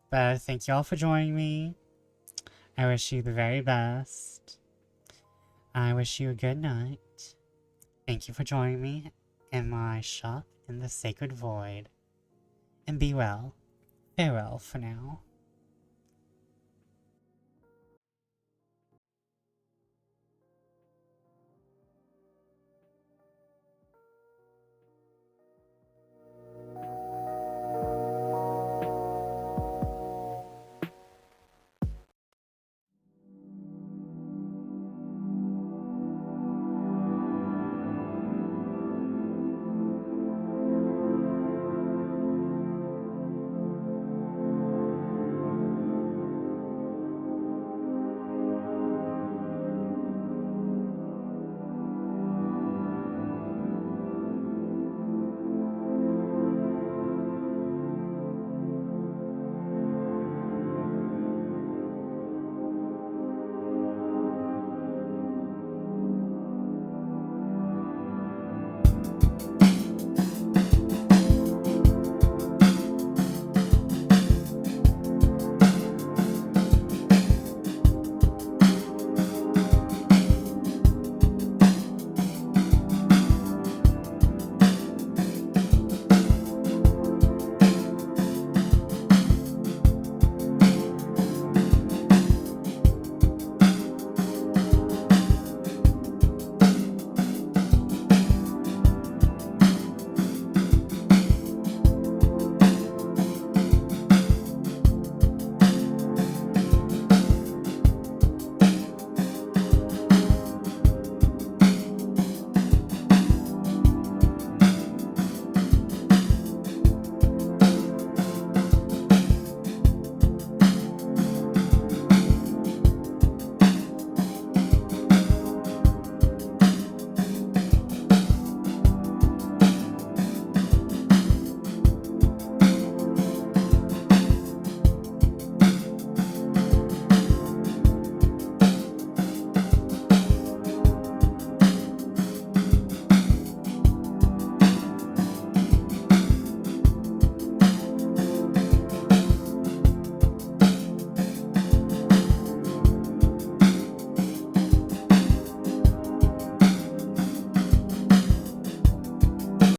But thank you all for joining me. I wish you the very best. I wish you a good night. Thank you for joining me in my shop in the Sacred Void. And be well. Farewell for now.